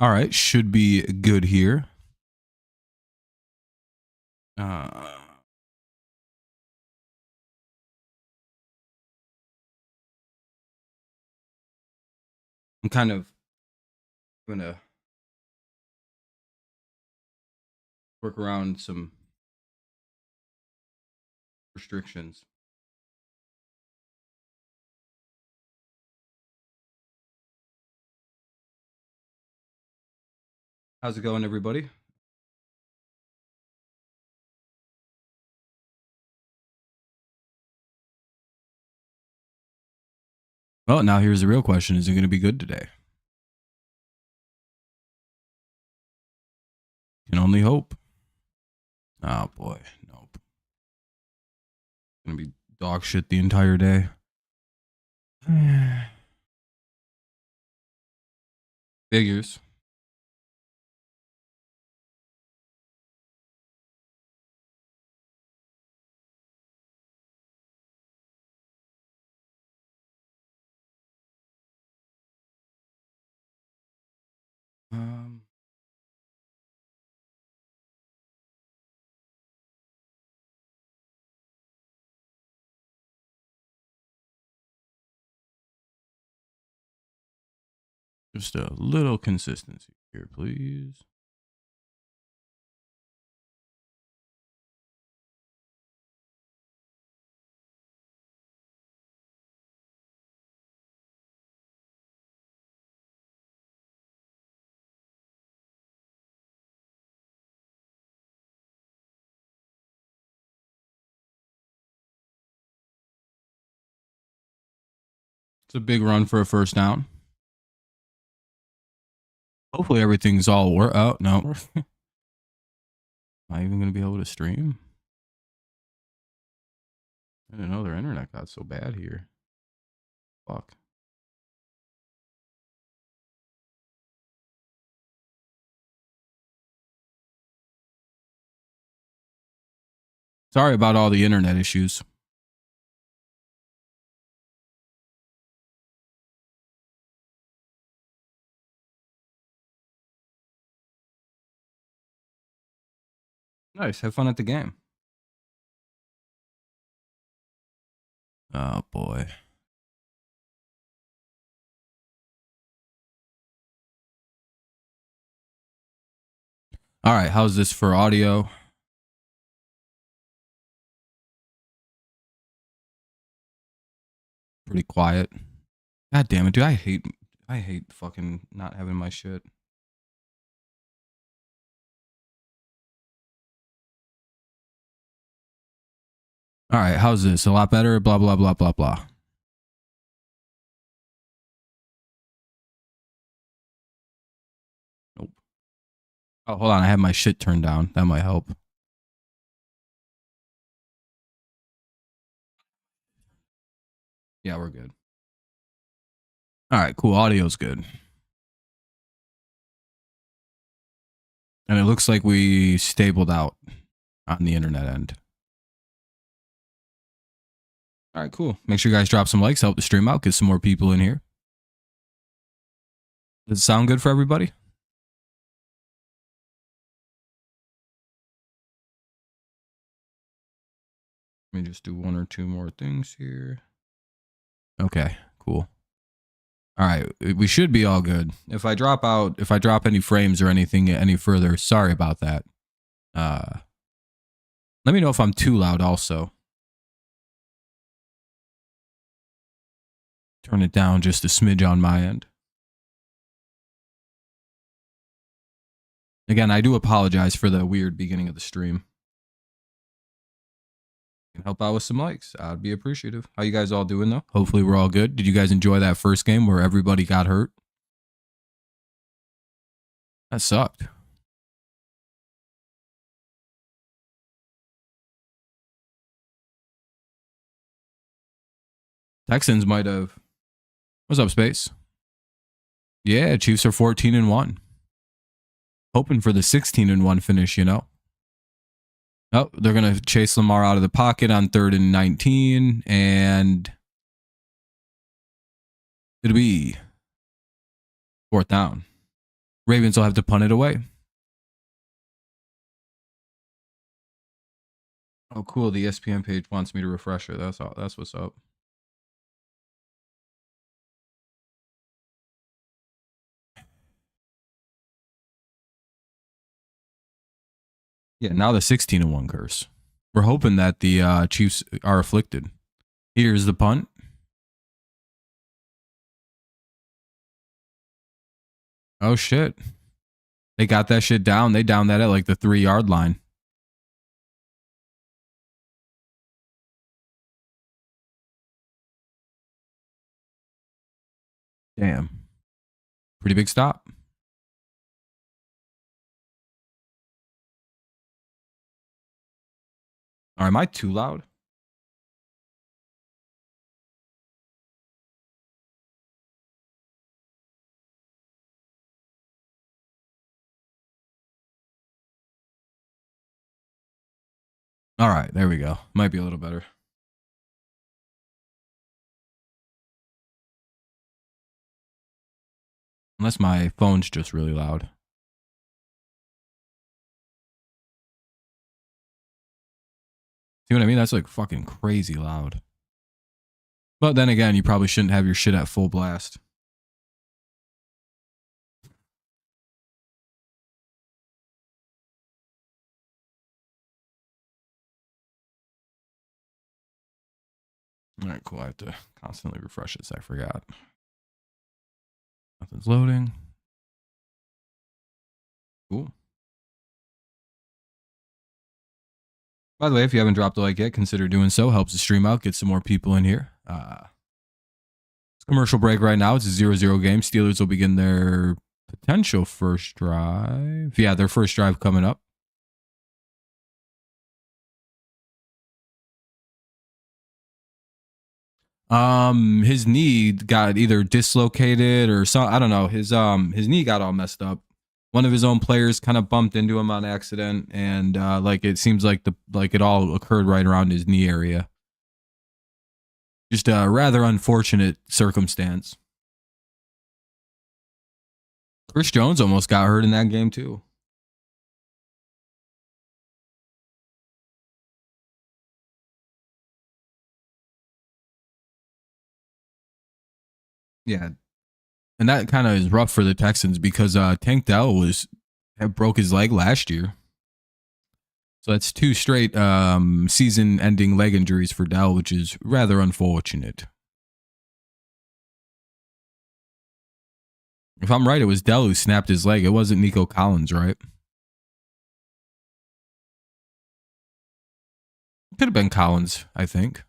All right, should be good here. I'm kind of gonna work around some restrictions. How's it going, everybody? Well, now here's the real question. Is it going to be good today? Can only hope. Oh, boy. Nope. Going to be dog shit the entire day. Figures. Just a little consistency here, please. It's a big run for a first down. Hopefully everything's all work out. No. Am I even going to be able to stream? I didn't know their internet got so bad here. Fuck. Sorry about all the internet issues. Nice. Have fun at the game. Oh, boy. All right. How's this for audio? Pretty quiet. God damn it, dude. I hate fucking not having my shit. All right. How's this? A lot better? Blah, blah, blah, blah, blah. Nope. Oh, hold on. I have my shit turned down. That might help. Yeah, we're good. All right, cool. Audio's good. And it looks like we stabled out on the internet end. All right, cool. Make sure you guys drop some likes, help the stream out, get some more people in here. Does it sound good for everybody? Let me just do one or two more things here. Okay, cool. All right, we should be all good. If I drop out, if I drop any frames or anything any further, sorry about that. Let me know if I'm too loud also. Turn it down just a smidge on my end. Again, I do apologize for the weird beginning of the stream. Can help out with some likes. I'd be appreciative. How you guys all doing though? Hopefully we're all good. Did you guys enjoy that first game where everybody got hurt? That sucked. Texans might have. What's up, Space? Yeah, Chiefs are 14-1. Hoping for the 16-1 finish, you know. Oh, they're going to chase Lamar out of the pocket on 3rd and 19, and it'll be 4th down. Ravens will have to punt it away. Oh, cool. The ESPN page wants me to refresh it. That's all. That's what's up. Yeah, now the 16-1 curse. We're hoping that the Chiefs are afflicted. Here's the punt. Oh, shit. They got that shit down. They downed that at like the 3-yard line. Damn. Pretty big stop. All right, am I too loud? All right, there we go. Might be a little better. Unless my phone's just really loud. See what I mean? That's like fucking crazy loud. But then again, you probably shouldn't have your shit at full blast. All right, cool. I have to constantly refresh this. I forgot. Nothing's loading. Cool. By the way, if you haven't dropped a like yet, consider doing so. Helps the stream out, get some more people in here. It's commercial break right now. It's a 0-0 game. Steelers will begin their potential first drive. Yeah, their first drive coming up. His knee got either dislocated or some, I don't know. His knee got all messed up. One of his own players kind of bumped into him on accident, and like it seems like it all occurred right around his knee area. Just a rather unfortunate circumstance. Chris Jones almost got hurt in that game too. Yeah. And that kind of is rough for the Texans because Tank Dell broke his leg last year. So that's 2 straight season-ending leg injuries for Dell, which is rather unfortunate. If I'm right, it was Dell who snapped his leg. It wasn't Nico Collins, right? Could have been Collins, I think.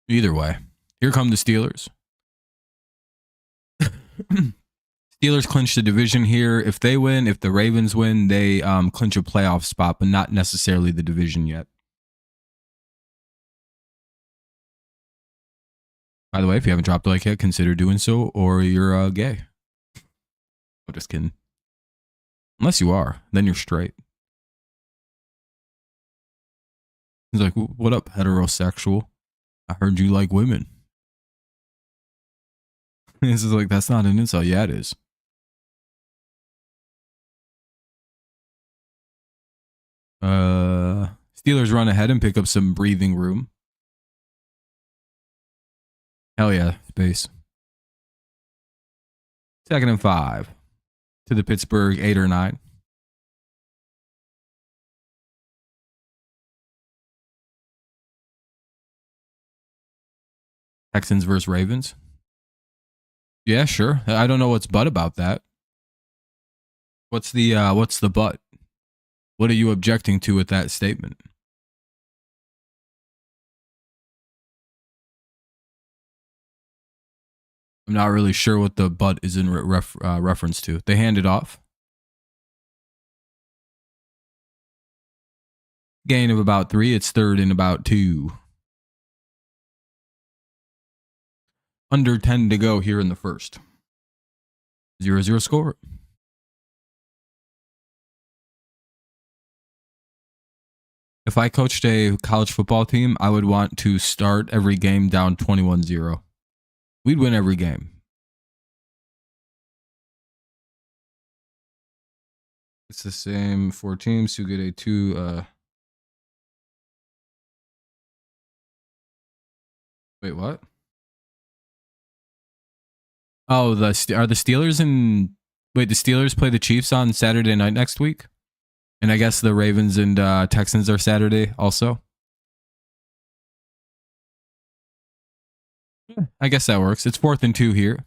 Either way, here come the Steelers. Steelers clinch the division here. If they win, if the Ravens win, they clinch a playoff spot, but not necessarily the division yet. By the way, if you haven't dropped a like yet, consider doing so, or you're gay. I'm just kidding. Unless you are, then you're straight. He's like, what up, heterosexual? I heard you like women. This is like, that's not an insult. Yeah, it is. Steelers run ahead and pick up some breathing room. Hell yeah, space. 2nd and 5 to the Pittsburgh 8 or 9. Texans versus Ravens. Yeah, sure. I don't know what's but about that. What's the but? What are you objecting to with that statement? I'm not really sure what the but is in reference to. They hand it off. Gain of about 3. It's 3rd and about 2. Under 10 to go here in the first. 0-0 score. If I coached a college football team, I would want to start every game down 21-0. We'd win every game. It's the same 4 teams who get a 2. Wait, what? Oh, are the Steelers in? Wait, the Steelers play the Chiefs on Saturday night next week, and I guess the Ravens and Texans are Saturday also. I guess that works. It's 4th and 2 here.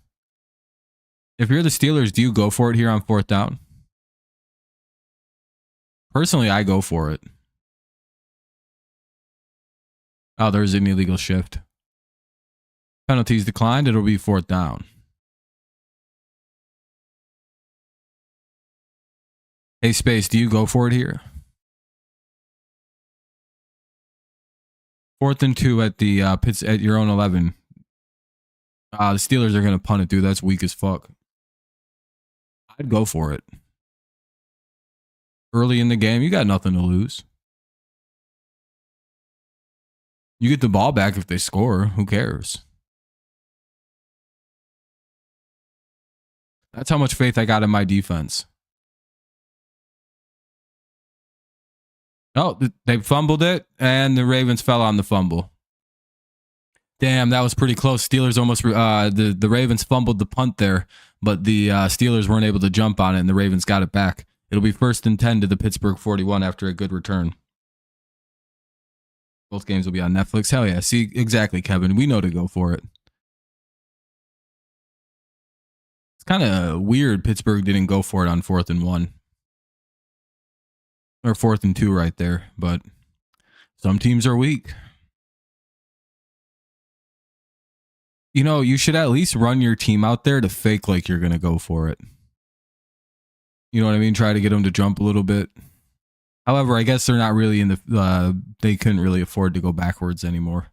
If you're the Steelers, do you go for it here on 4th down? Personally, I go for it. Oh, there's an illegal shift. Penalties declined. It'll be 4th down. Hey, Space, do you go for it here? 4th and 2 at the at your own 11. The Steelers are going to punt it, dude. That's weak as fuck. I'd go for it. Early in the game, you got nothing to lose. You get the ball back if they score. Who cares? That's how much faith I got in my defense. Oh, they fumbled it, and the Ravens fell on the fumble. Damn, that was pretty close. Steelers almost the Ravens fumbled the punt there, but the Steelers weren't able to jump on it, and the Ravens got it back. It'll be 1st and 10 to the Pittsburgh 41 after a good return. Both games will be on Netflix. Hell yeah. See, exactly, Kevin. We know to go for it. It's kind of weird Pittsburgh didn't go for it on 4th and 1. Or 4th and 2 right there. But some teams are weak. You know, you should at least run your team out there to fake like you're going to go for it. You know what I mean? Try to get them to jump a little bit. However, I guess they're not really in the... they couldn't really afford to go backwards anymore.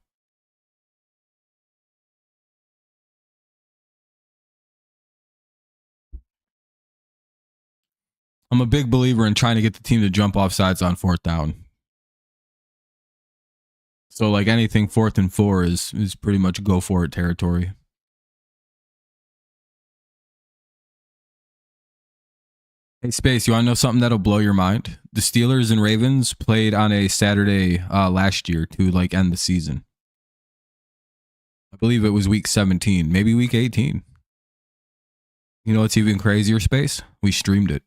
I'm a big believer in trying to get the team to jump off sides on 4th down. So, like, anything 4th and 4 is pretty much go for it territory. Hey, Space, you want to know something that'll blow your mind? The Steelers and Ravens played on a Saturday last year to, like, end the season. I believe it was week 17, maybe week 18. You know what's even crazier, Space? We streamed it.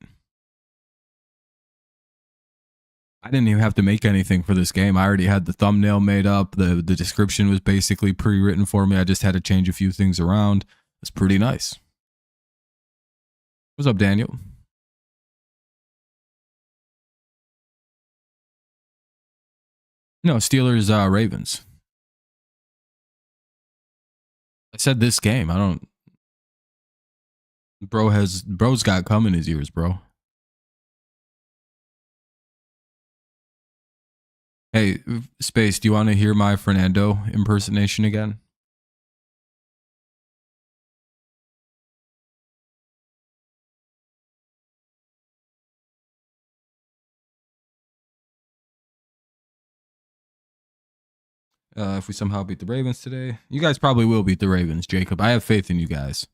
I didn't even have to make anything for this game. I already had the thumbnail made up. The description was basically pre-written for me. I just had to change a few things around. It's pretty nice. What's up, Daniel? No, Steelers, Ravens. I said this game. I don't... Bro's got cum in his ears, bro. Hey, Space, do you want to hear my Fernando impersonation again? If we somehow beat the Ravens today. You guys probably will beat the Ravens, Jacob. I have faith in you guys.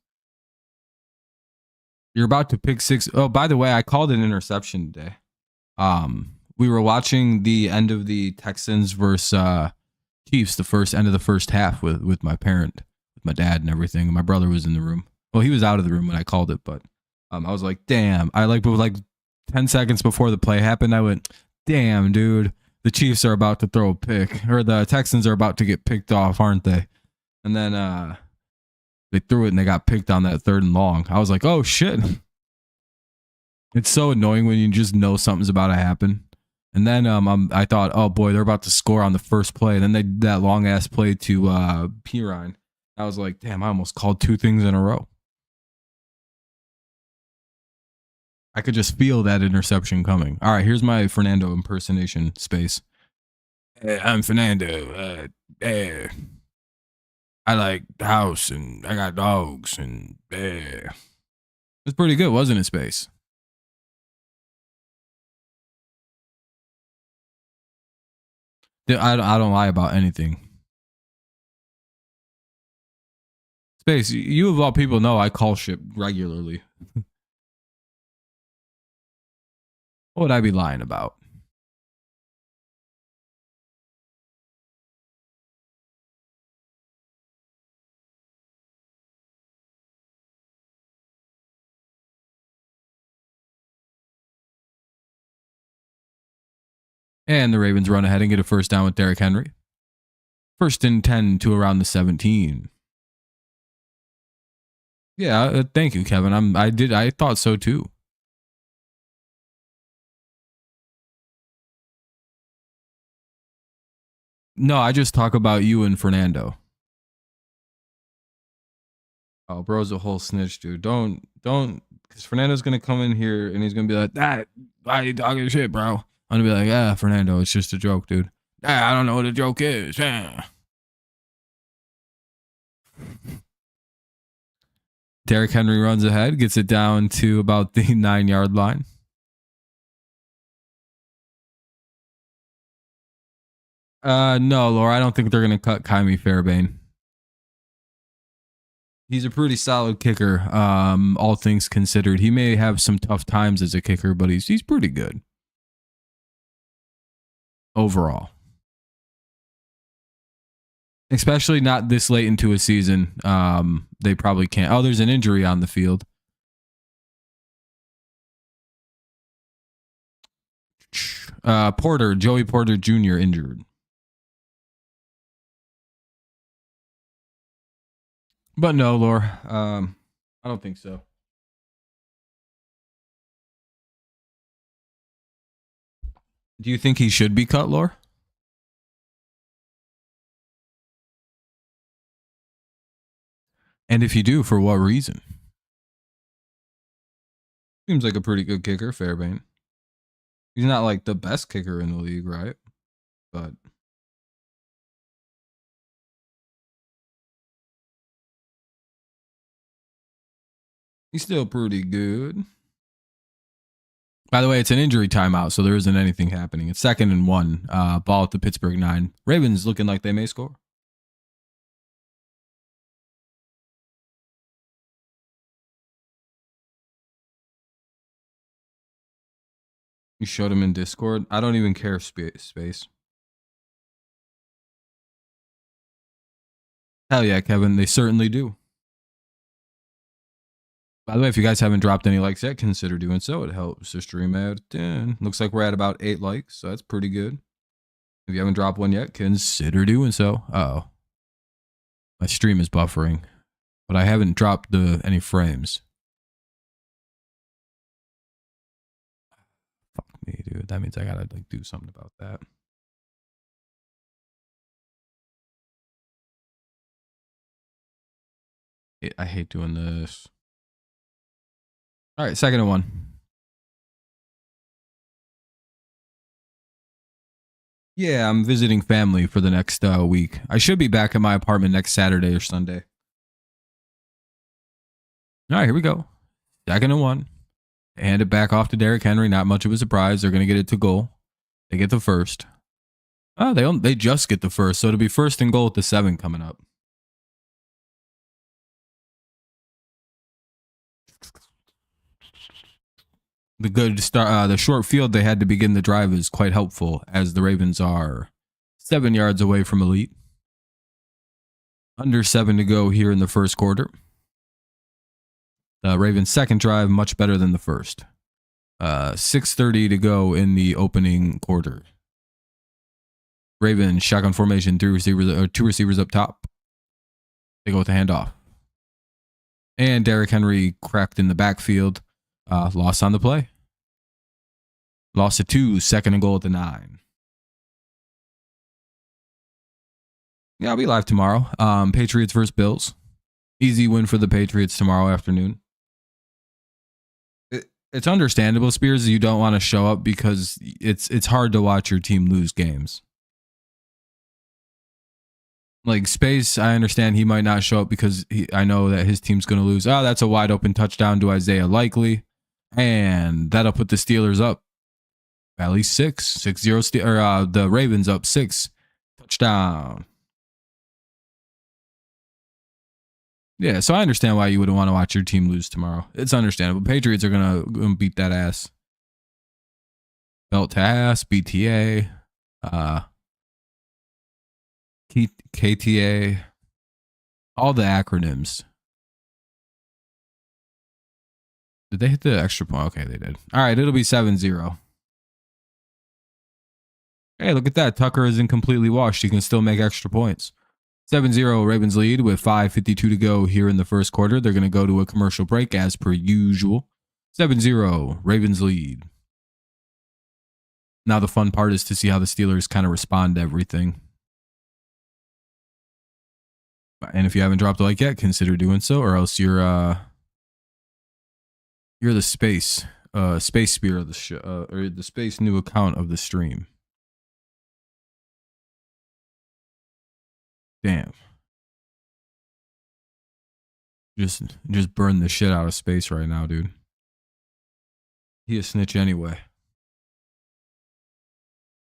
You're about to pick 6. Oh, by the way, I called an interception today. We were watching the end of the Texans versus Chiefs, the end of the first half with my parent, with my dad and everything. My brother was in the room. Well, he was out of the room when I called it, but I was like, damn. I like 10 seconds before the play happened, I went, damn, dude. The Chiefs are about to throw a pick, or the Texans are about to get picked off, aren't they? And then they threw it and they got picked on that 3rd and long. I was like, oh shit. It's so annoying when you just know something's about to happen. And then I thought, oh boy, they're about to score on the first play. And then they did that long ass play to Pirine. I was like, damn, I almost called 2 things in a row. I could just feel that interception coming. All right, here's my Fernando impersonation, Space. Hey, I'm Fernando. I like the house and I got dogs and it's pretty good, wasn't it, Space? I don't lie about anything. Space, you of all people know I call shit regularly. What would I be lying about? And the Ravens run ahead and get a first down with Derrick Henry. 1st and 10 to around the 17. Yeah, thank you, Kevin. I thought so too. No, I just talk about you and Fernando. Oh, bro's a whole snitch, dude. Don't, because Fernando's gonna come in here and he's gonna be like, "That, why you talking shit, bro?" I'm gonna be like, "Yeah, Fernando, it's just a joke, dude. I don't know what a joke is." Derrick Henry runs ahead, gets it down to about the 9-yard line. No, Laura, I don't think they're gonna cut Kaimi Fairbairn. He's a pretty solid kicker, all things considered. He may have some tough times as a kicker, but he's pretty good overall. Especially not this late into a season. They probably can't. Oh, there's an injury on the field. Joey Porter Jr. injured. But no, Laura. I don't think so. Do you think he should be cut, Laura? And if you do, for what reason? Seems like a pretty good kicker, Fairbairn. He's not like the best kicker in the league, right? But he's still pretty good. By the way, it's an injury timeout, so there isn't anything happening. It's 2nd and 1. Ball at the Pittsburgh 9. Ravens looking like they may score. You showed him in Discord. I don't even care, Space. Hell yeah, Kevin. They certainly do. By the way, if you guys haven't dropped any likes yet, consider doing so. It helps the stream out. Looks like we're at about 8 likes, so that's pretty good. If you haven't dropped one yet, consider doing so. Uh-oh. My stream is buffering, but I haven't dropped any frames. Fuck me, dude. That means I gotta do something about that. I hate doing this. All right, 2nd and 1. Yeah, I'm visiting family for the next week. I should be back at my apartment next Saturday or Sunday. All right, here we go. 2nd and 1. Hand it back off to Derrick Henry. Not much of a surprise. They're going to get it to goal. They get the first. Oh, they just get the first. So it'll be 1st and goal at the 7 coming up. The good start, the short field they had to begin the drive is quite helpful, as the Ravens are 7 yards away from elite. Under 7 to go here in the first quarter. The Ravens' second drive much better than the first. 6:30 to go in the opening quarter. Ravens shotgun formation, 2 receivers up top. They go with the handoff. And Derrick Henry cracked in the backfield. Loss on the play. Loss at 2, 2nd and goal at the 9. Yeah, I'll be live tomorrow. Patriots versus Bills. Easy win for the Patriots tomorrow afternoon. It's understandable, Spears, you don't want to show up because it's hard to watch your team lose games. Like Space, I understand he might not show up because I know that his team's going to lose. Oh, that's a wide open touchdown to Isaiah Likely. And that'll put the Steelers up at least 6-0. The Ravens up 6 Touchdown. Yeah, so I understand why you wouldn't want to watch your team lose tomorrow. It's understandable. Patriots are gonna beat that ass. Belt to ass, BTA, KTA, all the acronyms. Did they hit the extra point? Okay, they did. All right, it'll be 7-0. Hey, look at that. Tucker isn't completely washed. He can still make extra points. 7-0 Ravens lead with 5:52 to go here in the first quarter. They're going to go to a commercial break as per usual. 7-0 Ravens lead. Now the fun part is to see how the Steelers kind of respond to everything. And if you haven't dropped a like yet, consider doing so, or else you're the space spear of the show, or the space new account of the stream. Damn. Just burn the shit out of space right now, dude. He a snitch anyway.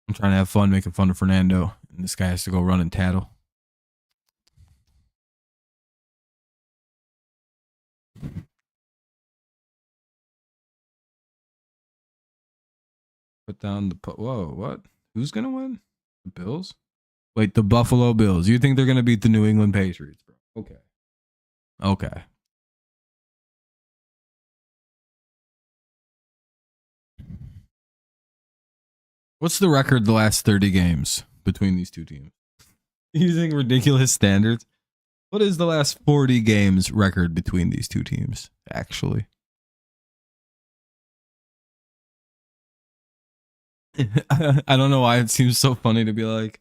I'm trying to have fun making fun of Fernando, and this guy has to go run and tattle. Put down the whoa, what? Who's gonna win? The Bills? Wait, the Buffalo Bills. You think they're gonna beat the New England Patriots, bro? Okay. Okay. What's the record the last 30 games between these two teams? Using ridiculous standards. What is the last 40 games record between these two teams, actually? I don't know why it seems so funny to be like.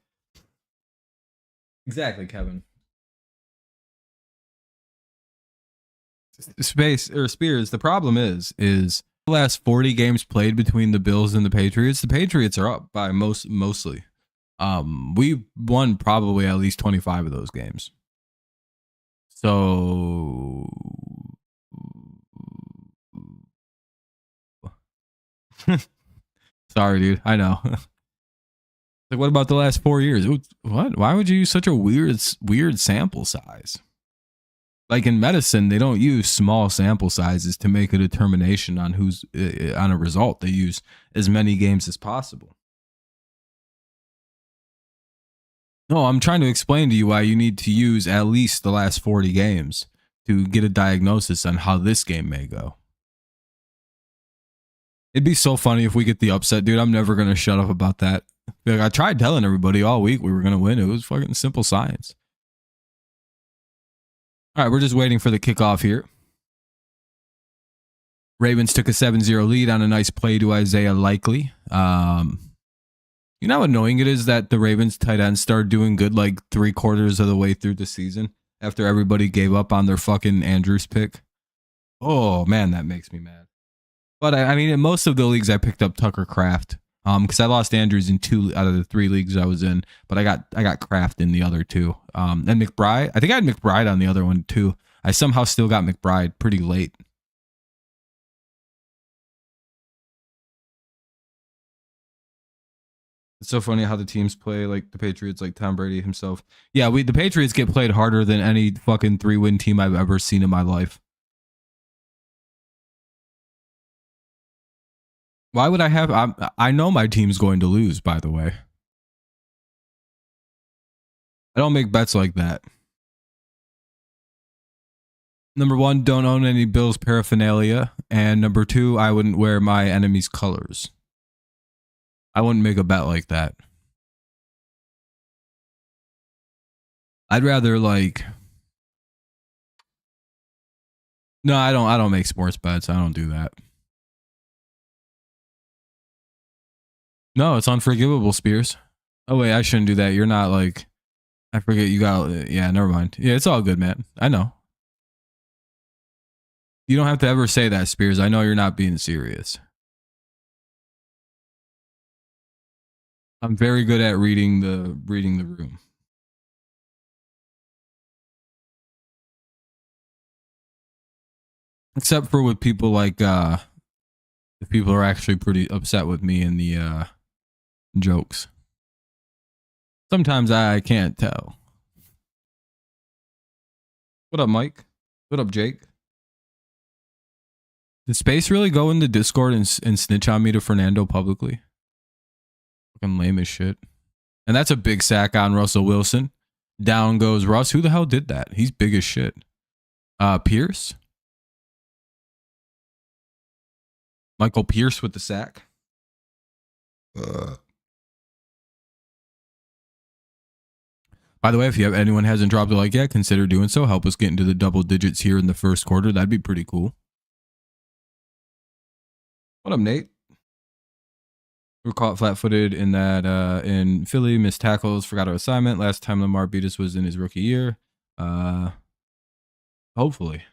Exactly, Kevin. Space or Spears, the problem is the last 40 games played between the Bills and the Patriots are up by mostly. We won probably at least 25 of those games. So sorry, dude. I know. Like, what about the last 4 years? What? Why would you use such a weird sample size? Like in medicine, they don't use small sample sizes to make a determination on who's on a result. They use as many games as possible. No, I'm trying to explain to you why you need to use at least the last 40 games to get a diagnosis on how this game may go. It'd be so funny if we get the upset, dude. I'm never going to shut up about that. Like, I tried telling everybody all week we were going to win. It was fucking simple science. All right, we're just waiting for the kickoff here. Ravens took a 7-0 lead on a nice play to Isaiah Likely. You know how annoying it is that the Ravens tight ends started doing good like 3/4 of the way through the season after everybody gave up on their fucking Andrews pick? Oh, man, that makes me mad. But I mean, in most of the leagues, I picked up Tucker Kraft because I lost Andrews in 2 out of the 3 leagues I was in, but I got Kraft in the other 2. And McBride, I think I had McBride on the other one too. I somehow still got McBride pretty late. It's so funny how the teams play, like the Patriots, like Tom Brady himself. Yeah, the Patriots get played harder than any fucking 3-win team I've ever seen in my life. Why would I have? I know my team's going to lose, by the way. I don't make bets like that. Number 1, don't own any Bills paraphernalia. And number 2, I wouldn't wear my enemy's colors. I wouldn't make a bet like that. I'd rather like. No, I don't make sports bets. I don't do that. No, it's unforgivable, Spears. Oh wait, I shouldn't do that. You're not like. I forget you got. Yeah, never mind. Yeah, it's all good, man. I know. You don't have to ever say that, Spears. I know you're not being serious. I'm very good at reading the room. Except for with people like if people are actually pretty upset with me in the jokes. Sometimes I can't tell. What up, Mike? What up, Jake? Did Space really go into Discord and snitch on me to Fernando publicly? Fucking lame as shit. And that's a big sack on Russell Wilson. Down goes Russ. Who the hell did that? He's big as shit. Pierce? Michael Pierce with the sack. By the way, if you have anyone hasn't dropped a like yet, consider doing so. Help us get into the double digits here in the first quarter. That'd be pretty cool. What up, Nate? We were caught flat-footed in that in Philly, missed tackles, forgot our assignment. Last time Lamar beat us was in his rookie year. Hopefully,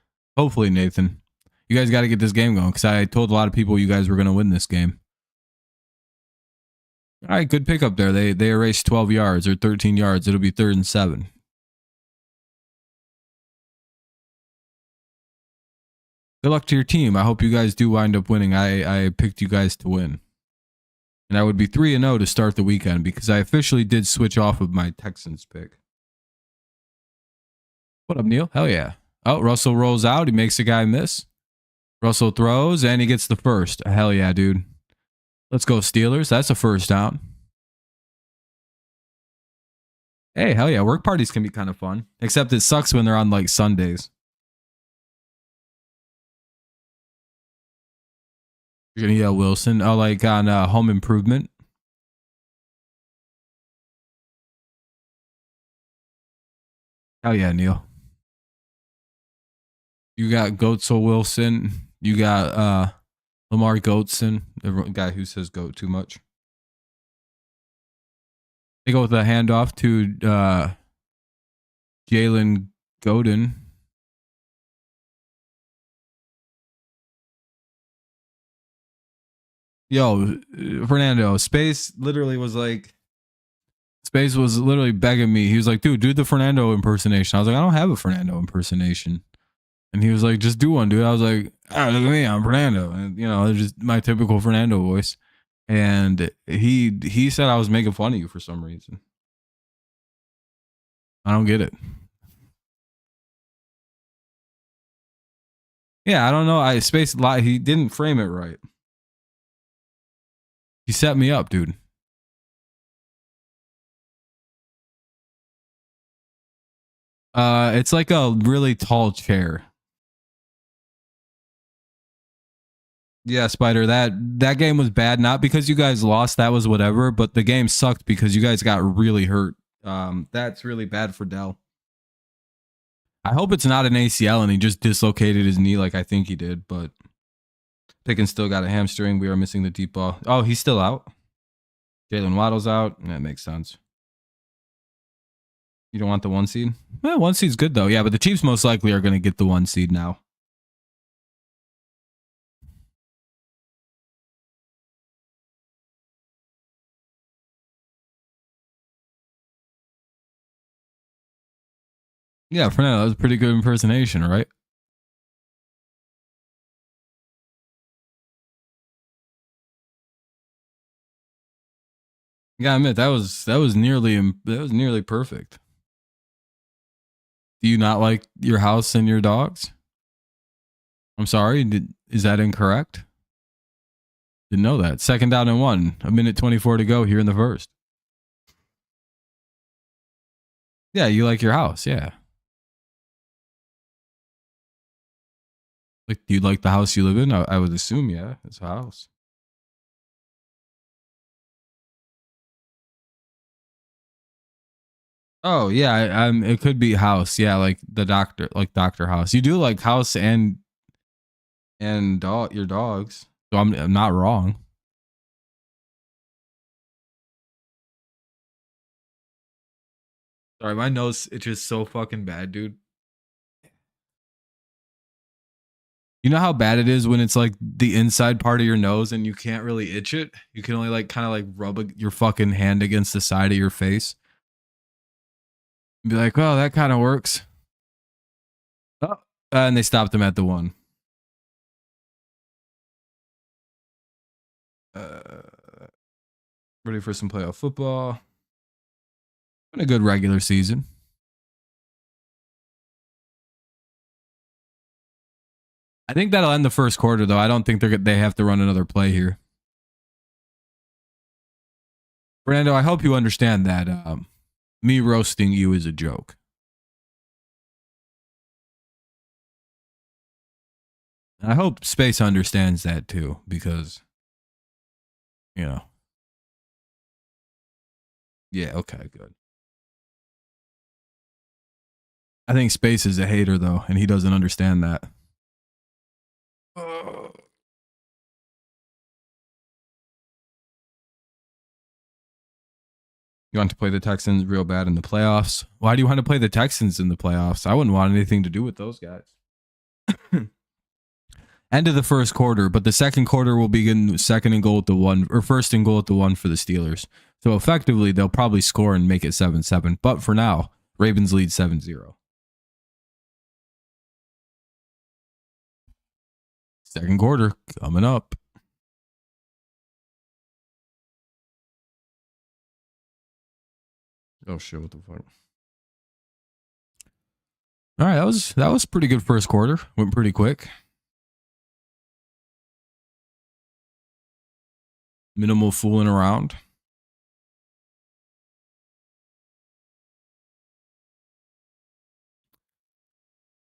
Nathan. You guys got to get this game going because I told a lot of people you guys were going to win this game. All right, good pickup there. They erased 12 yards or 13 yards. It'll be 3rd and 7. Good luck to your team. I hope you guys do wind up winning. I picked you guys to win. And I would be 3-0 to start the weekend because I officially did switch off of my Texans pick. What up, Neil? Hell yeah. Oh, Russell rolls out. He makes a guy miss. Russell throws, and he gets the first. Hell yeah, dude. Let's go, Steelers. That's a first down. Hey, hell yeah. Work parties can be kind of fun. Except it sucks when they're on, like, Sundays. You're going to yell Wilson. Oh, like on Home Improvement. Hell yeah, Neil. You got Goatsel Wilson. You got Lamar Goatson, the guy who says goat too much. They go with a handoff to Jalen Godin. Yo, Fernando, Space literally was like, Space was literally begging me. He was like, dude, do the Fernando impersonation. I was like, I don't have a Fernando impersonation. And he was like, just do one, dude. I was like, look at me, I'm Fernando. And, you know, just my typical Fernando voice. And he said I was making fun of you for some reason. I don't get it. Yeah, I don't know. Space lie. He didn't frame it right. He set me up, dude. It's like a really tall chair. Yeah, Spider, that game was bad, not because you guys lost, that was whatever, but the game sucked because you guys got really hurt. That's really bad for Dell. I hope it's not an ACL and he just dislocated his knee like I think he did, but Pickens still got a hamstring. We are missing the deep ball. Oh, he's still out? Jalen Waddle's out. That makes sense. You don't want the 1 seed? Well, 1 seed's good though. Yeah, but the Chiefs most likely are going to get the 1 seed now. Yeah, for now, that was a pretty good impersonation, right? Yeah, I admit that was nearly perfect. Do you not like your house and your dogs? I'm sorry. Is that incorrect? Didn't know that. 2nd down and 1. 1:24 to go here in the first. Yeah, you like your house. Yeah. Like, do you like the house you live in? I would assume, yeah, it's a house. Oh yeah, it could be house. Yeah, like the doctor, like Doctor House. You do like house and dog, your dogs. So I'm not wrong. Sorry, my nose itches so fucking bad, dude. You know how bad it is when it's like the inside part of your nose and you can't really itch it? You can only like kind of like rub your fucking hand against the side of your face. And be like, oh, that kind of works. Oh, and they stopped him at the 1. Ready for some playoff football. Been a good regular season. I think that'll end the first quarter, though. I don't think they have to run another play here. Fernando, I hope you understand that me roasting you is a joke. I hope Space understands that too, because, you know. Yeah, okay, good. I think Space is a hater, though, and he doesn't understand that. You want to play the Texans real bad in the playoffs? Why do you want to play the Texans in the playoffs? I wouldn't want anything to do with those guys. End of the first quarter, but the second quarter will begin second and goal at the 1, or first and goal at the 1 for the Steelers. So effectively, they'll probably score and make it 7-7. But for now, Ravens lead 7-0. Second quarter coming up. Oh shit! What the fuck? All right, that was pretty good first quarter. Went pretty quick. Minimal fooling around.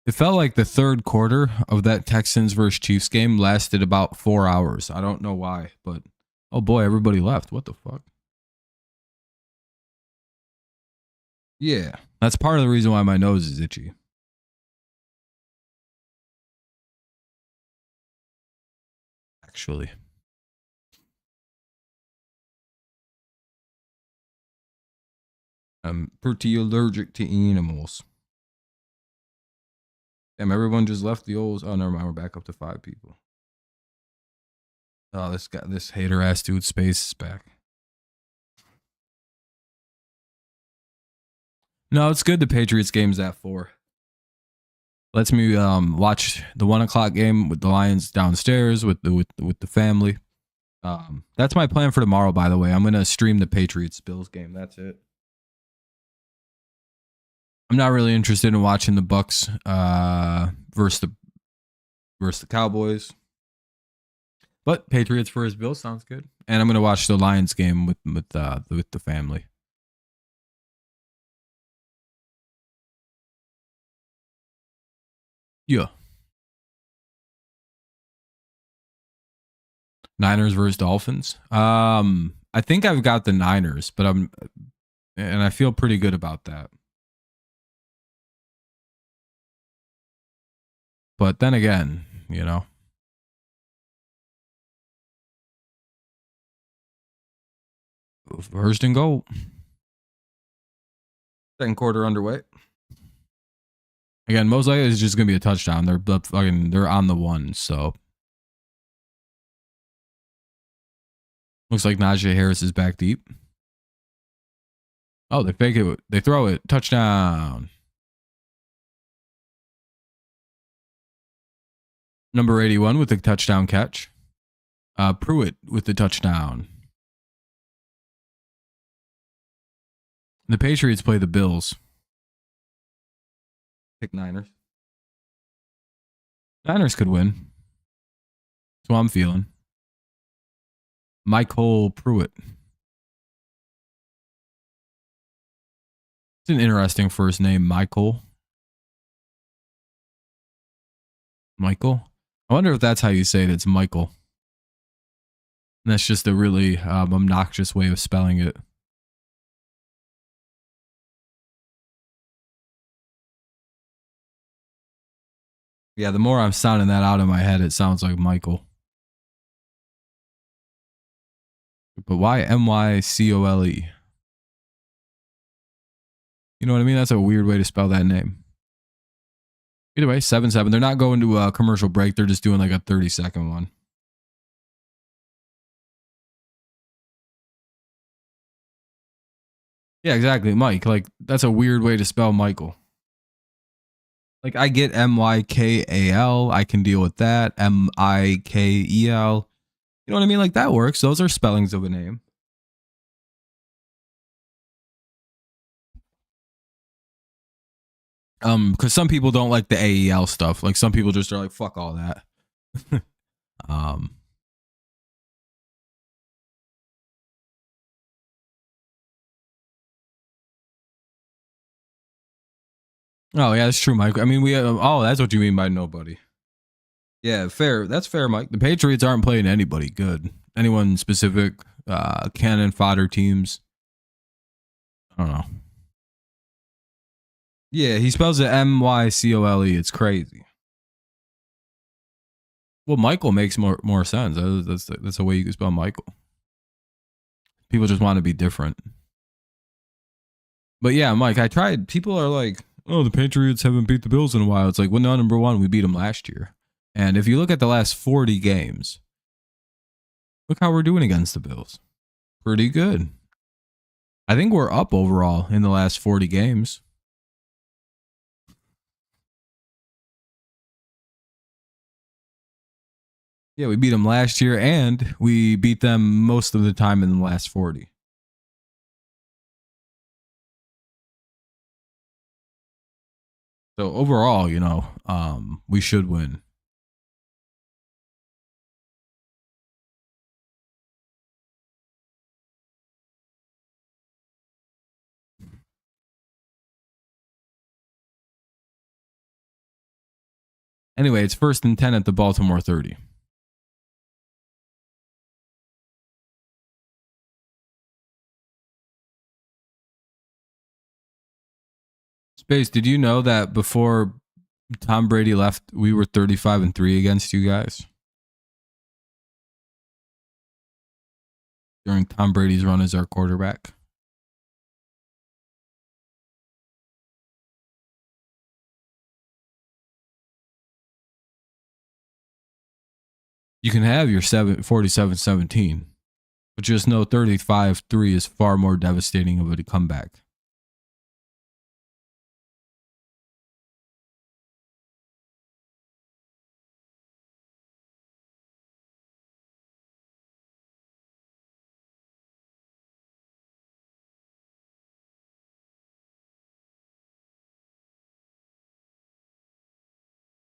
It felt like the third quarter of that Texans versus Chiefs game lasted about 4 hours. I don't know why, but oh boy, everybody left. What the fuck? Yeah, that's part of the reason why my nose is itchy. Actually. I'm pretty allergic to animals. Damn, everyone just left the old. Oh, never mind. We're back up to 5 people. Oh, this hater ass dude Space is back. No, it's good. The Patriots game's at 4. Lets me watch the 1 o'clock game with the Lions downstairs with the family. That's my plan for tomorrow. By the way, I'm gonna stream the Patriots Bills game. That's it. I'm not really interested in watching the Bucks versus the Cowboys, but Patriots versus Bills sounds good. And I'm gonna watch the Lions game with the family. Yeah. Niners versus Dolphins. I think I've got the Niners, but I feel pretty good about that. But then again, you know. First and goal. Second quarter underway. Again, most likely it's just gonna be a touchdown. They're on the 1, so looks like Najee Harris is back deep. Oh, they fake it. They throw it. Touchdown. Number 81 with the touchdown catch. Pruitt with the touchdown. The Patriots play the Bills. Pick Niners. Niners could win. That's what I'm feeling. Michael Pruitt. It's an interesting first name, Michael. Michael? I wonder if that's how you say it. It's Michael. And that's just a really obnoxious way of spelling it. Yeah, the more I'm sounding that out in my head, it sounds like Michael. But why Mycole? You know what I mean? That's a weird way to spell that name. Either way, 7-7. They're not going to a commercial break. They're just doing like a 30-second one. Yeah, exactly. Mike. Like, that's a weird way to spell Michael. Like, I get Mykal. I can deal with that. Mikel. You know what I mean? Like, that works. Those are spellings of a name. Because some people don't like the AEL stuff. Like some people just are like, fuck all that. Oh yeah, that's true, Mike. I mean, that's what you mean by nobody. Yeah, fair. That's fair, Mike. The Patriots aren't playing anybody good. Anyone specific? Cannon fodder teams. I don't know. Yeah, he spells it Mycole. It's crazy. Well, Michael makes more sense. That's the way you can spell Michael. People just want to be different. But yeah, Mike, I tried. People are like, oh, the Patriots haven't beat the Bills in a while. It's like, well, no, number one, we beat them last year. And if you look at the last 40 games, look how we're doing against the Bills. Pretty good. I think we're up overall in the last 40 games. Yeah, we beat them last year, and we beat them most of the time in the last 40. So overall, we should win. Anyway, it's 1st and 10 at the Baltimore 30. Space, did you know that before Tom Brady left, we were 35-3 against you guys? During Tom Brady's run as our quarterback. You can have your 47-17, but just know 35-3 is far more devastating of a comeback.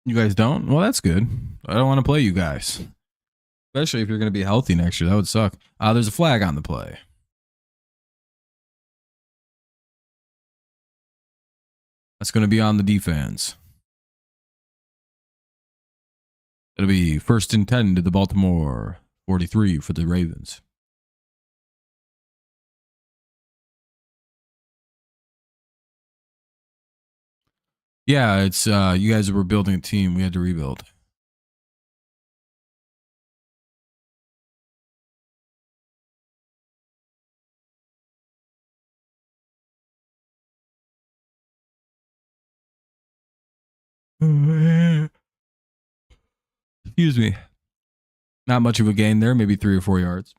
You guys don't? Well, that's good. I don't want to play you guys. Especially if you're going to be healthy next year. That would suck. There's a flag on the play. That's going to be on the defense. It'll be 1st and 10 to the Baltimore 43 for the Ravens. Yeah, it's you guys were building a team. We had to rebuild. Excuse me. Not much of a gain there, maybe 3 or 4 yards.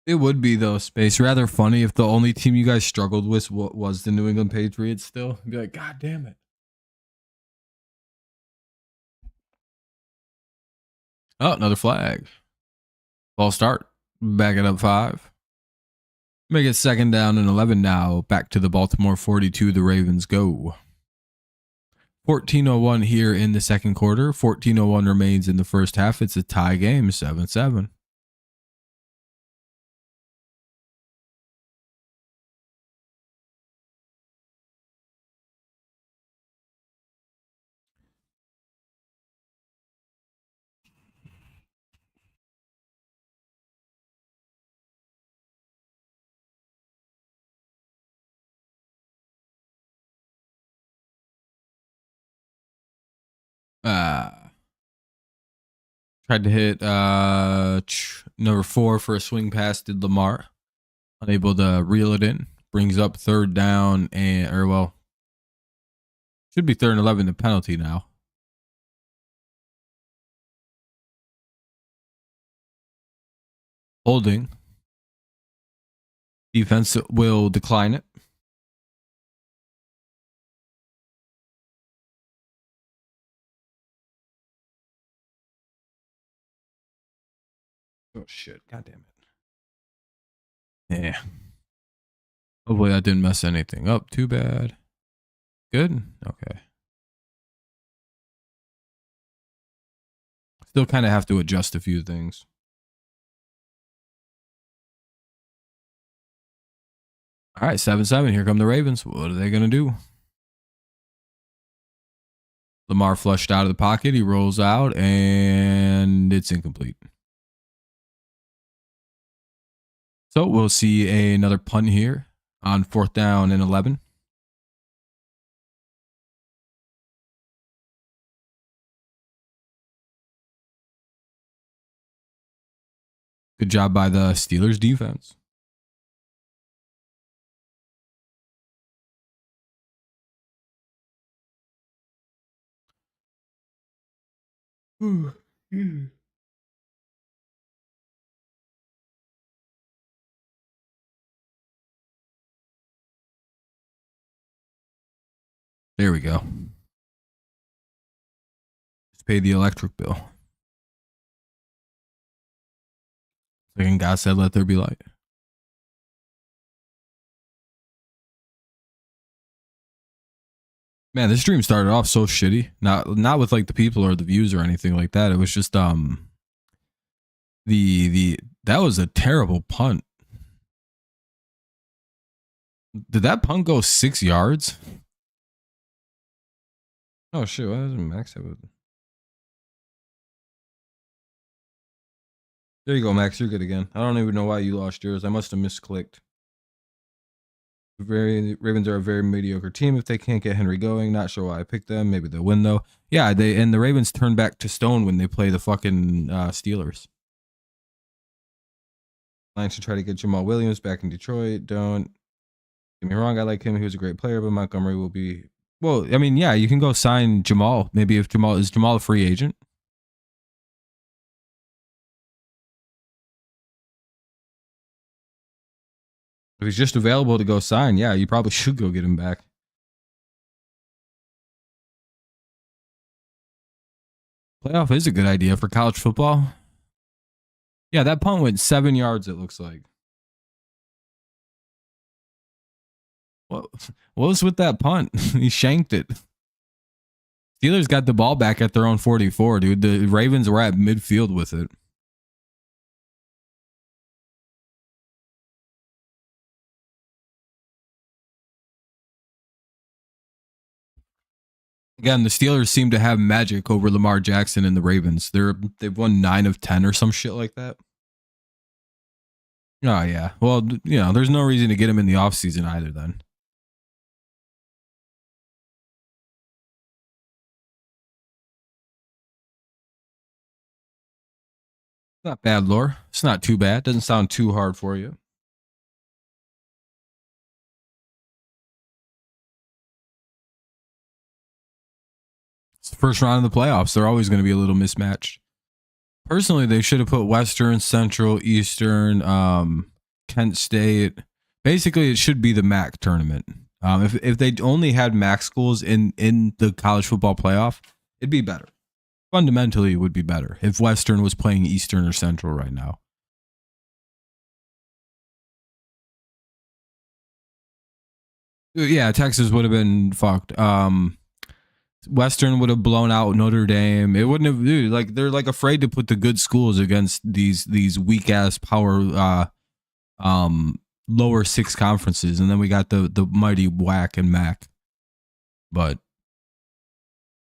It would be, though, Space. Rather funny if the only team you guys struggled with was the New England Patriots still. You'd be like, God damn it. Oh, another flag. Ball start. Back it up 5. Make it 2nd down and 11 now. Back to the Baltimore 42. The Ravens go. 14:01 here in the second quarter. 14:01 remains in the first half. It's a tie game, 7-7. Tried to hit number 4 for a swing pass. Did Lamar. Unable to reel it in. Brings up 3rd down should be 3rd and 11, the penalty now. Holding. Defense will decline it. Oh shit! God damn it! Yeah. Hopefully that didn't mess anything up too bad. Good. Okay. Still kind of have to adjust a few things. All right, 7-7. Here come the Ravens. What are they gonna do? Lamar flushed out of the pocket. He rolls out, and it's incomplete. So we'll see another punt here on 4th down and 11. Good job by the Steelers defense. There we go. Just pay the electric bill. Second, God said, "Let there be light." Man, this stream started off so shitty. Not with like the people or the views or anything like that. It was just that was a terrible punt. Did that punt go 6 yards? Oh shit! Why doesn't Max have it? There you go, Max. You're good again. I don't even know why you lost yours. I must have misclicked. Ravens are a very mediocre team. If they can't get Henry going, not sure why I picked them. Maybe they'll win though. Yeah, the Ravens turn back to stone when they play the fucking Steelers. Lions should try to get Jamal Williams back in Detroit. Don't get me wrong. I like him. He was a great player, but Montgomery will be. Well, I mean, yeah, you can go sign Jamal. Maybe if Jamal a free agent. If he's just available to go sign, yeah, you probably should go get him back. Playoff is a good idea for college football. Yeah, that punt went 7 yards, it looks like. What was with that punt? He shanked it. Steelers got the ball back at their own 44, dude. The Ravens were at midfield with it. Again, the Steelers seem to have magic over Lamar Jackson and the Ravens. They've won 9 of 10 or some shit like that. Oh yeah. Well, there's no reason to get him in the offseason either then. Not bad, Lore. It's not too bad. Doesn't sound too hard for you. It's the first round of the playoffs. They're always going to be a little mismatched. Personally, they should have put Western, Central, Eastern, Kent State. Basically, it should be the MAC tournament. If they only had MAC schools in the college football playoff, it'd be better. Fundamentally, it would be better if Western was playing Eastern or Central right now. Yeah, Texas would have been fucked. Western would have blown out Notre Dame. It wouldn't have, dude, like they're like afraid to put the good schools against these weak ass power lower 6 conferences, and then we got the mighty WAC and MAC. But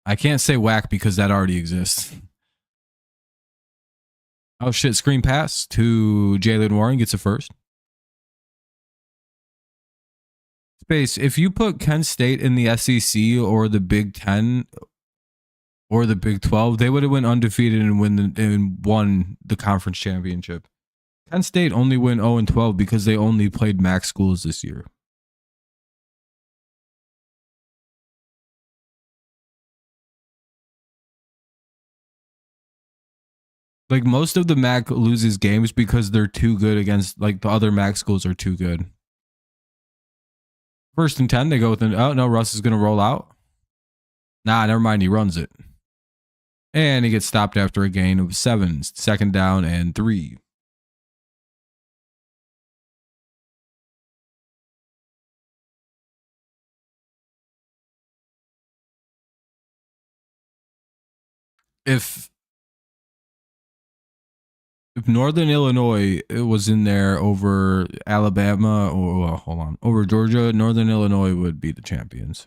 I can't say WAC because that already exists. Oh shit, screen pass to Jalen Warren, gets a first. Space, if you put Kent State in the SEC or the Big 10 or the Big 12, they would have went undefeated and won the conference championship. Kent State only went 0-12 because they only played MAC schools this year. Like most of the MAC loses games because they're too good against, like the other MAC schools are too good. 1st and 10, they go with an, oh no, Russ is going to roll out. Nah, never mind. He runs it. And he gets stopped after a gain of 7. 2nd down and 3. If Northern Illinois was in there over Alabama or hold on, over Georgia, Northern Illinois would be the champions.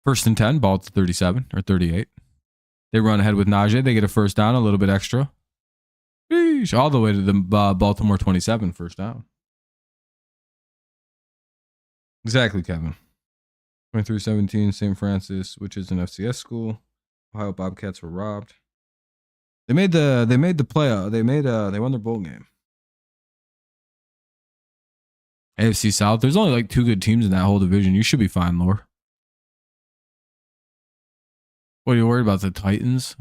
First and 10, ball to 37 or 38. They run ahead with Najee. They get a 1st down, a little bit extra. Sheesh, all the way to the Baltimore 27, 1st down. Exactly, Kevin. 23-17, St. Francis, which is an FCS school. Ohio Bobcats were robbed. They made the playoff. They won their bowl game. AFC South. There's only like 2 good teams in that whole division. You should be fine, Lore. What are you worried about? The Titans?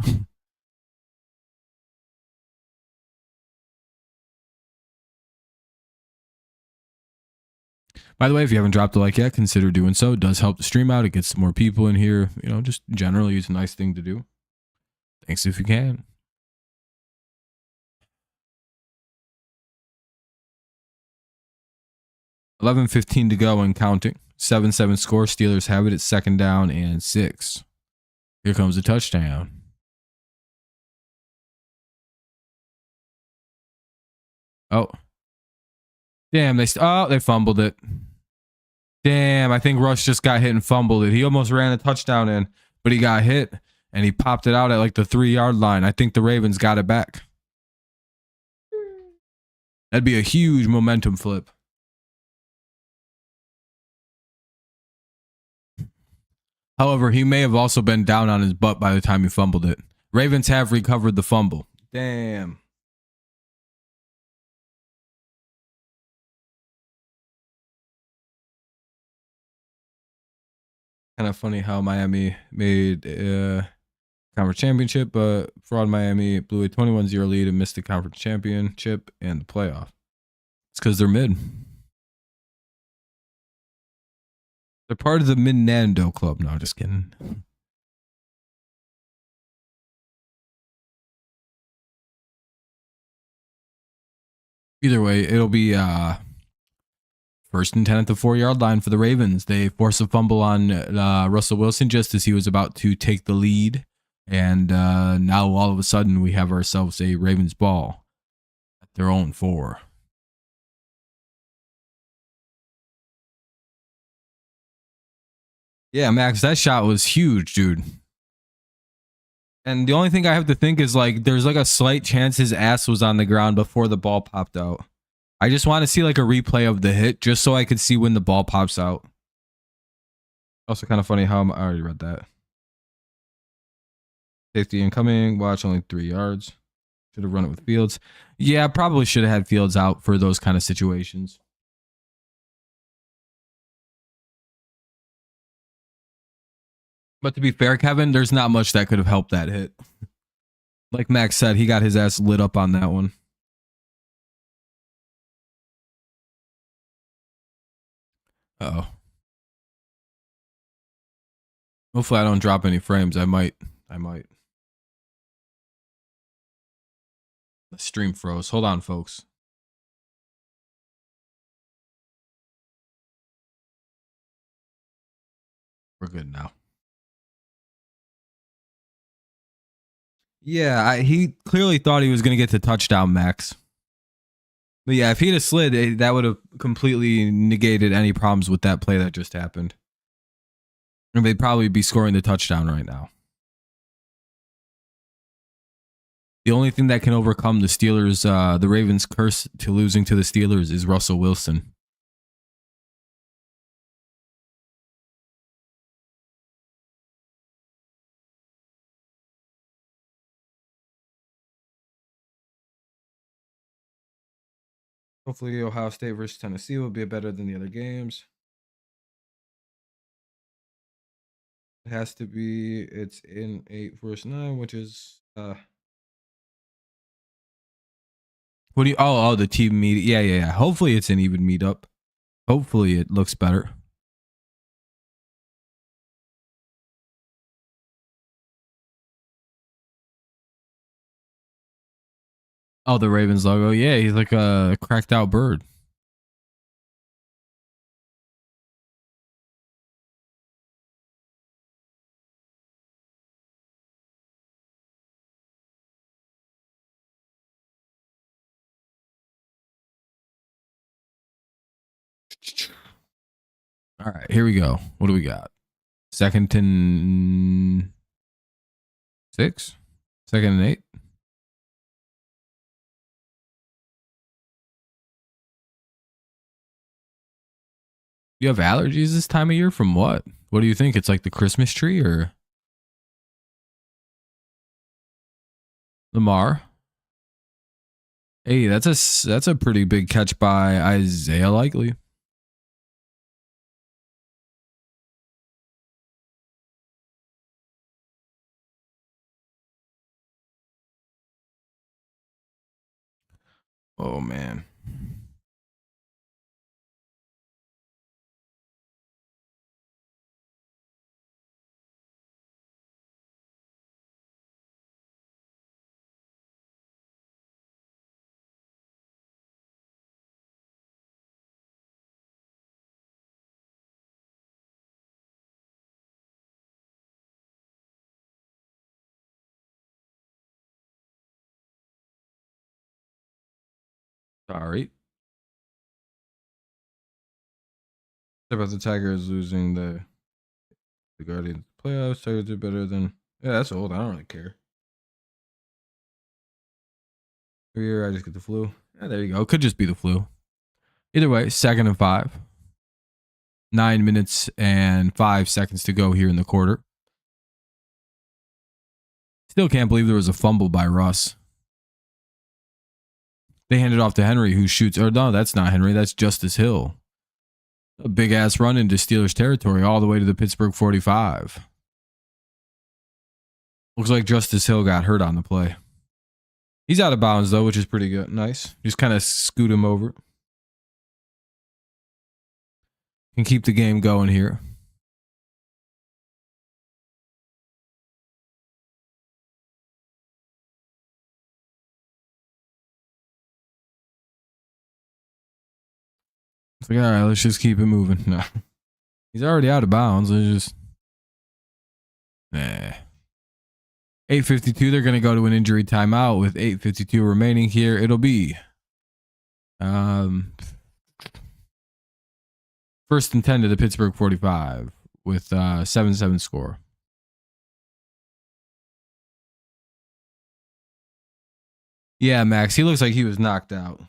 By the way, if you haven't dropped a like yet, consider doing so. It does help the stream out. It gets more people in here. You know, just generally it's a nice thing to do. Thanks if you can. $11:15 to go and counting. 7-7 score. Steelers have it at 2nd down and 6. Here comes a touchdown. Oh. Damn, they fumbled it. Damn, I think Rush just got hit and fumbled it. He almost ran a touchdown in, but he got hit and he popped it out at like the 3-yard line. I think the Ravens got it back. That'd be a huge momentum flip. However, he may have also been down on his butt by the time he fumbled it. Ravens have recovered the fumble. Damn. Kind of funny how Miami made conference championship, but fraud Miami blew a 21-0 lead and missed the conference championship and the playoff. It's because they're mid. They're part of the Mid-Nando Club. No, just kidding. Either way, it'll be 1st and 10 at the 4-yard line for the Ravens. They force a fumble on Russell Wilson just as he was about to take the lead. And now all of a sudden we have ourselves a Ravens ball at their own 4. Yeah, Max, that shot was huge, dude. And the only thing I have to think is like there's like a slight chance his ass was on the ground before the ball popped out. I just want to see like a replay of the hit just so I could see when the ball pops out. Also kind of funny how I already read that. Safety incoming. Watch, only 3 yards. Should have run it with Fields. Yeah, probably should have had Fields out for those kind of situations. But to be fair, Kevin, there's not much that could have helped that hit. Like Max said, he got his ass lit up on that one. Uh-oh. Hopefully I don't drop any frames. I might. The stream froze. Hold on, folks. We're good now. Yeah, he clearly thought he was going to get the touchdown, Max. But yeah, if he'd have slid, that would have completely negated any problems with that play that just happened. And they'd probably be scoring the touchdown right now. The only thing that can overcome the Steelers, the Ravens' curse to losing to the Steelers is Russell Wilson. Hopefully, Ohio State versus Tennessee will be better than the other games. It has to be. It's in 8 verse 9, which is What do you? Oh, the team meet. Yeah. Hopefully, it's an even meetup. Hopefully, it looks better. Oh, the Ravens logo. Yeah, he's like a cracked out bird. All right, here we go. What do we got? 2nd and 6. 2nd and 8. You have allergies this time of year from what? What do you think? It's like the Christmas tree or Lamar? Hey, that's a pretty big catch by Isaiah Likely. Oh man. Sorry. About the Tigers losing the Guardians playoffs. Tigers are better than. Yeah, that's old. I don't really care. Here, I just get the flu. Yeah, there you go. Could just be the flu. Either way, 2nd and 5. 9 minutes and 5 seconds to go here in the quarter. Still can't believe there was a fumble by Russ. They handed off to Henry, who shoots. Or no, that's not Henry. That's Justice Hill. A big ass run into Steelers territory all the way to the Pittsburgh 45. Looks like Justice Hill got hurt on the play. He's out of bounds though, which is pretty good. Nice. Just kind of scoot him over. Can keep the game going here. It's like, all right, let's just keep it moving. No. He's already out of bounds. Let's just. Nah. 8:52. They're going to go to an injury timeout with 8:52 remaining here. It'll be 1st and 10 to the Pittsburgh 45 with 7-7 score. Yeah, Max. He looks like he was knocked out.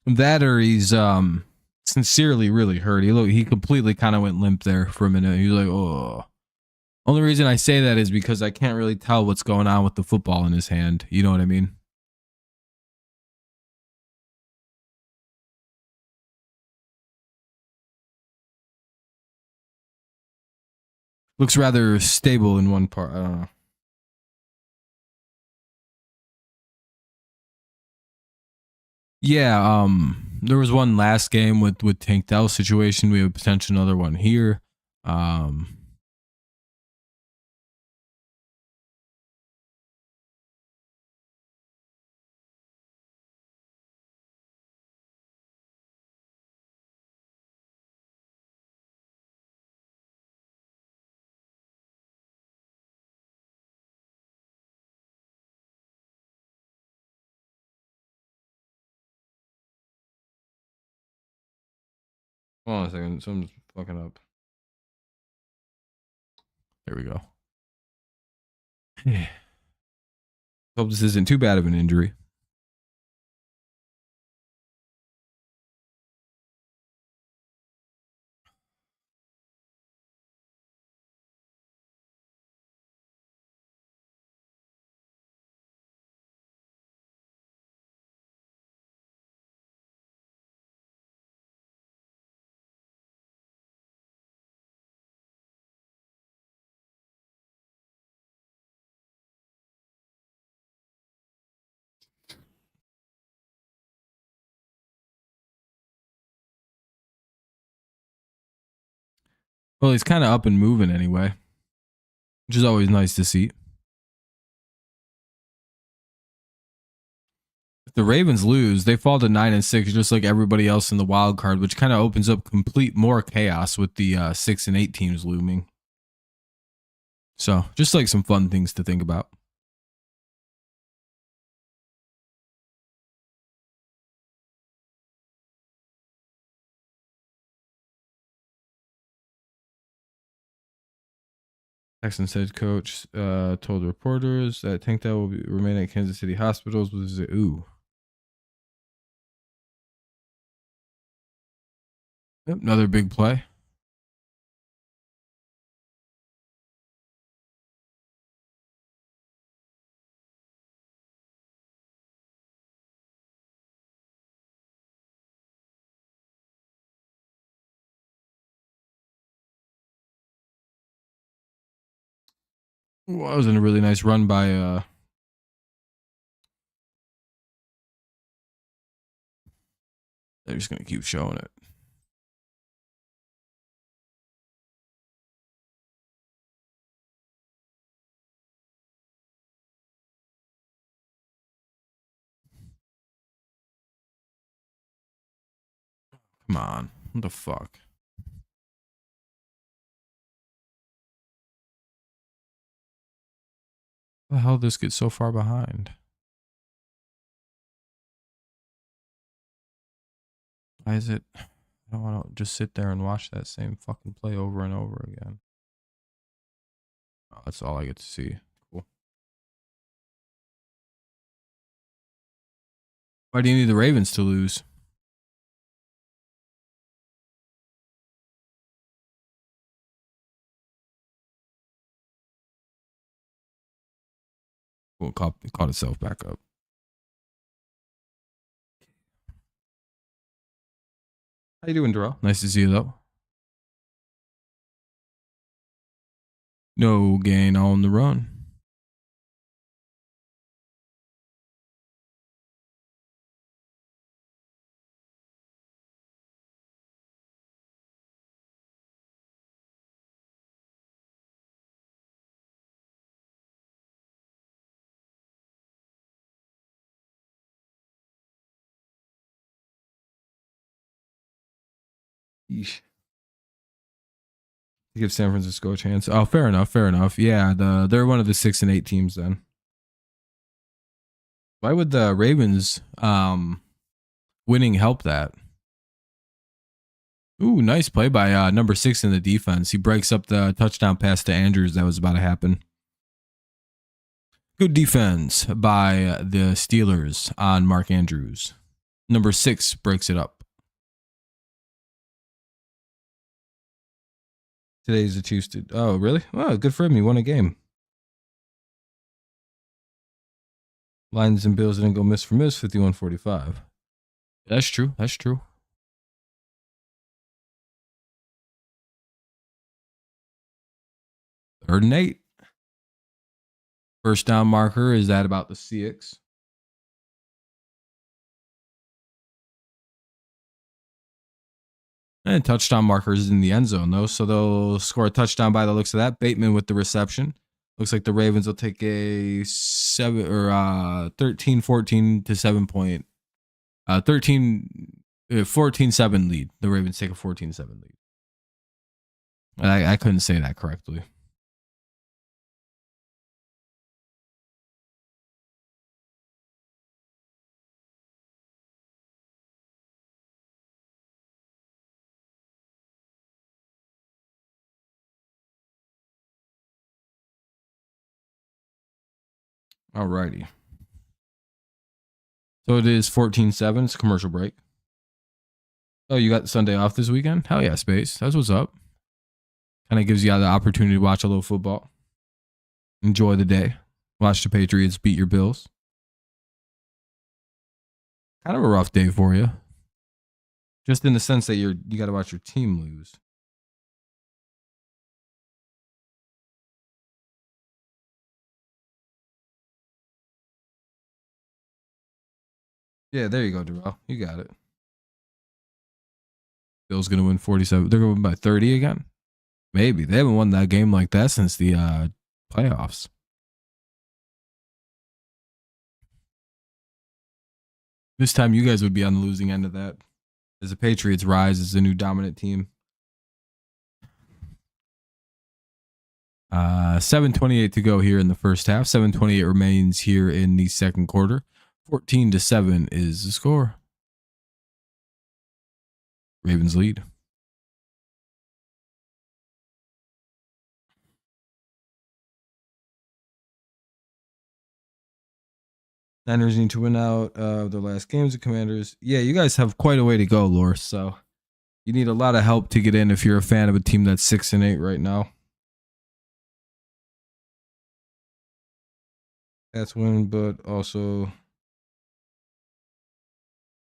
That or he's sincerely really hurt. He completely kind of went limp there for a minute. He was like, oh. Only reason I say that is because I can't really tell what's going on with the football in his hand. You know what I mean? Looks rather stable in one part. I don't know. Yeah, there was one last game with Tank Dell situation. We have potential another one here. Hold on a second. Something's fucking up. There we go. Hope this isn't too bad of an injury. Well, he's kind of up and moving anyway, which is always nice to see. If the Ravens lose, they fall to 9-6, just like everybody else in the wild card, which kind of opens up complete more chaos with the 6 and 8 teams looming. So, just like some fun things to think about. Texans head coach told reporters that Tank Dell will remain at Kansas City hospitals. Ooh. Yep, another big play. Well, that was a really nice run by they're just gonna keep showing it. Come on. What the fuck? How the hell did this get so far behind? Why is it? I don't want to just sit there and watch that same fucking play over and over again. Oh, that's all I get to see. Cool. Why do you need the Ravens to lose? Well, it caught itself back up. How you doing, Darrell? Nice to see you, though. No gain on the run. Yeesh. To give San Francisco a chance. Oh, fair enough. Fair enough. Yeah, they're one of the 6 and 8 teams then. Why would the Ravens winning help that? Ooh, nice play by number 6 in the defense. He breaks up the touchdown pass to Andrews that was about to happen. Good defense by the Steelers on Mark Andrews. Number 6 breaks it up. Today's the Chiefs. Oh, really? Oh, good for him. He won a game. Lions and Bills didn't go miss for miss, 51-45. That's true. That's true. Third and 8. First down marker is at about the 6. And touchdown markers in the end zone, though. So they'll score a touchdown by the looks of that. Bateman with the reception. Looks like the Ravens will take a 13-14 to 7 point. 14-7 lead. The Ravens take a 14-7 lead. I couldn't say that correctly. Alrighty. So it is 14-7. It's a commercial break. Oh, you got Sunday off this weekend? Hell yeah, Space. That's what's up. Kind of gives you the opportunity to watch a little football. Enjoy the day. Watch the Patriots beat your Bills. Kind of a rough day for you. Just in the sense that you got to watch your team lose. Yeah, there you go, Darrell. You got it. Bills going to win 47. They're going to win by 30 again. Maybe. They haven't won that game like that since the playoffs. This time you guys would be on the losing end of that. As the Patriots rise as the new dominant team. 7:28 to go here in the first half. 7:28 remains here in the second quarter. 14-7 is the score. Ravens lead. Niners need to win out of their last games. The Commanders. Yeah, you guys have quite a way to go, Loris. So you need a lot of help to get in if you're a fan of a team that's 6-8 right now. That's win, but also,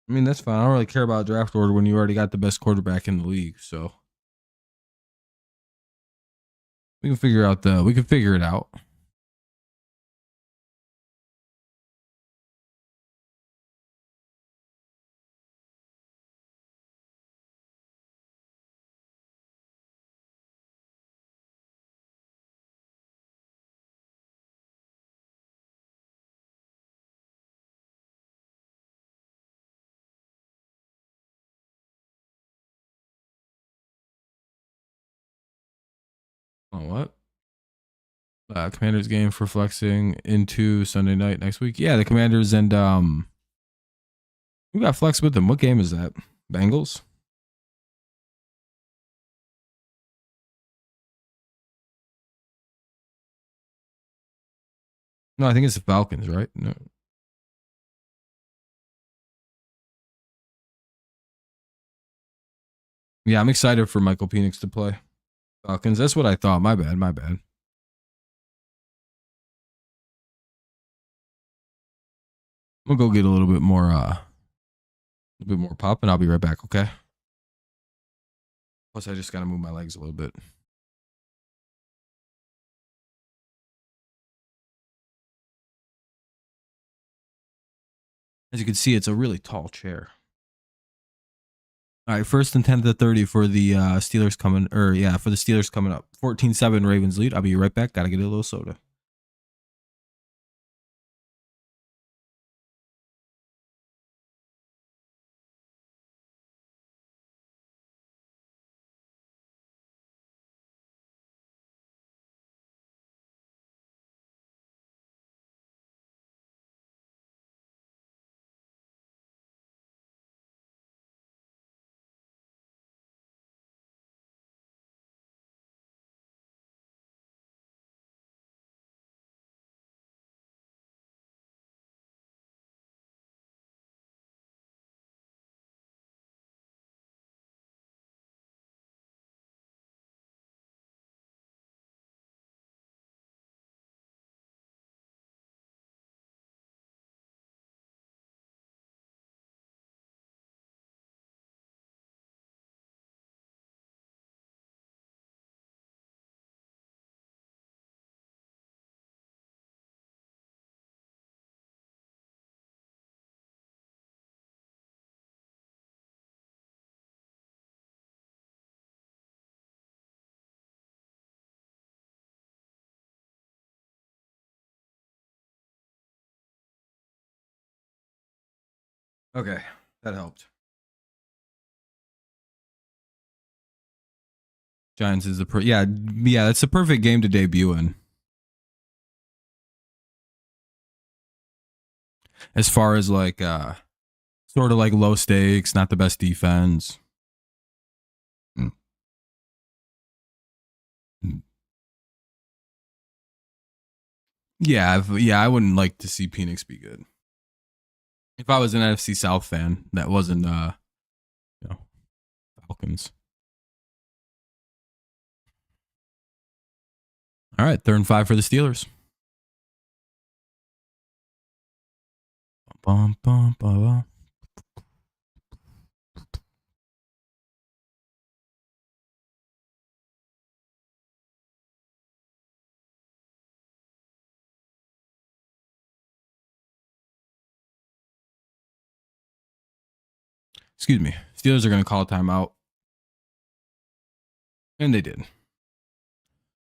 I mean, that's fine. I don't really care about draft order when you already got the best quarterback in the league. So we can figure it out. Oh, what? Commanders game for flexing into Sunday night next week. Yeah, the Commanders and we got flex with them. What game is that? Bengals? No, I think it's the Falcons, right? No. Yeah, I'm excited for Michael Penix to play. Falcons. That's what I thought. My bad. I'm gonna go get a little bit more pop, and I'll be right back. Okay. Plus, I just gotta move my legs a little bit. As you can see, it's a really tall chair. All right, 1st and 10 to 30 for the Steelers coming, for the Steelers coming up. 14-7 Ravens lead. I'll be right back. Gotta get a little soda. Okay, that helped. Giants is that's a perfect game to debut in. As far as like sort of like low stakes, not the best defense. Yeah, I wouldn't like to see Penix be good. If I was an NFC South fan, that wasn't Falcons. All right, 3rd and 5 for the Steelers. Bum, bum, bum, bum. Excuse me. Steelers are going to call a timeout. And they did.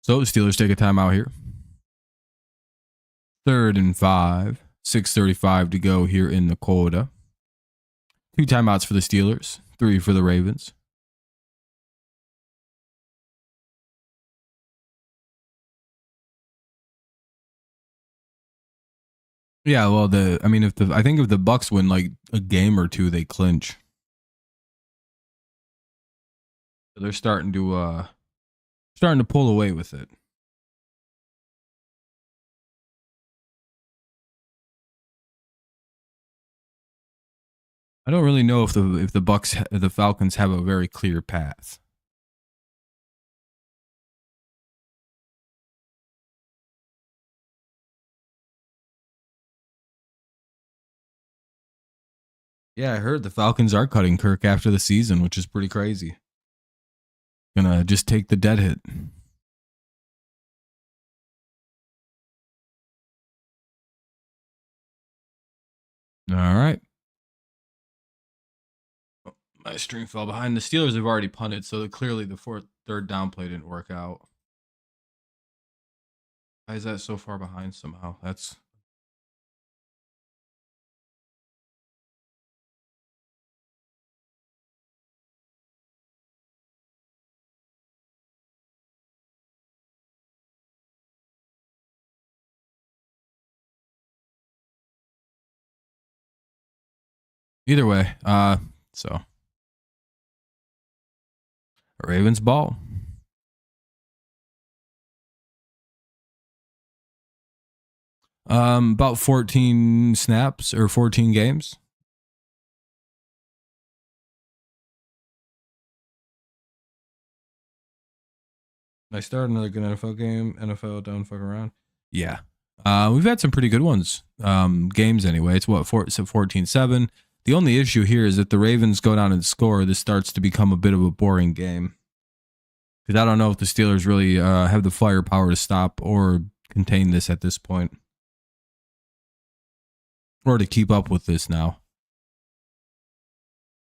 So the Steelers take a timeout here. 3rd and 5. 6:35 to go here in the quarter. 2 timeouts for the Steelers. 3 for the Ravens. Yeah, well, I think if the Bucks win like a game or two, they clinch. So they're starting to pull away with it. I don't really know if the Falcons have a very clear path. Yeah, I heard the Falcons are cutting Kirk after the season, which is pretty crazy. Gonna just take the dead hit. All right. Oh, my stream fell behind. The Steelers have already punted, so clearly the third down play didn't work out. Why is that so far behind somehow? That's either way. So Ravens ball. About 14 snaps or 14 games. I start another good NFL game. NFL don't fuck around. Yeah. We've had some pretty good ones. Games anyway. It's 14-7. The only issue here is that the Ravens go down and score. This starts to become a bit of a boring game. Because I don't know if the Steelers really have the firepower to stop or contain this at this point. Or to keep up with this now.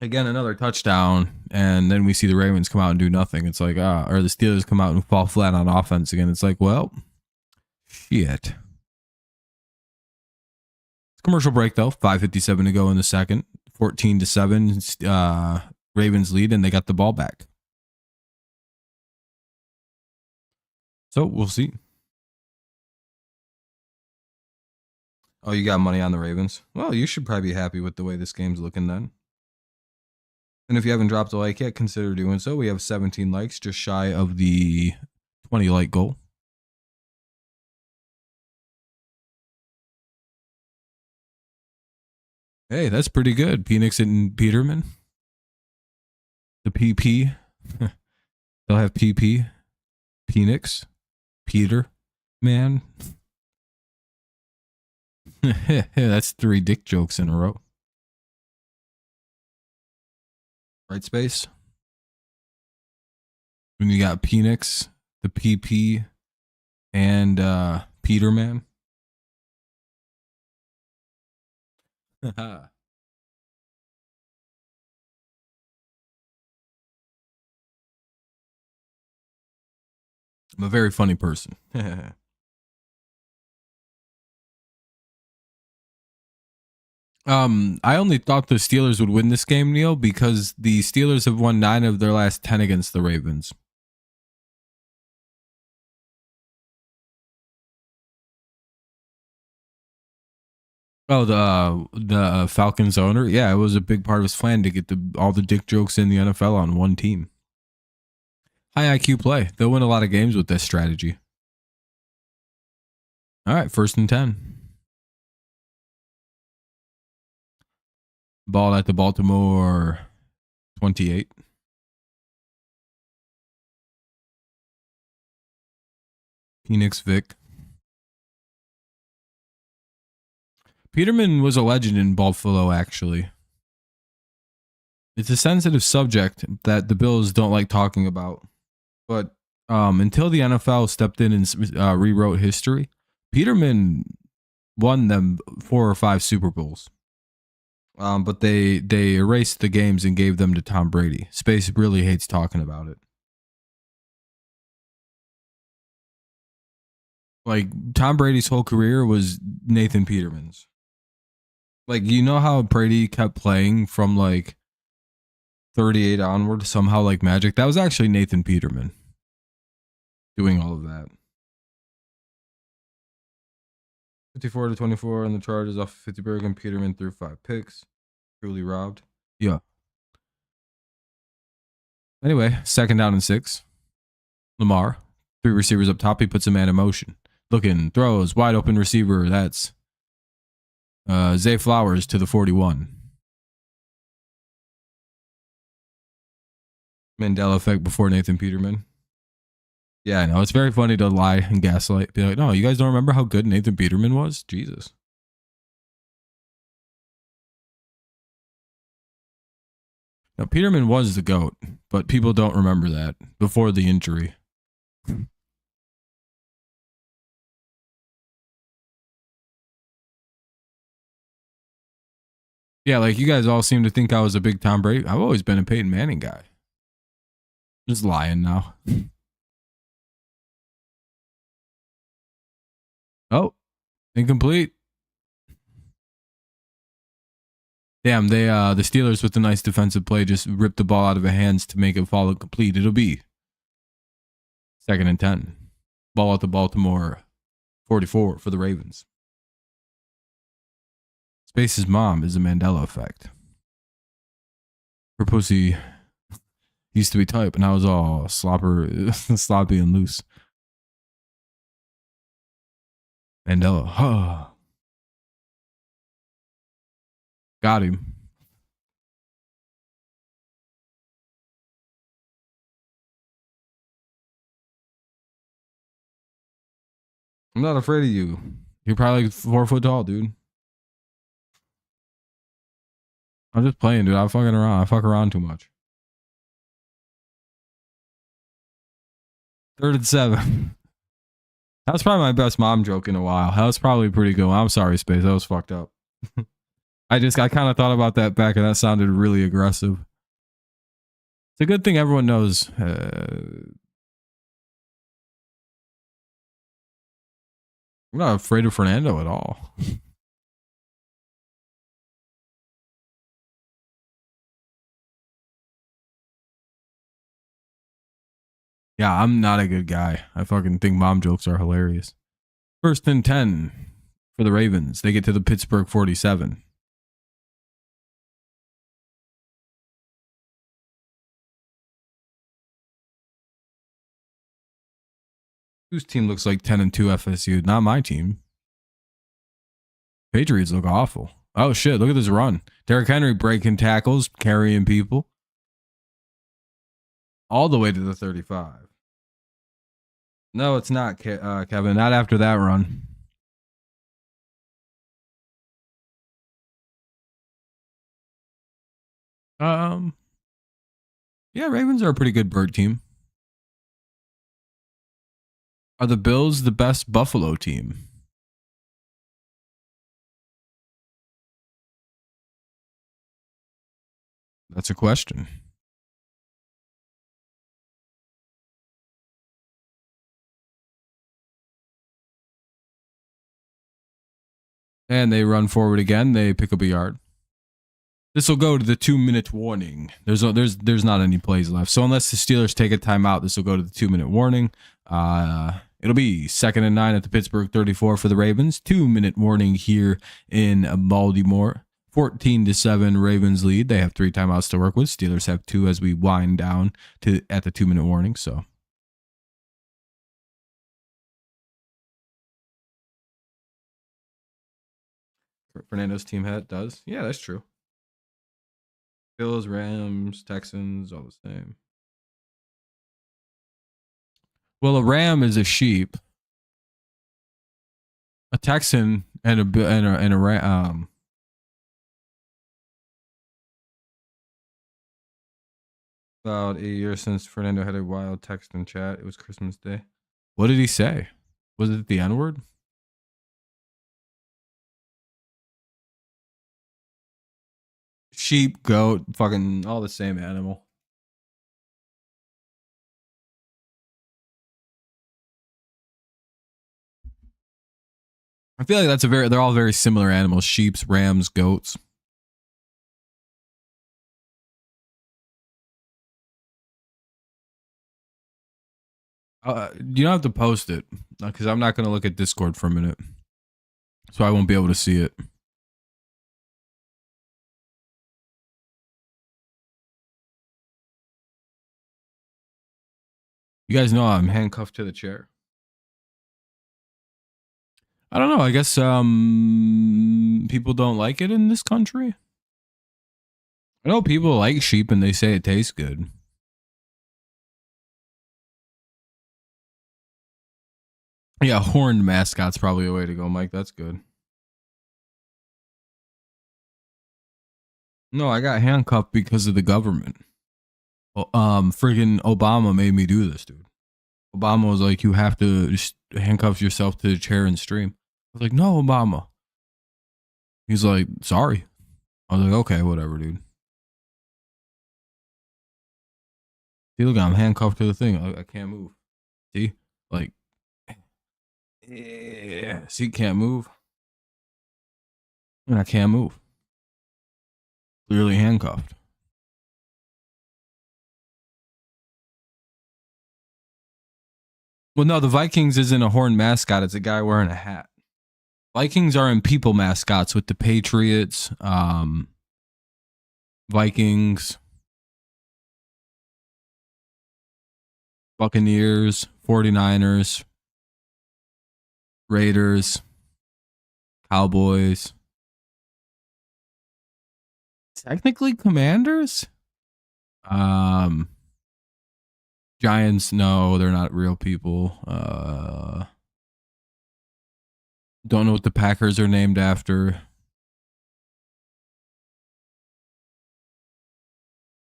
Again, another touchdown, and then we see the Ravens come out and do nothing. It's like, or the Steelers come out and fall flat on offense again. It's like, well, shit. Commercial break, though. 5:57 to go in the second. 14-7. Ravens lead, and they got the ball back. So we'll see. Oh, you got money on the Ravens? Well, you should probably be happy with the way this game's looking then. And if you haven't dropped a like yet, consider doing so. We have 17 likes, just shy of the 20 like goal. Hey, that's pretty good. Penix and Peterman. The PP. They'll have PP. Penix. Peter. Man. That's 3 dick jokes in a row. Right space. When you got Penix, the PP, and Peterman. I'm a very funny person. I only thought the Steelers would win this game, Neil, because the Steelers have won 9 of their last 10 against the Ravens. Oh, the Falcons owner? Yeah, it was a big part of his plan to get all the dick jokes in the NFL on one team. High IQ play. They'll win a lot of games with this strategy. All right, 1st and 10. Ball at the Baltimore 28. Penix Vic. Peterman was a legend in Buffalo, actually. It's a sensitive subject that the Bills don't like talking about. But until the NFL stepped in and rewrote history, Peterman won them 4 or 5 Super Bowls. But they erased the games and gave them to Tom Brady. Space really hates talking about it. Like Tom Brady's whole career was Nathan Peterman's. Like, you know how Brady kept playing from like 38 onward somehow like magic? That was actually Nathan Peterman doing all of that. 54-24 on the Chargers off of Pittsburgh, and Peterman threw 5 picks. Truly robbed. Yeah. Anyway, 2nd down and 6. Lamar, 3 receivers up top. He puts a man in motion. Looking, throws, wide open receiver. That's Zay Flowers to the 41. Mandela effect before Nathan Peterman. Yeah, I know. It's very funny to lie and gaslight. Be like, no, you guys don't remember how good Nathan Peterman was? Jesus. Now, Peterman was the GOAT, but people don't remember that before the injury. Yeah, like you guys all seem to think I was a big Tom Brady. I've always been a Peyton Manning guy. Just lying now. Oh, incomplete. Damn, they the Steelers with the nice defensive play just ripped the ball out of their hands to make it fall incomplete. It'll be 2nd and 10. Ball at the Baltimore 44 for the Ravens. Space's mom is a Mandela effect. Her pussy used to be tight, but now it's all sloppy and loose. Mandela. Huh. Got him. I'm not afraid of you. You're probably like 4 foot tall, dude. I'm just playing, dude. I'm fucking around. I fuck around too much. 3rd and 7. That was probably my best mom joke in a while. That was probably pretty good. I'm sorry, Space. That was fucked up. I kind of thought about that back, and that sounded really aggressive. It's a good thing everyone knows. I'm not afraid of Fernando at all. Yeah, I'm not a good guy. I fucking think mom jokes are hilarious. 1st and 10 for the Ravens. They get to the Pittsburgh 47. Whose team looks like 10-2 FSU? Not my team. Patriots look awful. Oh shit, look at this run. Derrick Henry breaking tackles, carrying people. All the way to the 35. No, it's not, Kevin. Not after that run. Yeah, Ravens are a pretty good bird team. Are the Bills the best Buffalo team? That's a question. And they run forward again. They pick up a yard. This will go to the 2-minute warning. There's not any plays left. So unless the Steelers take a timeout, this will go to the 2-minute warning. It'll be 2nd and 9 at the Pittsburgh 34 for the Ravens. 2-minute warning here in Baltimore. 14-7 Ravens lead. They have 3 timeouts to work with. Steelers have 2 as we wind down at the 2-minute warning. So Fernando's team hat does. Yeah, that's true. Bills, Rams, Texans, all the same. Well, a ram is a sheep. A Texan and a ram. About 8 years since Fernando had a wild text in chat. It was Christmas Day. What did he say? Was it the N-word? Sheep, goat, fucking all the same animal. I feel like they're all very similar animals. Sheeps, rams, goats. You don't have to post it because I'm not going to look at Discord for a minute. So I won't be able to see it. You guys know I'm handcuffed to the chair. I don't know. I guess people don't like it in this country. I know people like sheep and they say it tastes good. Yeah, horned mascot's probably a way to go, Mike. That's good. No, I got handcuffed because of the government. Friggin' Obama made me do this, dude. Obama was like, you have to just handcuff yourself to the chair and stream. I was like, no, Obama. He's like, sorry. I was like, okay, whatever, dude. See, look, I'm handcuffed to the thing. I can't move. See? Like, yeah. See, can't move. And I can't move. Clearly handcuffed. Well, no, the Vikings isn't a horned mascot. It's a guy wearing a hat. Vikings are in people mascots with the Patriots, Vikings, Buccaneers, 49ers, Raiders, Cowboys. Technically Commanders? Giants, no, they're not real people. Don't know what the Packers are named after.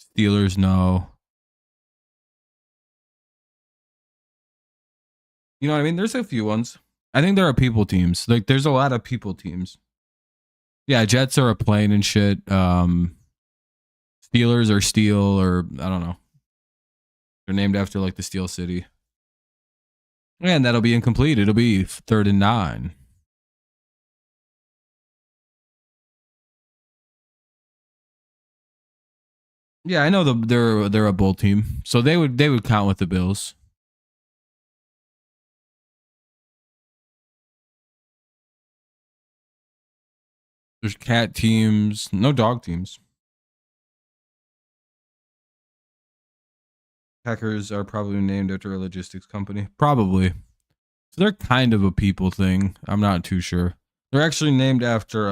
Steelers, no. You know what I mean? There's a few ones. I think there are people teams. Like, there's a lot of people teams. Yeah, Jets are a plane and shit. Steelers are steel, or I don't know. They're named after like the Steel City. And that'll be incomplete. It'll be 3rd and 9. Yeah, I know they're a bull team, so they would count with the Bills. There's cat teams, no dog teams. Packers are probably named after a logistics company, probably. So they're kind of a people thing. I'm not too sure. They're actually named after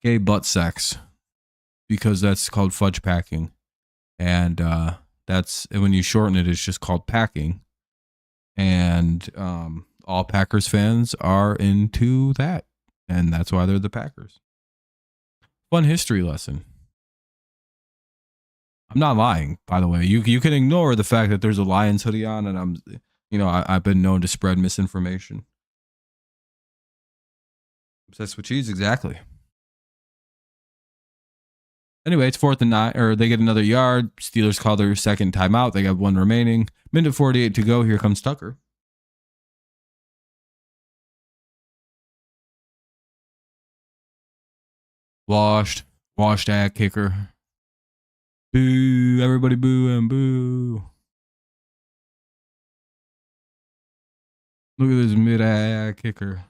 gay butt sex because that's called fudge packing, and that's when you shorten it, it's just called packing. And all Packers fans are into that, and that's why they're the Packers. Fun history lesson. I'm not lying, by the way. You can ignore the fact that there's a Lions hoodie on, and I've been known to spread misinformation. Obsessed with cheese, exactly. Anyway, it's 4th and 9, or they get another yard. Steelers call their second timeout. They got 1 remaining. Minute 48 to go. Here comes Tucker. Washed ad kicker. Boo, everybody boo and boo. Look at this mid-ad kicker.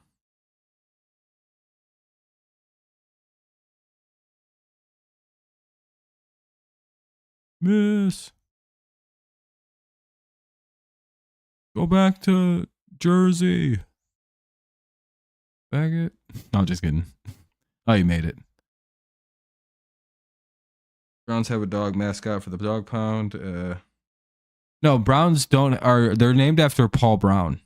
Miss. Go back to Jersey. Faggot. No, I'm just kidding. Oh, you made it. Browns have a dog mascot for the dog pound. No, Browns they're named after Paul Brown.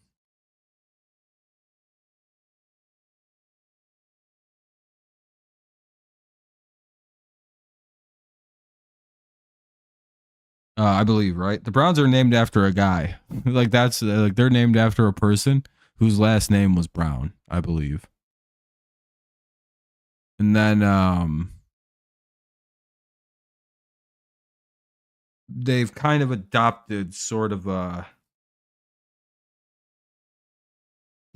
I believe, right? The Browns are named after a guy. Like that's like they're named after a person whose last name was Brown, I believe. And then they've kind of adopted sort of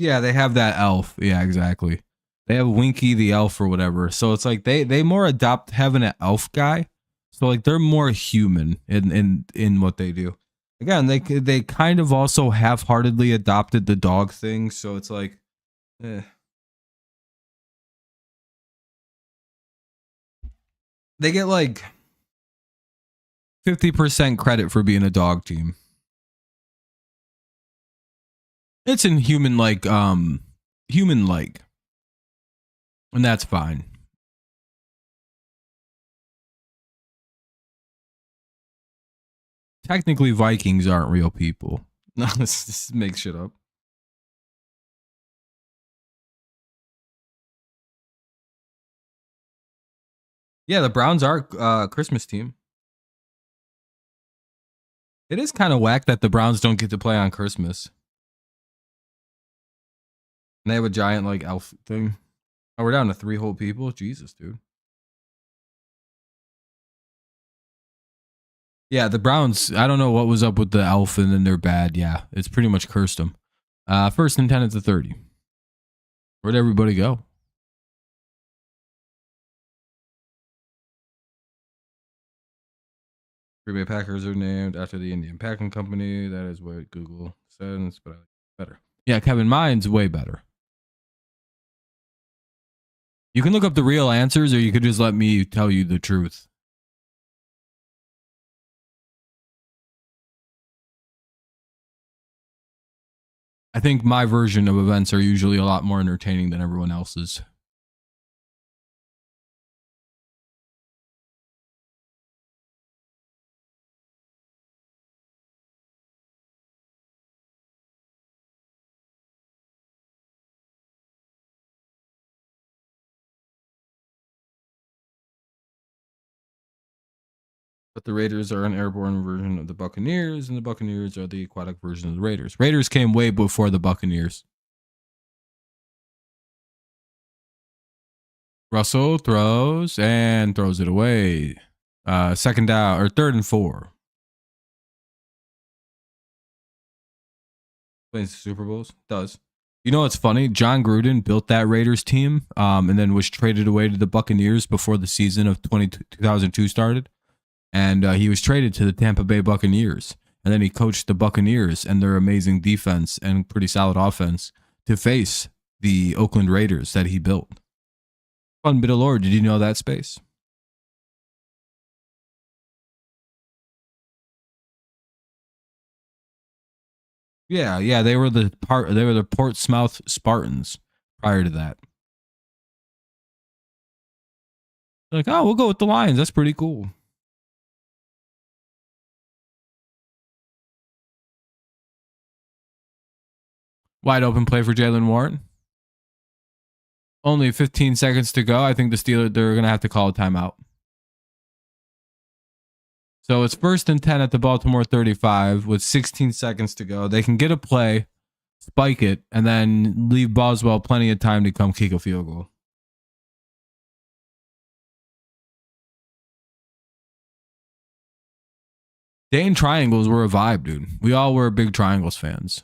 Yeah, they have that elf. Yeah, exactly. They have Winky the elf or whatever. So it's like they more adopt having an elf guy. So like they're more human in what they do. Again, they kind of also half-heartedly adopted the dog thing. So it's like, they get like 50% credit for being a dog team. It's in human like, and that's fine. Technically, Vikings aren't real people. No, this makes shit up. Yeah, the Browns are Christmas team. It is kind of whack that the Browns don't get to play on Christmas. And they have a giant like elf thing. Oh, we're down to 3 whole people. Jesus, dude. Yeah, the Browns. I don't know what was up with the elf, and then they're bad. Yeah, it's pretty much cursed them. 1st and 10 at the 30. Where'd everybody go? Green Bay Packers are named after the Indian Packing Company. That is what Google says, but I like it better. Yeah, Kevin, mine's way better. You can look up the real answers, or you could just let me tell you the truth. I think my version of events are usually a lot more entertaining than everyone else's. But the Raiders are an airborne version of the Buccaneers, and the Buccaneers are the aquatic version of the Raiders. Raiders came way before the Buccaneers. Russell throws and throws it away. 2nd down or 3rd and 4. Plays Super Bowls. Does. You know what's funny? John Gruden built that Raiders team and then was traded away to the Buccaneers before the season of 2002 started. And he was traded to the Tampa Bay Buccaneers. And then he coached the Buccaneers and their amazing defense and pretty solid offense to face the Oakland Raiders that he built. Fun bit of lore. Did you know that, Space? Yeah, they were the Portsmouth Spartans prior to that. They're like, oh, we'll go with the Lions. That's pretty cool. Wide open play for Jaylen Warren. Only 15 seconds to go. I think the Steelers, they're going to have to call a timeout. So it's 1st and 10 at the Baltimore 35 with 16 seconds to go. They can get a play, spike it, and then leave Boswell plenty of time to come kick a field goal. Dane triangles were a vibe, dude. We all were big triangles fans.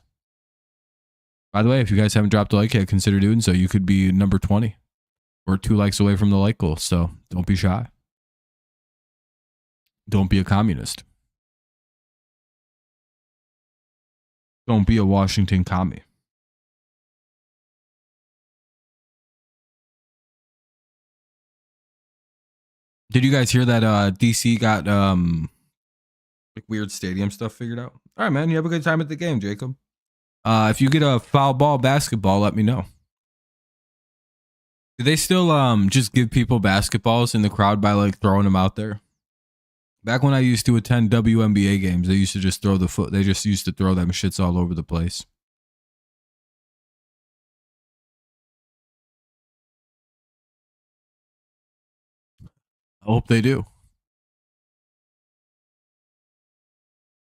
By the way, if you guys haven't dropped a like yet, consider doing so. You could be number 20. We're 2 likes away from the like goal, so don't be shy. Don't be a communist. Don't be a Washington commie. Did you guys hear that DC got like weird stadium stuff figured out? All right, man. You have a good time at the game, Jacob. If you get a foul ball basketball, let me know. Do they still just give people basketballs in the crowd by like throwing them out there? Back when I used to attend WNBA games, they used to just throw they just used to throw them shits all over the place. I hope they do.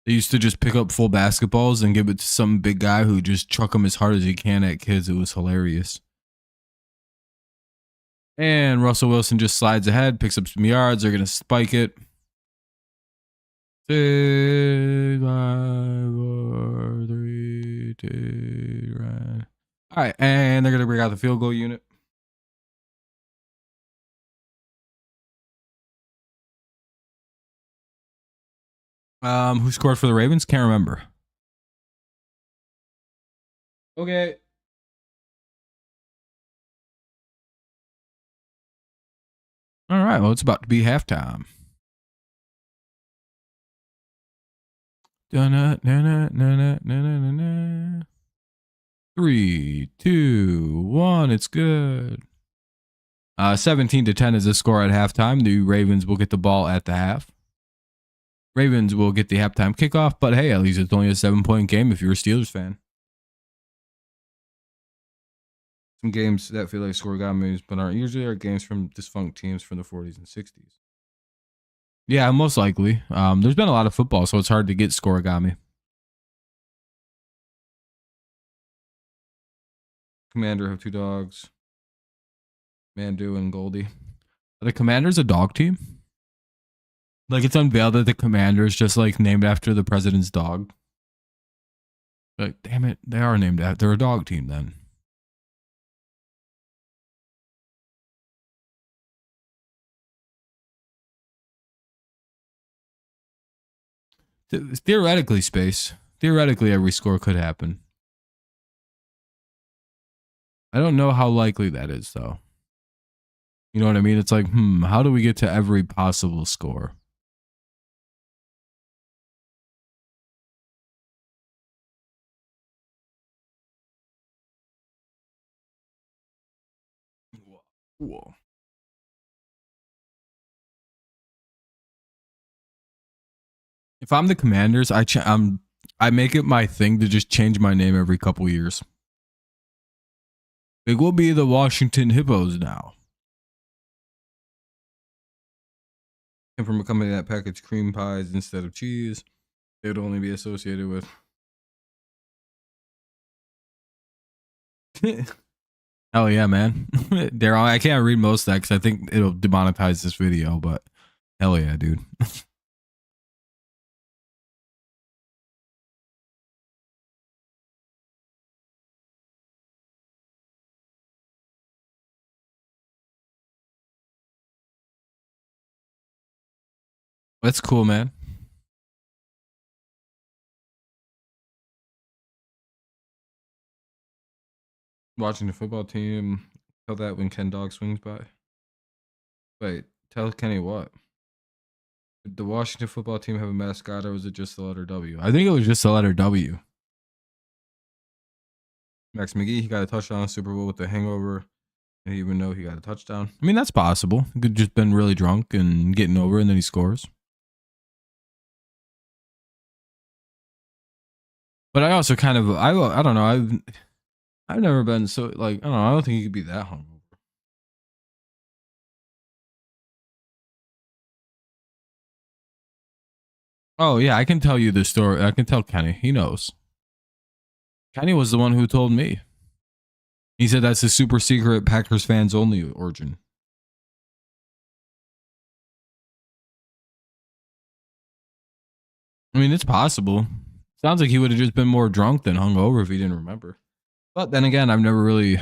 They used to just pick up full basketballs and give it to some big guy who just chuck them as hard as he can at kids. It was hilarious. And Russell Wilson just slides ahead, picks up some yards. They're going to spike it. 6, 5, 4, 3, 2, 1. All right, and they're gonna bring out the field goal unit. Who scored for the Ravens? Can't remember. Okay. All right. Well, it's about to be halftime. Three, two, one. It's good. 17-10 is the score at halftime. The Ravens will get the ball at the half. Ravens will get the halftime kickoff, but hey, at least it's only a 7-point game if you're a Steelers fan. Some games that feel like scoregamis, but aren't usually are games from defunct teams from the 40s and 60s. Yeah, most likely. There's been a lot of football, so it's hard to get scoregami. Commander have two dogs. Mandu and Goldie. Are the Commanders a dog team? Like it's unveiled that the Commanders just like named after the president's dog. Like, damn it, they are named after. They're a dog team then. Theoretically, space. Theoretically, every score could happen. I don't know how likely that is, though. You know what I mean? It's like, how do we get to every possible score? Whoa. If I'm the Commanders, I make it my thing to just change my name every couple years. It will be the Washington Hippos now. And from a company that packaged cream pies instead of cheese, it would only be associated with. Hell yeah, man. Daryl, I can't read most of that because I think it'll demonetize this video, but hell yeah, dude. That's cool, man. Watching the football team. Tell that when Ken Dog swings by. Wait, tell Kenny what? Did the Washington football team have a mascot or was it just the letter W? I think it was just the letter W. Max McGee, he got a touchdown in the Super Bowl with the hangover. And he even know he got a touchdown. I mean, that's possible. He could just been really drunk and getting over, and then he scores. But I also kind of, I don't know. I've never been so like, I don't know. I don't think he could be that hungover. Oh yeah, I can tell you the story. I can tell Kenny. He knows. Kenny was the one who told me. He said that's a super secret Packers fans only origin. I mean, it's possible. Sounds like he would have just been more drunk than hungover if he didn't remember. But then again, I've never really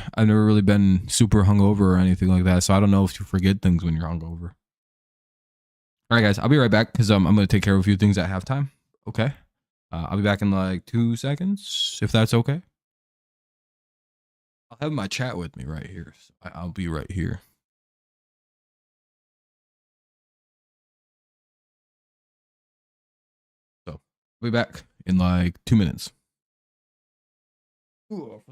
been super hungover or anything like that. So I don't know if you forget things when you're hungover. All right, guys, I'll be right back because I'm going to take care of a few things at halftime. Okay. I'll be back in like 2 seconds, if that's okay. I'll have my chat with me right here. So I'll be right here. So I'll be back in like 2 minutes. Ooh,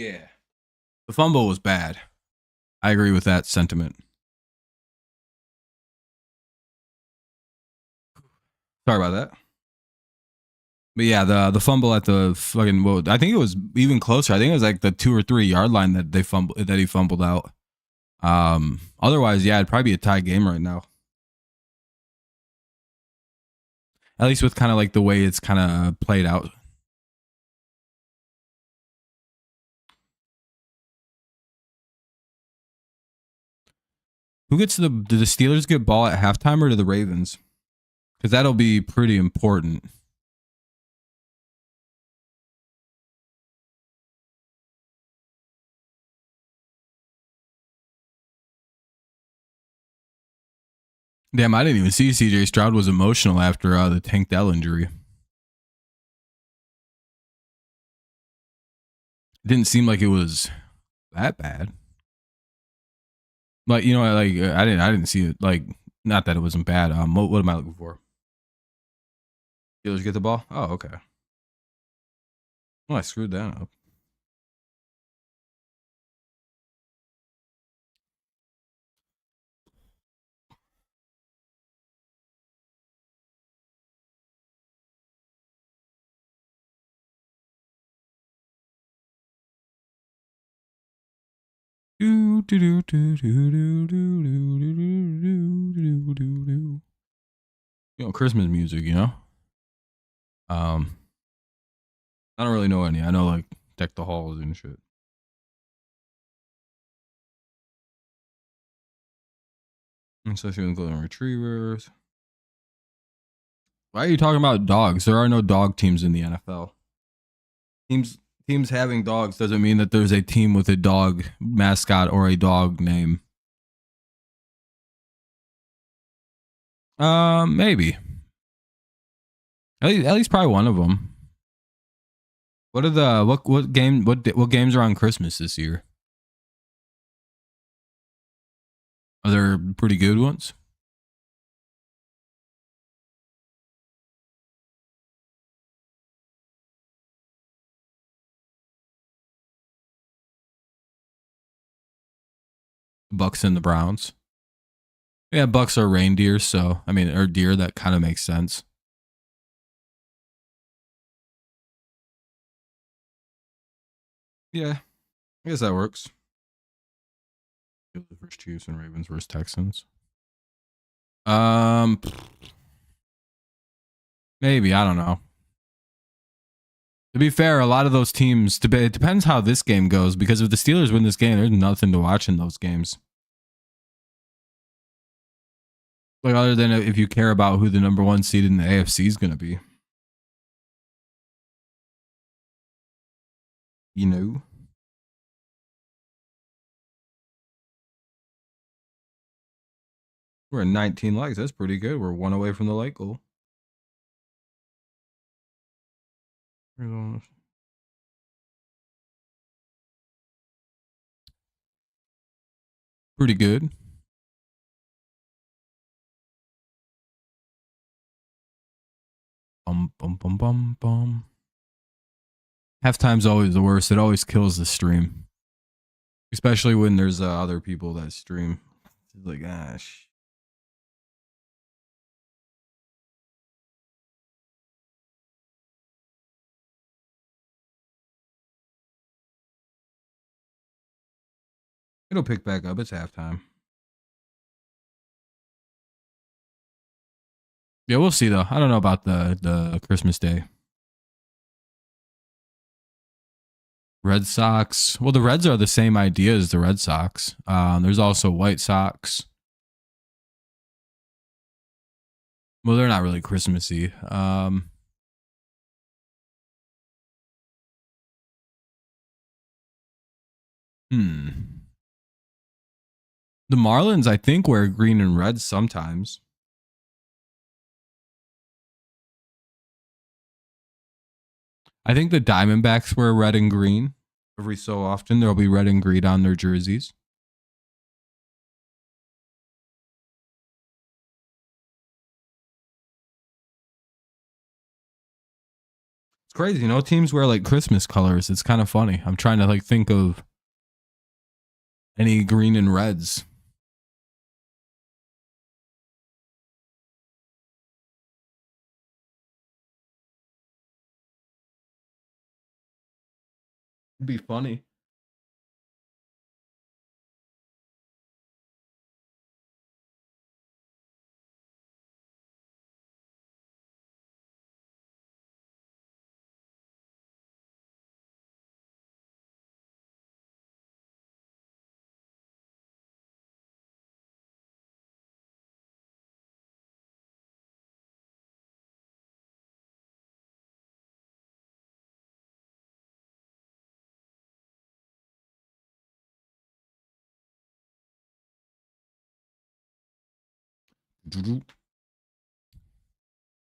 Yeah. The fumble was bad. I agree with that sentiment. Sorry about that. But yeah, the fumble at the fucking, well, I think it was even closer. I think it was like the 2 or 3 yard line that he fumbled out. Otherwise, yeah, it'd probably be a tie game right now. At least with kind of like the way it's kind of played out. Who gets do the Steelers get ball at halftime or do the Ravens? Because that'll be pretty important. Damn, I didn't even see CJ Stroud was emotional after the Tank Dell injury. It didn't seem like it was that bad. Like, you know, like I didn't see it. Like, not that it wasn't bad. What am I looking for? Steelers get the ball. Oh, okay. Well, I screwed that up. You know, Christmas music, you know? I don't really know any. I know like Deck the Halls and shit. Especially with golden retrievers. Why are you talking about dogs? There are no dog teams in the NFL. Teams having dogs doesn't mean that there's a team with a dog mascot or a dog name. Maybe. At least probably one of them. What are the what games are on Christmas this year? Are there pretty good ones? Bucks and the Browns. Yeah, Bucks are reindeer, so I mean, or deer. That kind of makes sense. Yeah, I guess that works. Steelers versus Chiefs and Ravens versus Texans. Um, maybe I don't know. To be fair, a lot of those teams. It depends how this game goes because if the Steelers win this game, there's nothing to watch in those games. Like other than if you care about who the number one seed in the AFC is going to be, you know. We're at 19 likes. That's pretty good. We're one away from the like goal. Pretty good. Bum bum bum bum bum. Halftime's always the worst. It always kills the stream, especially when there's other people that stream. It's like, gosh. It'll pick back up. It's halftime. Yeah, we'll see though. I don't know about the Christmas Day. Red Sox. Well, the Reds are the same idea as the Red Sox. There's also White Sox. Well, they're not really Christmassy. The Marlins, I think, wear green and red sometimes. I think the Diamondbacks wear red and green. Every so often, there'll be red and green on their jerseys. It's crazy, you know. Teams wear like Christmas colors. It's kind of funny. I'm trying to like think of any green and reds. It'd be funny.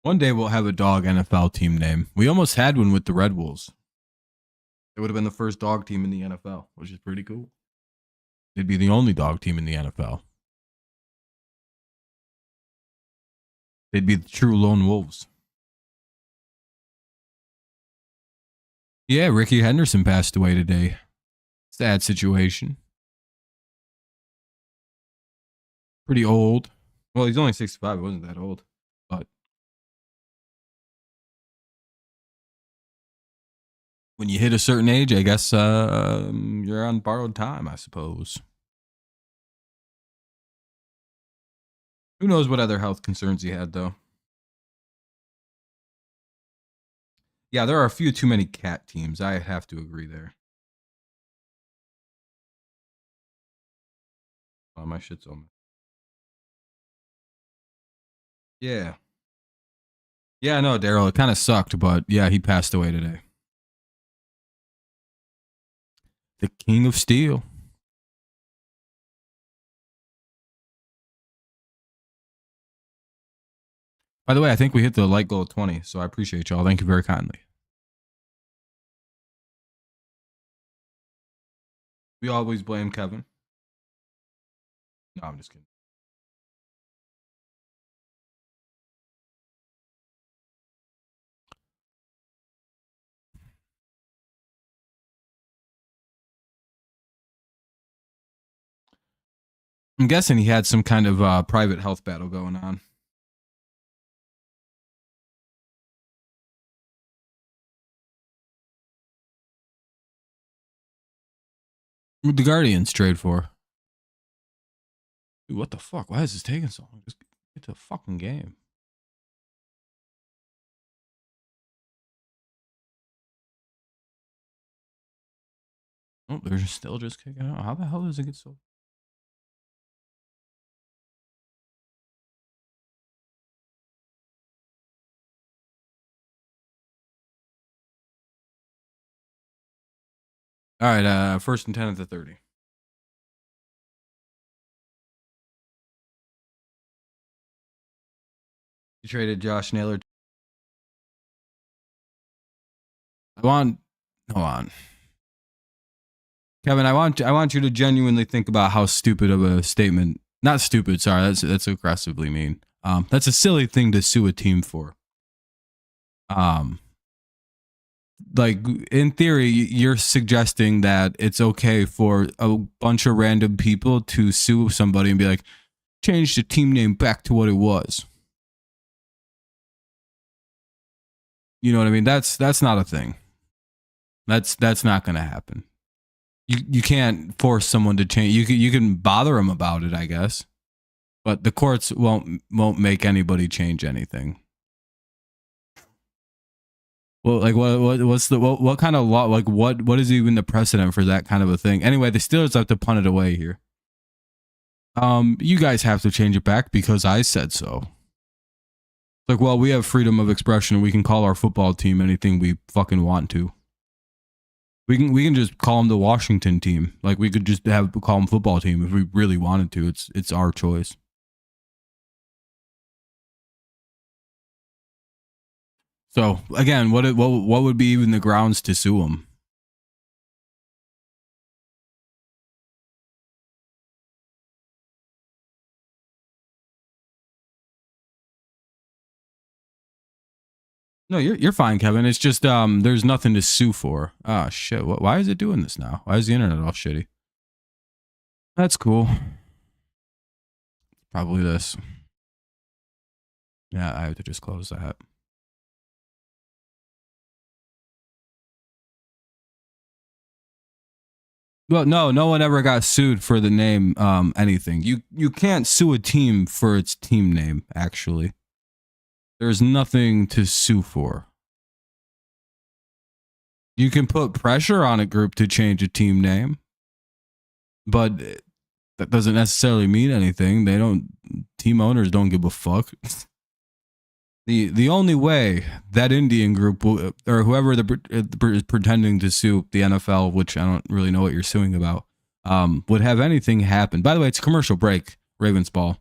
One day we'll have a dog NFL team name. We almost had one with the Red Wolves. It would have been the first dog team in the NFL, which is pretty cool. They'd be the only dog team in the NFL. They'd be the true lone wolves. Yeah, Ricky Henderson passed away today. Sad situation. Pretty old. Well, he's only 65. He wasn't that old. But when you hit a certain age, I guess you're on borrowed time, I suppose. Who knows what other health concerns he had, though. Yeah, there are a few too many cat teams. I have to agree there. Oh, my shit's on. Yeah. Yeah, no, Daryl, it kind of sucked, but yeah, he passed away today. The King of Steel. By the way, I think we hit the light goal of 20, so I appreciate y'all. Thank you very kindly. We always blame Kevin. No, I'm just kidding. I'm guessing he had some kind of private health battle going on. What'd the Guardians trade for? Dude, what the fuck? Why is this taking so long? Just get to the fucking game. Oh, they're still just kicking out. How the hell does it get so? All right, first and 10 at the 30. You traded Josh Naylor. Hold on. Kevin, I want you to genuinely think about how stupid of a statement. Not stupid, sorry, that's aggressively mean. That's a silly thing to sue a team for. Like in theory, you're suggesting that it's okay for a bunch of random people to sue somebody and be like, change the team name back to what it was. You know what I mean? That's not a thing. That's not going to happen. You can't force someone to change. You can bother them about it, I guess, but the courts won't make anybody change anything. Well, like what kind of law? Like what is even the precedent for that kind of a thing? Anyway, the Steelers have to punt it away here. You guys have to change it back because I said so. Like, well, we have freedom of expression. We can call our football team anything we fucking want to. We can just call them the Washington team. Like we could just call them football team if we really wanted to. It's our choice. So again, what would be even the grounds to sue them? No, you're fine, Kevin. It's just there's nothing to sue for. Ah, shit. Why is it doing this now? Why is the internet all shitty? That's cool. Probably this. Yeah, I have to just close that. Well, no one ever got sued for the name anything. You can't sue a team for its team name, actually. There's nothing to sue for. You can put pressure on a group to change a team name, but that doesn't necessarily mean anything. Team owners don't give a fuck. The only way that Indian group will, or whoever is pretending to sue the NFL, which I don't really know what you're suing about, would have anything happen. By the way, it's a commercial break, Ravens ball.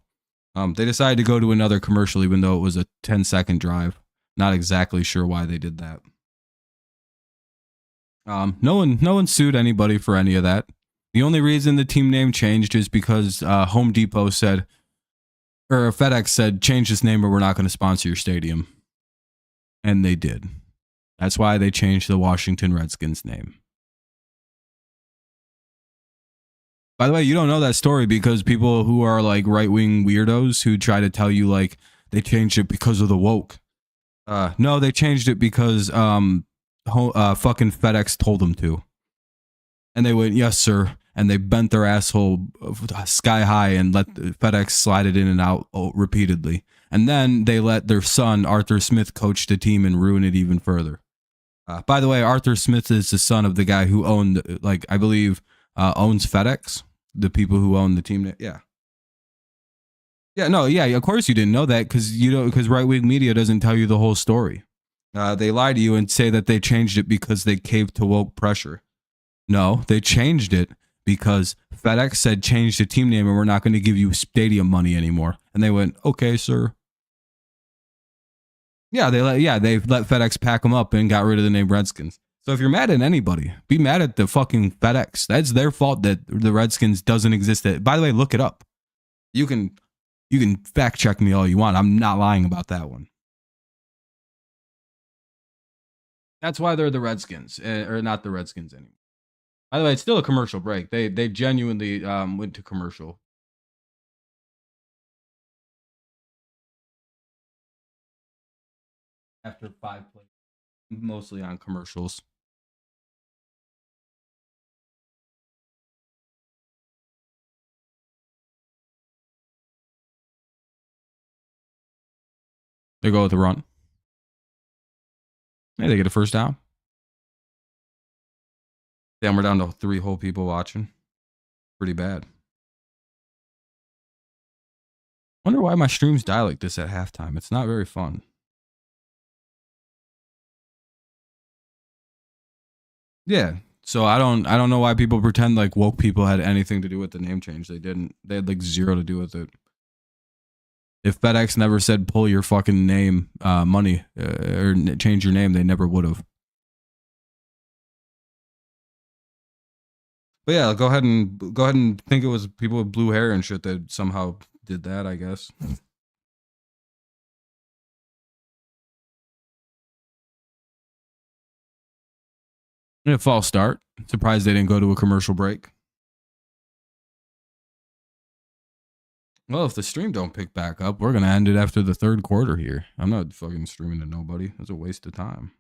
They decided to go to another commercial, even though it was a 10-second drive. Not exactly sure why they did that. No one sued anybody for any of that. The only reason the team name changed is because Home Depot said, or FedEx said, change this name or we're not going to sponsor your stadium. And they did. That's why they changed the Washington Redskins name. By the way, you don't know that story because people who are like right-wing weirdos who try to tell you like they changed it because of the woke. No, they changed it because fucking FedEx told them to. And they went, yes, sir. And they bent their asshole sky high and let FedEx slide it in and out repeatedly. And then they let their son, Arthur Smith, coach the team and ruin it even further. By the way, Arthur Smith is the son of the guy who owned, like, I believe, owns FedEx. The people who own the team. Yeah. Yeah, no, yeah, of course you didn't know that because right-wing media doesn't tell you the whole story. They lie to you and say that they changed it because they caved to woke pressure. No, they changed it because FedEx said change the team name and we're not going to give you stadium money anymore. And they went, okay, sir. Yeah, they let FedEx pack them up and got rid of the name Redskins. So if you're mad at anybody, be mad at the fucking FedEx. That's their fault that the Redskins doesn't exist. By the way, look it up. You can fact check me all you want. I'm not lying about that one. That's why they're the Redskins, or not the Redskins anymore. By the way, it's still a commercial break. They genuinely went to commercial. After 5 plays, mostly on commercials. They go with the run. Hey, they get a first down. Damn, we're down to 3 whole people watching. Pretty bad. Wonder why my streams die like this at halftime. It's not very fun. Yeah. So I don't know why people pretend like woke people had anything to do with the name change. They didn't. They had like zero to do with it. If FedEx never said pull your fucking name money or change your name, they never would have. But yeah, go ahead and think it was people with blue hair and shit that somehow did that, I guess. A false start. Surprised they didn't go to a commercial break. Well, if the stream don't pick back up, we're gonna end it after the 3rd quarter here. I'm not fucking streaming to nobody. That's a waste of time.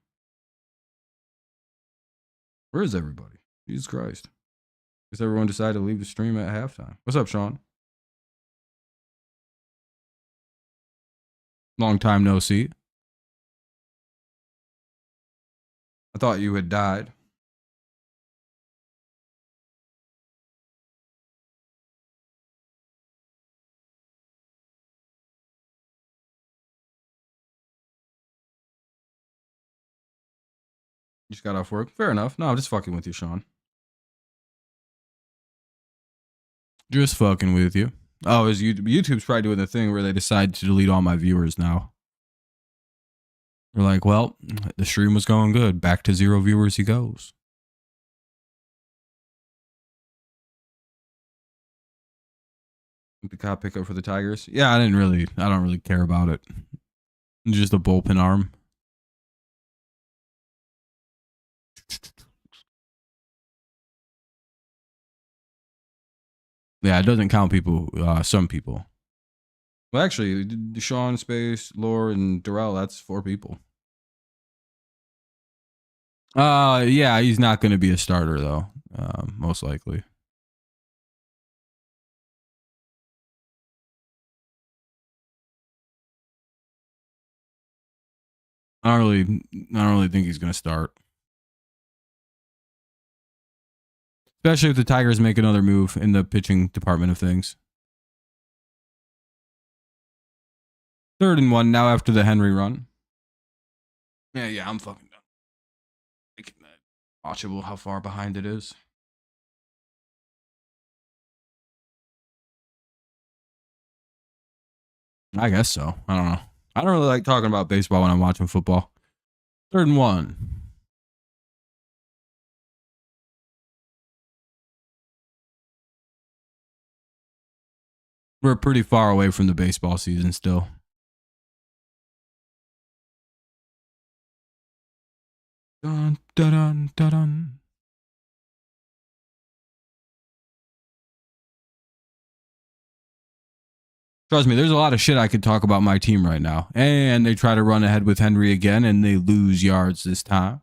Where is everybody? Jesus Christ. Guess everyone decided to leave the stream at halftime. What's up, Sean? Long time no see. I thought you had died. You just got off work. Fair enough. No, I'm just fucking with you, Sean. Just fucking with you. Oh, is YouTube's probably doing the thing where they decide to delete all my viewers now. They're like, well, the stream was going good. Back to 0 viewers he goes. The cop pickup for the Tigers. Yeah, I don't really care about it. Just a bullpen arm. Yeah, it doesn't count people. Some people. Well, actually, Deshaun, Space, Lore, and Darrell. That's 4 people. Yeah, he's not going to be a starter though. Most likely. I don't really think he's going to start. Especially if the Tigers make another move in the pitching department of things. 3rd and 1 now after the Henry run. Yeah, I'm fucking done. Making that watchable how far behind it is. I guess so. I don't know. I don't really like talking about baseball when I'm watching football. 3rd and 1. We're pretty far away from the baseball season still. Dun, dun, dun, dun, dun. Trust me, there's a lot of shit I could talk about my team right now. And they try to run ahead with Henry again, and they lose yards this time.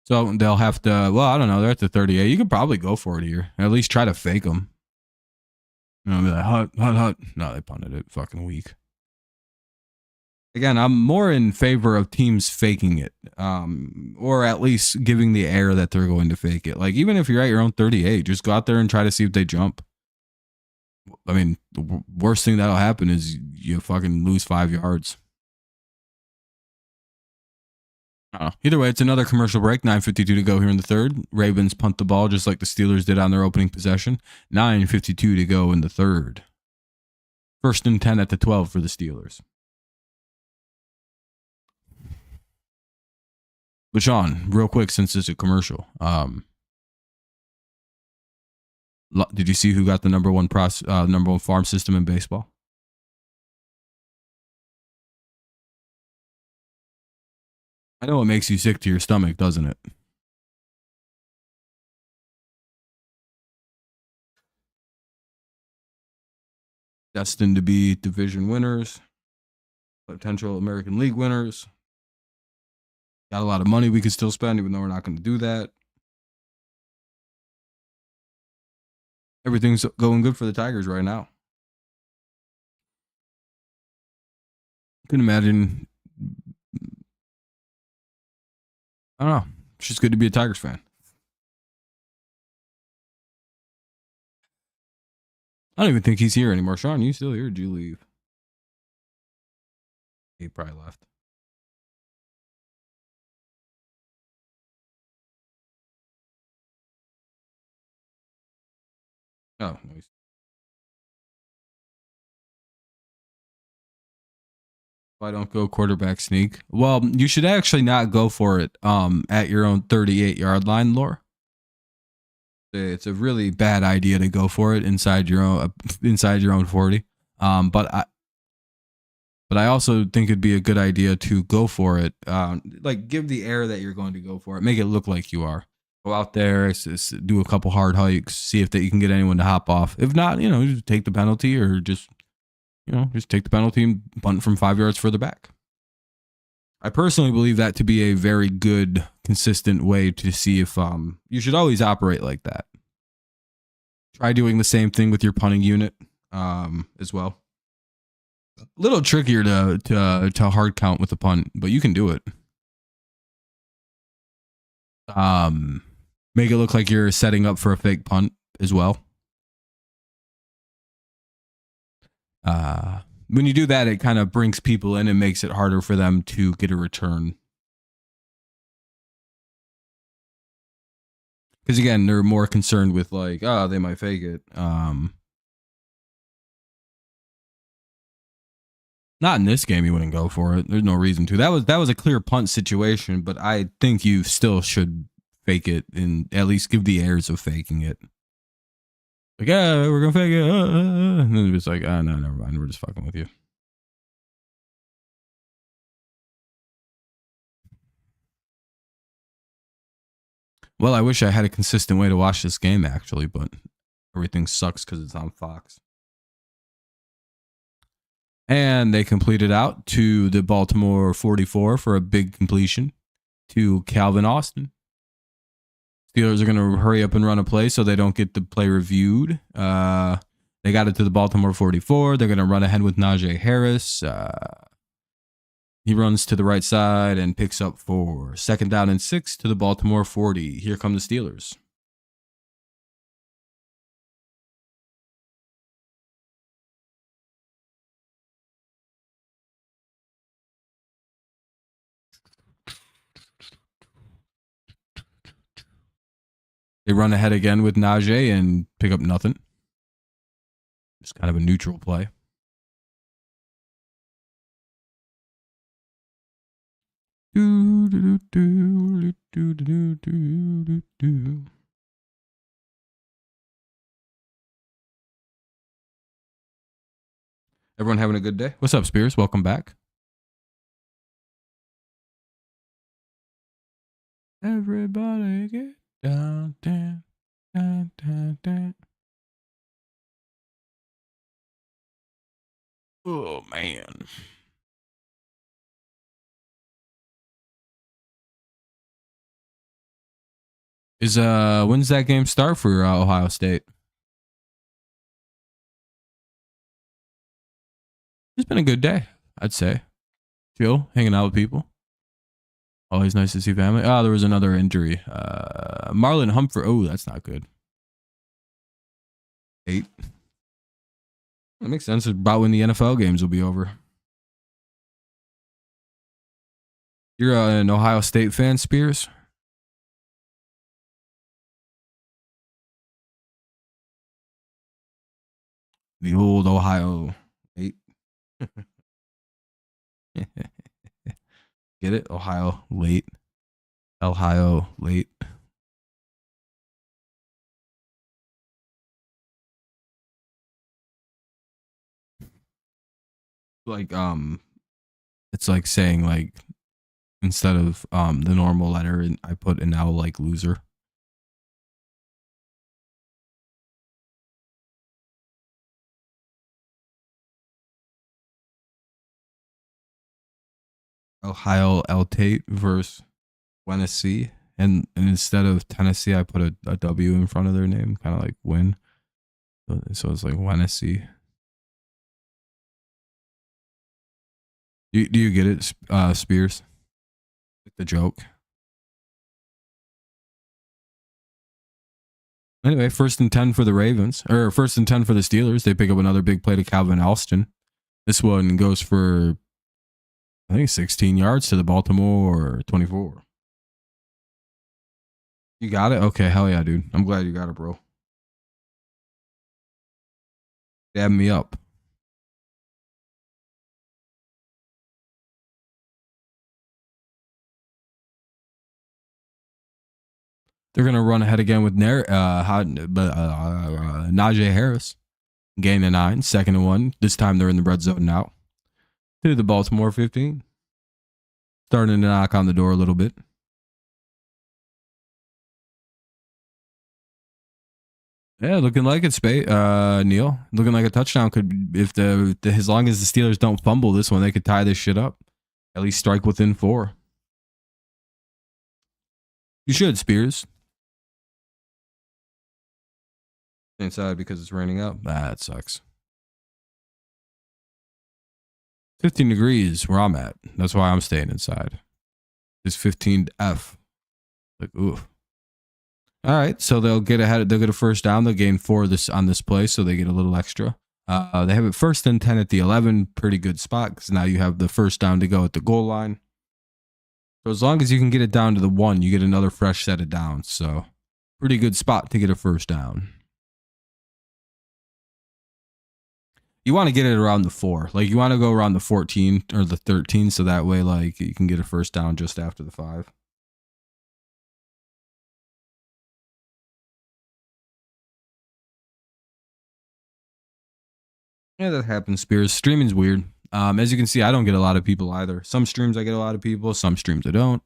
So they'll have to, well, I don't know. They're at the 38. You could probably go for it here. At least try to fake them. You know, be like, hut. No, they punted it. Fucking weak. Again, I'm more in favor of teams faking it, or at least giving the air that they're going to fake it. Like, even if you're at your own 38, just go out there and try to see if they jump. I mean, the worst thing that'll happen is you fucking lose 5 yards. Either way, it's another commercial break. 9:52 to go here in the 3rd. Ravens punt the ball just like the Steelers did on their opening possession. 9:52 to go in the 3rd. 1st and 10 at the 12 for the Steelers. But Sean, real quick, since it's a commercial, did you see who got the number one farm system in baseball? I know it makes you sick to your stomach, doesn't it? Destined to be division winners, potential American League winners. Got a lot of money we could still spend, even though we're not going to do that. Everything's going good for the Tigers right now. I can imagine. I don't know. It's just good to be a Tigers fan. I don't even think he's here anymore. Sean, you still here? Or did you leave? He probably left. Oh, nice. If I don't go quarterback sneak, well, you should actually not go for it at your own 38-yard line, Lore. It's a really bad idea to go for it inside your own 40. But I also think it'd be a good idea to go for it. Like, give the air that you're going to go for it. Make it look like you are. Go out there, do a couple hard hikes, see if you can get anyone to hop off. If not, just take the penalty, or just take the penalty and punt from 5 yards further back. I personally believe that to be a very good, consistent way to see if you should always operate like that. Try doing the same thing with your punting unit as well. A little trickier to hard count with the punt, but you can do it. Make it look like you're setting up for a fake punt as well. When you do that, it kind of brings people in and makes it harder for them to get a return. Because again, they're more concerned with like, they might fake it. Not in this game, you wouldn't go for it. There's no reason to. That was a clear punt situation, but I think you still should fake it and at least give the airs of faking it. Like, we're gonna fake it. And then it's like, no, never mind. We're just fucking with you. Well, I wish I had a consistent way to watch this game, actually, but everything sucks because it's on Fox. And they completed out to the Baltimore 44 for a big completion to Calvin Austin. Steelers are going to hurry up and run a play so they don't get the play reviewed. They got it to the Baltimore 44. They're going to run ahead with Najee Harris. He runs to the right side and picks up for 2nd down and 6 to the Baltimore 40. Here come the Steelers. They run ahead again with Najee and pick up nothing. Just kind of a neutral play. Everyone having a good day? What's up, Spears? Welcome back. Everybody get down, down, down, down, down. Oh, man. When's that game start for Ohio State? It's been a good day, I'd say. Chill, hanging out with people. Always nice to see family. Oh, there was another injury. Marlon Humphrey. Oh, that's not good. 8. That makes sense. About when the NFL games will be over. You're an Ohio State fan, Spears? The old Ohio 8. Get it? Ohio late. Ohio late. Like it's like saying like instead of the normal letter and I put an L like loser. Ohio L Tate versus Tennessee. And instead of Tennessee, I put a W in front of their name, kind of like win. So it's like Tennessee. Do you get it, Spears? The joke. Anyway, 1st and 10 for the Ravens, or 1st and 10 for the Steelers. They pick up another big play to Calvin Austin. This one goes for, I think, 16 yards to the Baltimore 24. You got it? Okay, hell yeah, dude. I'm glad you got it, bro. Dab me up. They're going to run ahead again with Najee Harris. Gain of 9, 2nd and 1. This time they're in the red zone now. To the Baltimore 15. Starting to knock on the door a little bit. Yeah, looking like it's Neil. Looking like a touchdown could, if as long as the Steelers don't fumble this one, they could tie this shit up. At least strike within 4. You should, Spears. Inside because it's raining out. That sucks. 15 degrees where I'm at. That's why I'm staying inside. It's 15F. Like, ooh. All right, so they'll get ahead. They'll get a 1st down. They'll gain 4 on this play, so they get a little extra. They have it 1st and 10 at the 11. Pretty good spot because now you have the 1st down to go at the goal line. So as long as you can get it down to the 1, you get another fresh set of downs. So pretty good spot to get a 1st down. You want to get it around the 4. Like you want to go around the 14 or the 13, so that way like you can get a 1st down just after the 5. Yeah, that happens, Spears. Streaming's weird. As you can see, I don't get a lot of people either. Some streams I get a lot of people, some streams I don't.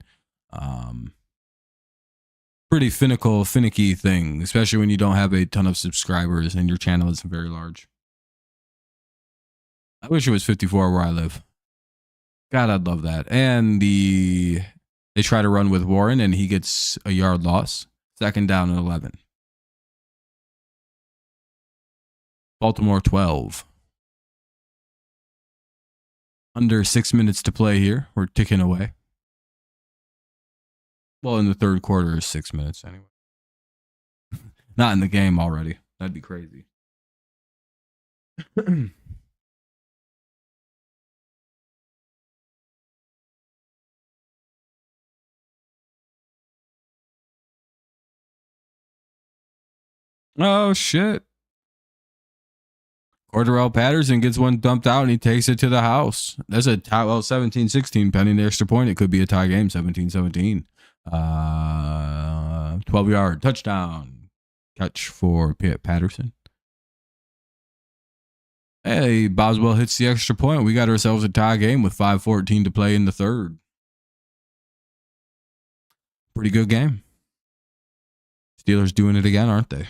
pretty finicky thing, especially when you don't have a ton of subscribers and your channel isn't very large. I wish it was 54 where I live. God, I'd love that. And they try to run with Warren and he gets a yard loss. 2nd down and 11. Baltimore 12. Under 6 minutes to play here. We're ticking away. Well, in the 3rd quarter is 6 minutes anyway. Not in the game already. That'd be crazy. Oh, shit. Cordarrelle Patterson gets one dumped out and he takes it to the house. That's a tie. Well, 17-16 pending the extra point. It could be a tie game, 17-17. 12-yard touchdown catch for Patterson. Hey, Boswell hits the extra point. We got ourselves a tie game with 5:14 to play in the 3rd. Pretty good game. Steelers doing it again, aren't they?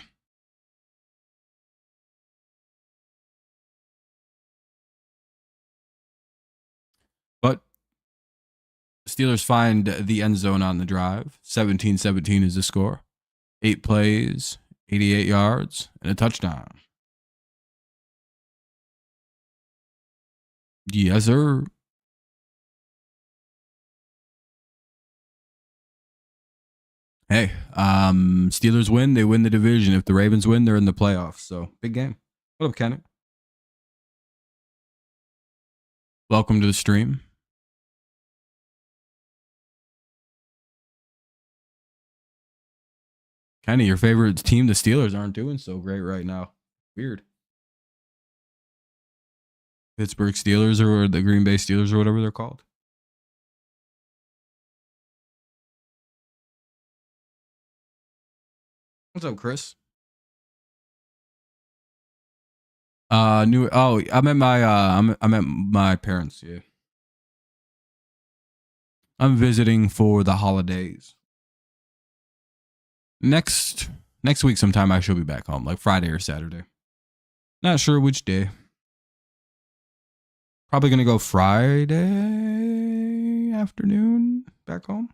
But Steelers find the end zone on the drive. 17-17 is the score. 8 plays, 88 yards, and a touchdown. Yes, sir. Hey, Steelers win, they win the division. If the Ravens win, they're in the playoffs. So, big game. What up, Kenny? Welcome to the stream. Kenny, your favorite team, the Steelers, aren't doing so great right now. Weird. Pittsburgh Steelers or the Green Bay Steelers or whatever they're called. What's up, Chris? I'm at my parents, yeah. I'm visiting for the holidays. Next week sometime I should be back home, like Friday or Saturday. Not sure which day. Probably gonna go Friday afternoon back home.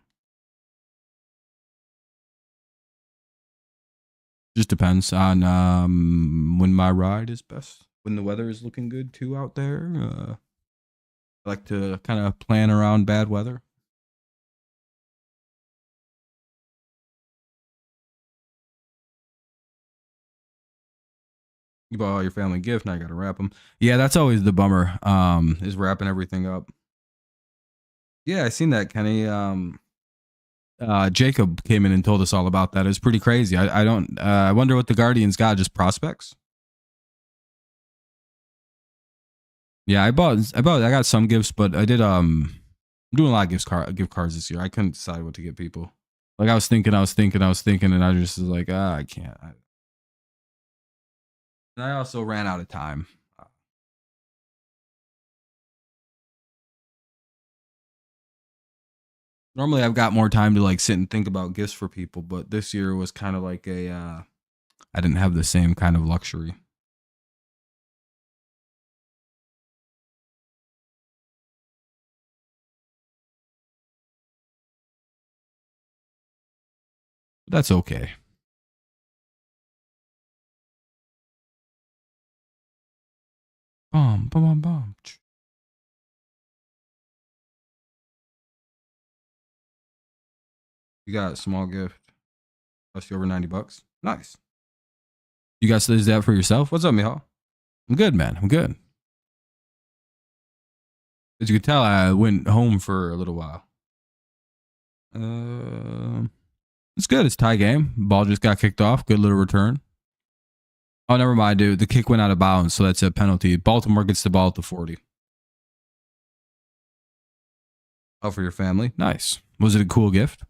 Just depends on when my ride is best. When the weather is looking good too out there. I like to kind of plan around bad weather. You bought all your family gift, now I gotta wrap them. Yeah, that's always the bummer. Is wrapping everything up. Yeah, I seen that, Kenny. Jacob came in and told us all about that. It's pretty crazy. I wonder what the Guardians got. Just prospects. Yeah, I got some gifts, but I did. I'm doing a lot of gift cards this year. I couldn't decide what to get people. Like I was thinking, and I just was like, I can't. And I also ran out of time. Normally I've got more time to like sit and think about gifts for people, but this year was kind of like I didn't have the same kind of luxury. But that's okay. Boom. You got a small gift. Cost you over $90. Nice. You guys is that for yourself? What's up, Mihal? I'm good, man. I'm good. As you can tell, I went home for a little while. It's good. It's tie game. Ball just got kicked off. Good little return. Oh, never mind, dude. The kick went out of bounds, so that's a penalty. Baltimore gets the ball at the 40. Oh, for your family? Nice. Was it a cool gift?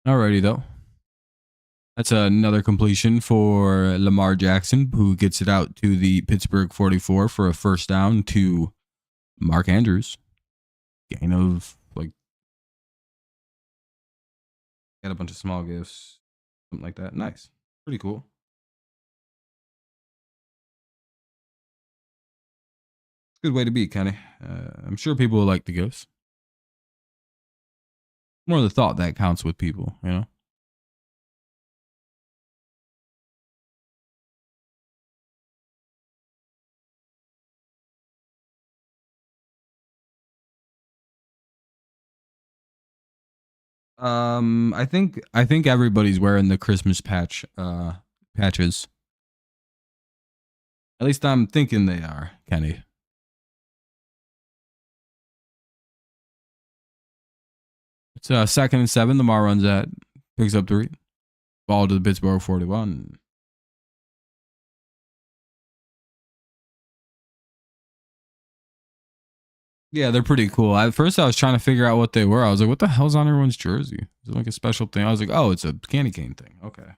Alrighty though. That's another completion for Lamar Jackson, who gets it out to the Pittsburgh 44 for a first down to Mark Andrews. Gain of like, got a bunch of small gifts, something like that. Nice. Pretty cool. Good way to be, Kenny. I'm sure people will like the gifts. More the thought that counts with people, you know? I think everybody's wearing the Christmas patches. At least I'm thinking they are, Kenny. It's 2nd and 7. Lamar runs at, picks up 3. Ball to the Pittsburgh 41. Yeah, they're pretty cool. At first, I was trying to figure out what they were. I was like, what the hell's on everyone's jersey? Is it like a special thing? I was like, oh, it's a candy cane thing. Okay.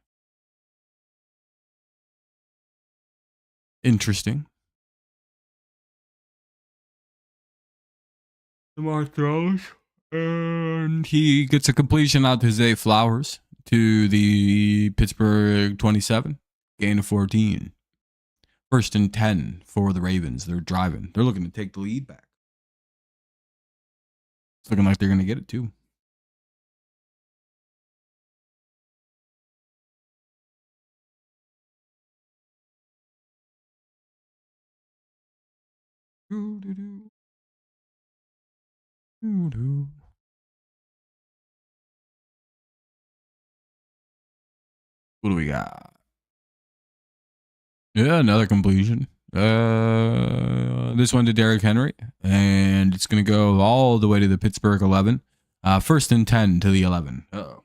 Interesting. Lamar throws, and he gets a completion out to Zay Flowers to the Pittsburgh 27. Gain of 14. 1st and 10 for the Ravens. They're driving. They're looking to take the lead back. It's looking like they're going to get it too. What do we got? Yeah, another completion. This one to Derrick Henry, and it's going to go all the way to the Pittsburgh 11. 1st and 10 to the 11. Uh-oh.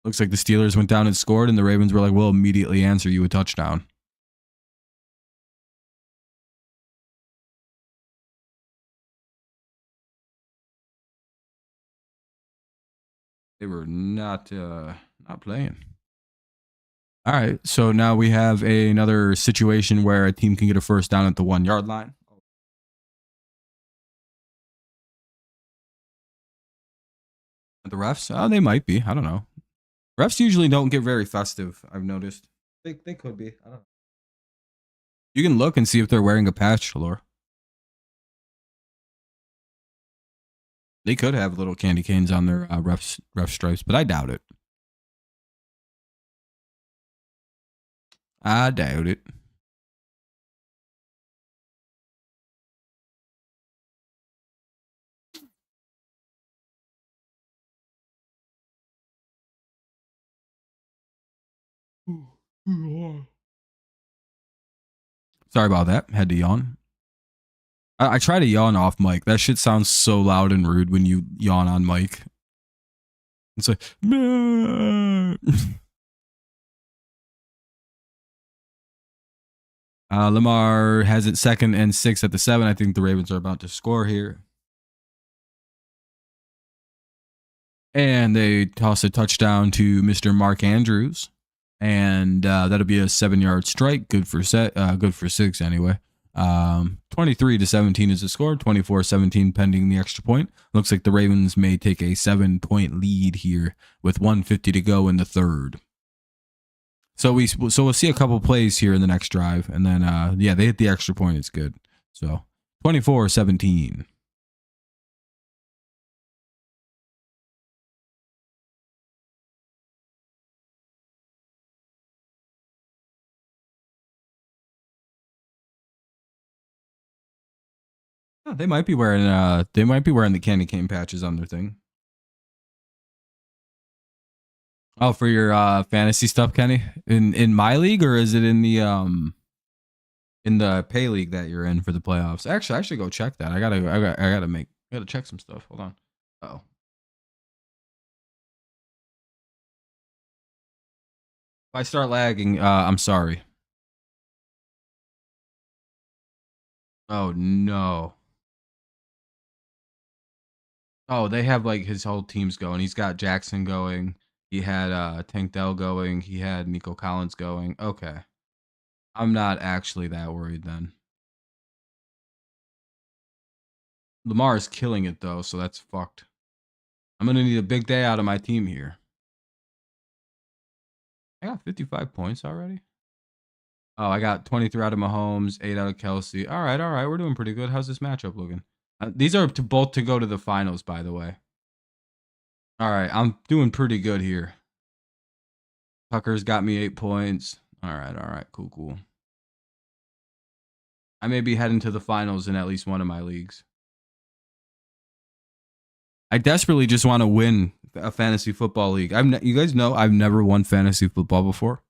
Looks like the Steelers went down and scored, and the Ravens were like, we'll immediately answer you a touchdown. They were not playing. All right, so now we have another situation where a team can get a first down at the 1-yard line. The refs, they might be. I don't know. Refs usually don't get very festive, I've noticed. They could be. I don't know. You can look and see if they're wearing a patch, Laura. They could have little candy canes on their ref stripes, but I doubt it. I doubt it. Sorry about that. Had to yawn. I try to yawn off mic. That shit sounds so loud and rude when you yawn on mic. It's like, Lamar has it 2nd and 6 at the 7. I think the Ravens are about to score here. And they toss a touchdown to Mr. Mark Andrews. And that'll be a 7-yard strike. Good for 6 anyway. 23-17 is the score. 24-17 pending the extra point. Looks like the Ravens may take a 7-point lead here with 1:50 to go in the 3rd. So we'll see a couple plays here in the next drive, and then yeah, they hit the extra point. It's good. So 24-17. Oh, they might be wearing the candy cane patches on their thing. Oh, for your fantasy stuff, Kenny? In my league, or is it in the pay league that you're in for the playoffs? Actually, I should go check that. I gotta check some stuff. Hold on. Oh. If I start lagging, I'm sorry. Oh no. Oh, they have like his whole team's going. He's got Jackson going. He had Tank Dell going. He had Nico Collins going. Okay. I'm not actually that worried then. Lamar is killing it though, so that's fucked. I'm gonna need a big day out of my team here. I got 55 points already. Oh, I got 23 out of Mahomes, 8 out of Kelsey. All right. We're doing pretty good. How's this matchup looking? These are both to go to the finals, by the way. All right, I'm doing pretty good here. Tucker's got me 8 points. All right, cool. I may be heading to the finals in at least one of my leagues. I desperately just want to win a fantasy football league. You guys know I've never won fantasy football before.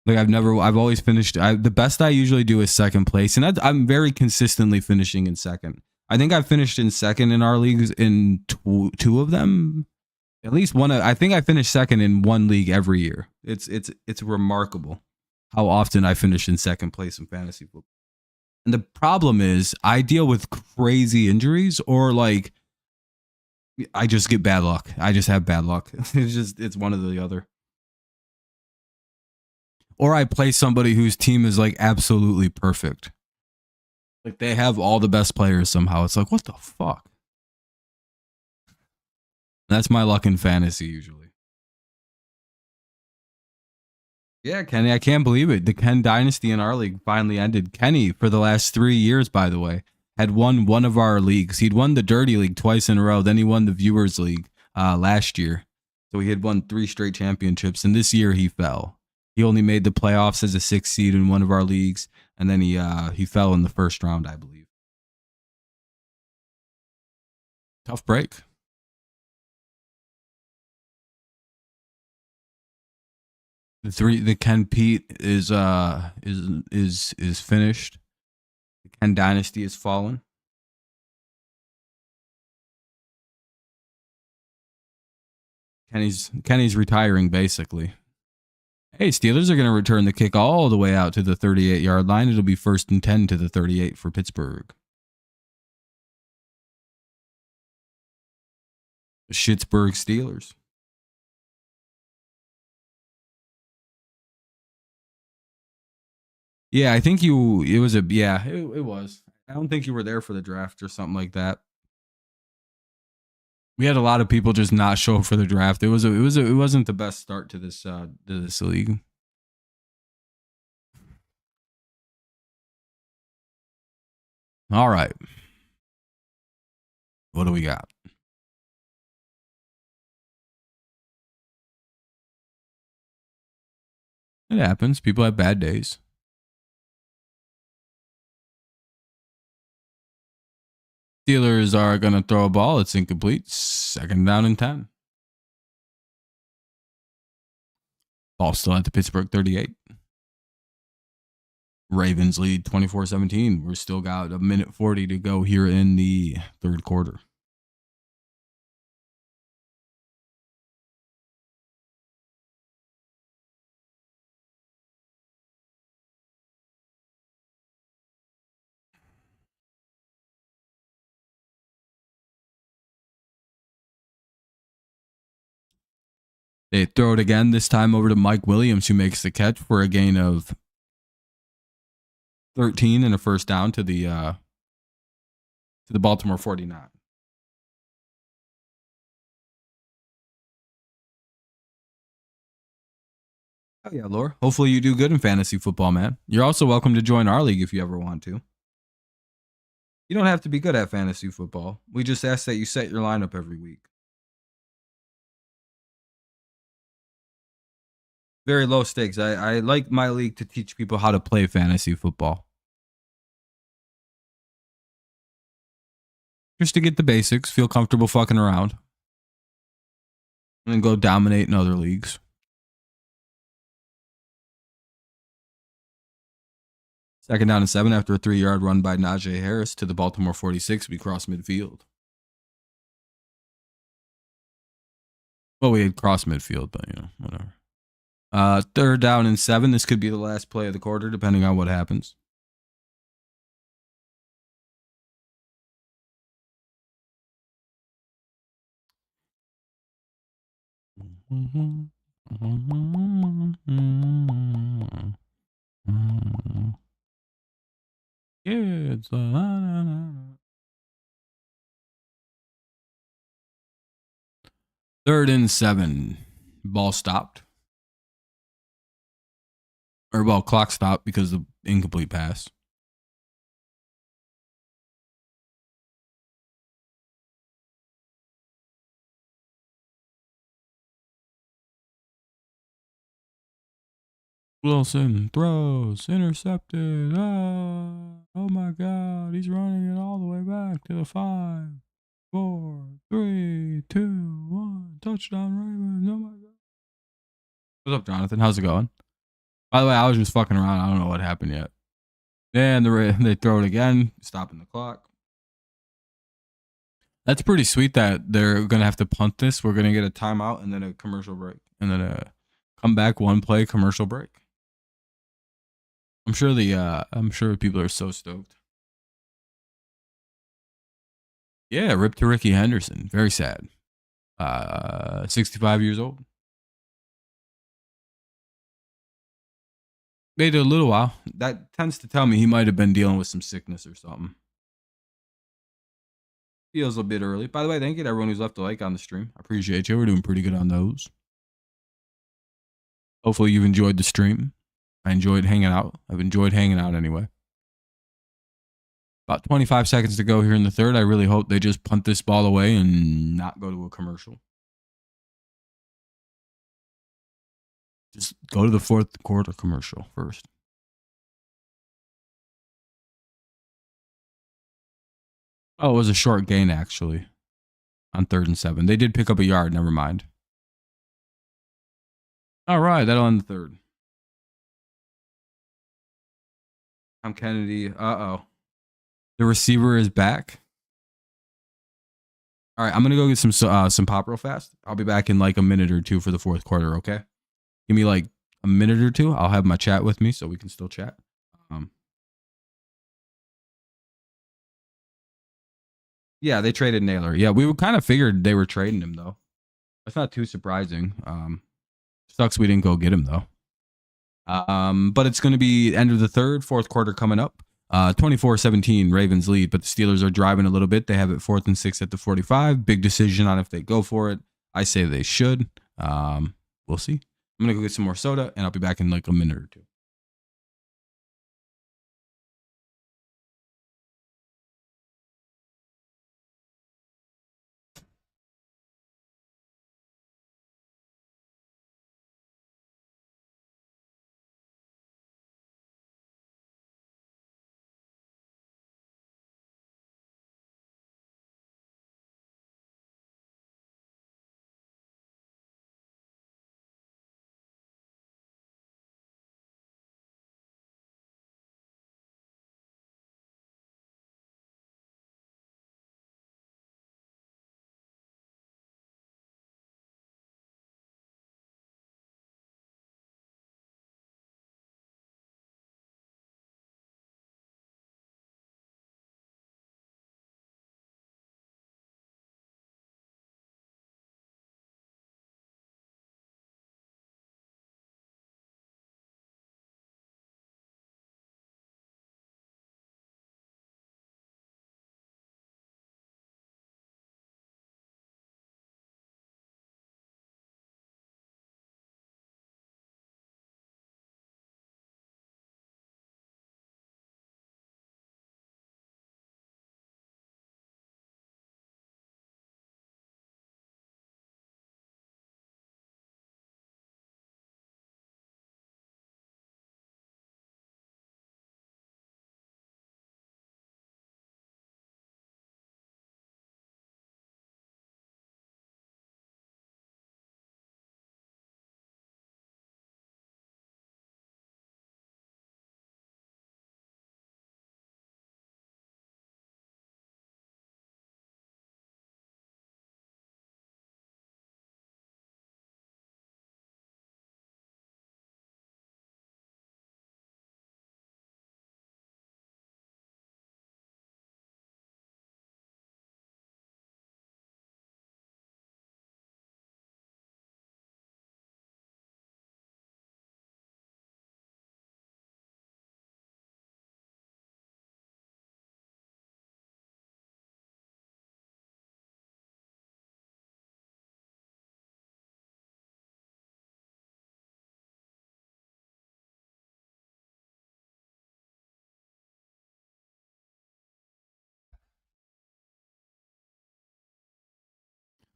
Like I've always finished. The best I usually do is second place, and I'm very consistently finishing in second. I think I've finished in second in our leagues in two of them. At least one. I think I finished second in one league every year. It's remarkable how often I finish in second place in fantasy football. And the problem is I deal with crazy injuries or like I just get bad luck. I just have bad luck. It's one or the other. Or I play somebody whose team is like absolutely perfect. Like they have all the best players somehow. It's like, what the fuck? That's my luck in fantasy usually. Yeah, Kenny, I can't believe it. The Ken dynasty in our league finally ended. Kenny, for the last 3 years, by the way, had won one of our leagues. He'd won the Dirty League twice in a row. Then he won the Viewers League last year. So he had won 3 straight championships. And this year he fell. He only made the playoffs as a 6th seed in one of our leagues. And then he fell in the first round, I believe. Tough break. The Ken Pete is finished. The Ken dynasty is fallen. Kenny's retiring basically. Hey, Steelers are going to return the kick all the way out to the 38-yard line. It'll be 1st and 10 to the 38 for Pittsburgh. The Schittsburg Steelers. Yeah, I think it was it was. I don't think you were there for the draft or something like that. We had a lot of people just not show up for the draft. It wasn't the best start to this league. All right. What do we got? It happens. People have bad days. Steelers are going to throw a ball. It's incomplete. 2nd down and 10. Ball still at the Pittsburgh 38. Ravens lead 24-17. We're still got a minute 40 to go here in the 3rd quarter. They throw it again, this time over to Mike Williams, who makes the catch for a gain of 13 and a 1st down to the Baltimore 49. Oh yeah, Laura. Hopefully you do good in fantasy football, man. You're also welcome to join our league if you ever want to. You don't have to be good at fantasy football. We just ask that you set your lineup every week. Very low stakes. I like my league to teach people how to play fantasy football. Just to get the basics, feel comfortable fucking around, and then go dominate in other leagues. Second down and 7 after a 3-yard run by Najee Harris to the Baltimore 46. We cross midfield. Well, we had cross midfield, but whatever. 3rd down and 7. This could be the last play of the quarter, depending on what happens. Yeah, it's third and 7. Ball stopped. Or ball clock stopped because of the incomplete pass. Wilson throws, intercepted. Oh my God. He's running it all the way back to the 5, 4, 3, 2, 1. Touchdown, Ravens. Oh my God. What's up, Jonathan? How's it going? By the way, I was just fucking around. I don't know what happened yet. And they throw it again, stopping the clock. That's pretty sweet that they're going to have to punt this. We're going to get a timeout and then a commercial break. And then a come back, one play, commercial break. I'm sure people are so stoked. Yeah, rip to Ricky Henderson. Very sad. 65 years old. Made it a little while. That tends to tell me he might have been dealing with some sickness or something. Feels a bit early. By the way, thank you to everyone who's left a like on the stream. I appreciate you. We're doing pretty good on those. Hopefully you've enjoyed the stream. I enjoyed hanging out. I've enjoyed hanging out anyway. About 25 seconds to go here in the third. I really hope they just punt this ball away and not go to a commercial. Just go to the fourth quarter commercial first. Oh, it was a short gain, actually, on 3rd and 7. They did pick up a yard. Never mind. All right, that'll end the third. Tom Kennedy. Uh-oh. The receiver is back. All right, I'm going to go get some pop real fast. I'll be back in like a minute or two for the fourth quarter, okay? Give me like a minute or two. I'll have my chat with me so we can still chat. Yeah, they traded Naylor. Yeah, we kind of figured they were trading him, though. That's not too surprising. Sucks we didn't go get him, though. But it's going to be end of the third, fourth quarter coming up. 24-17, Ravens lead, but the Steelers are driving a little bit. They have it 4th and 6 at the 45. Big decision on if they go for it. I say they should. We'll see. I'm going to go get some more soda, and I'll be back in like a minute or two.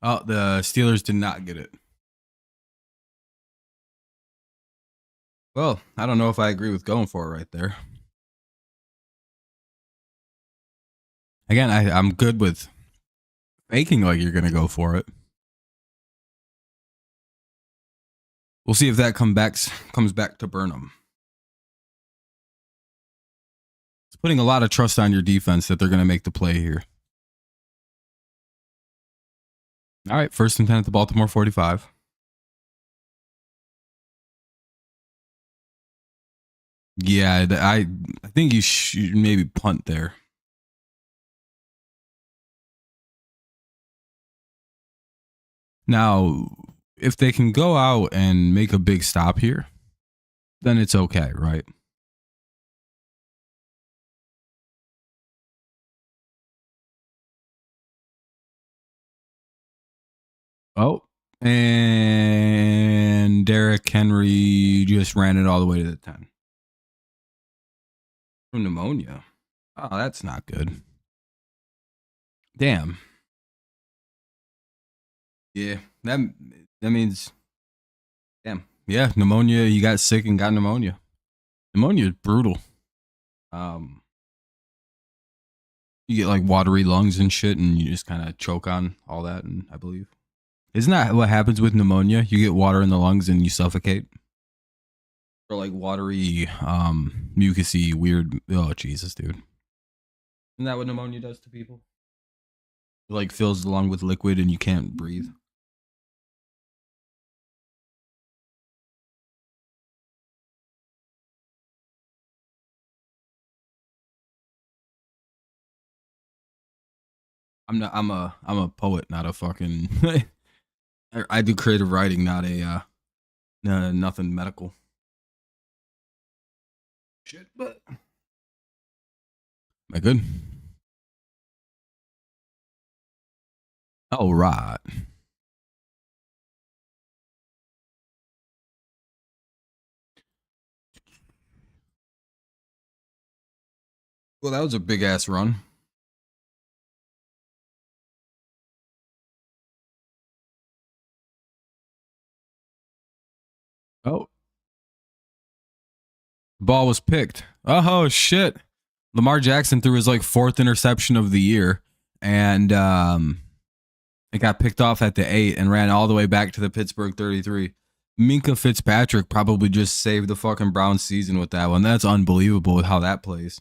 Oh, the Steelers did not get it. Well, I don't know if I agree with going for it right there. Again, I'm good with faking like you're going to go for it. We'll see if that comes back to Burnham. It's putting a lot of trust on your defense that they're going to make the play here. All right, 1st and 10 at the Baltimore 45. Yeah, I think you should maybe punt there. Now, if they can go out and make a big stop here, then it's okay, right? Oh, and Derrick Henry just ran it all the way to the 10. From pneumonia. Oh, that's not good. Damn. Yeah, that means, damn. Yeah, pneumonia. You got sick and got pneumonia. Pneumonia is brutal. You get like watery lungs and shit, and you just kind of choke on all that. And I believe, isn't that what happens with pneumonia? You get water in the lungs and you suffocate. Or like watery, mucusy, weird. Oh Jesus, dude! Isn't that what pneumonia does to people? It like fills the lung with liquid and you can't breathe. I'm a poet, not a fucking. I do creative writing, not a nothing medical. Shit, but am I good? All right. Well, that was a big ass run. Oh, ball was picked. Oh shit! Lamar Jackson threw his like 4th interception of the year, and it got picked off at the 8 and ran all the way back to the Pittsburgh 33. Minka Fitzpatrick probably just saved the fucking Browns season with that one. That's unbelievable with how that plays.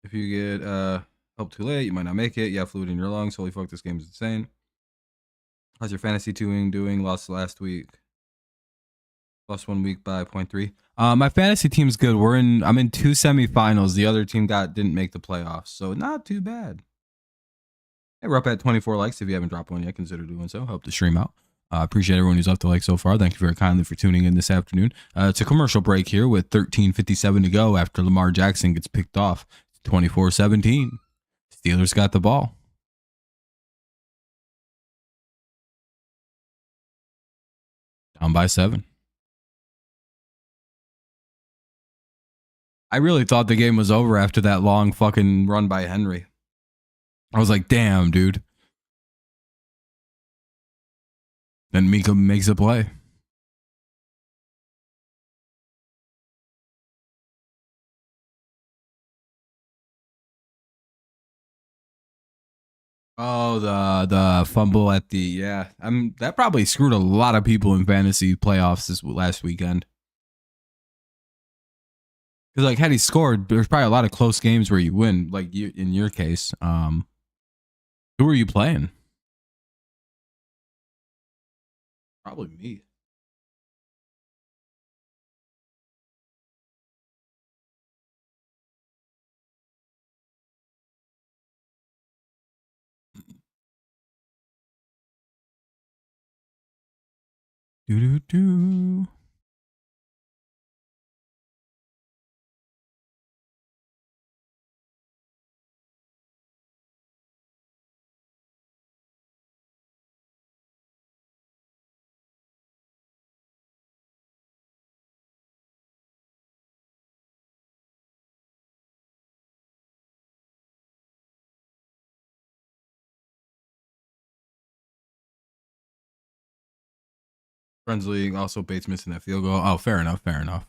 If you get help too late, you might not make it. You have fluid in your lungs. Holy fuck, this game is insane. How's your fantasy doing? Lost last week. Lost 1 week by 0.3. My fantasy team's good. I'm in 2 semifinals. The other team didn't make the playoffs, so not too bad. Hey, we're up at 24 likes. If you haven't dropped one yet, consider doing so. Help the stream out. Appreciate everyone who's left a like so far. Thank you very kindly for tuning in this afternoon. It's a commercial break here with 13:57 to go after Lamar Jackson gets picked off. 24-17. Steelers got the ball. Down by 7. I really thought the game was over after that long fucking run by Henry. I was like, damn, dude. Then Mika makes a play. Oh, the fumble at the that probably screwed a lot of people in fantasy playoffs this last weekend. Because like had he scored, there's probably a lot of close games where you win. Like in your case, who are you playing? Probably me. Do do do. Friends League, also Bates missing that field goal. Oh, fair enough, fair enough.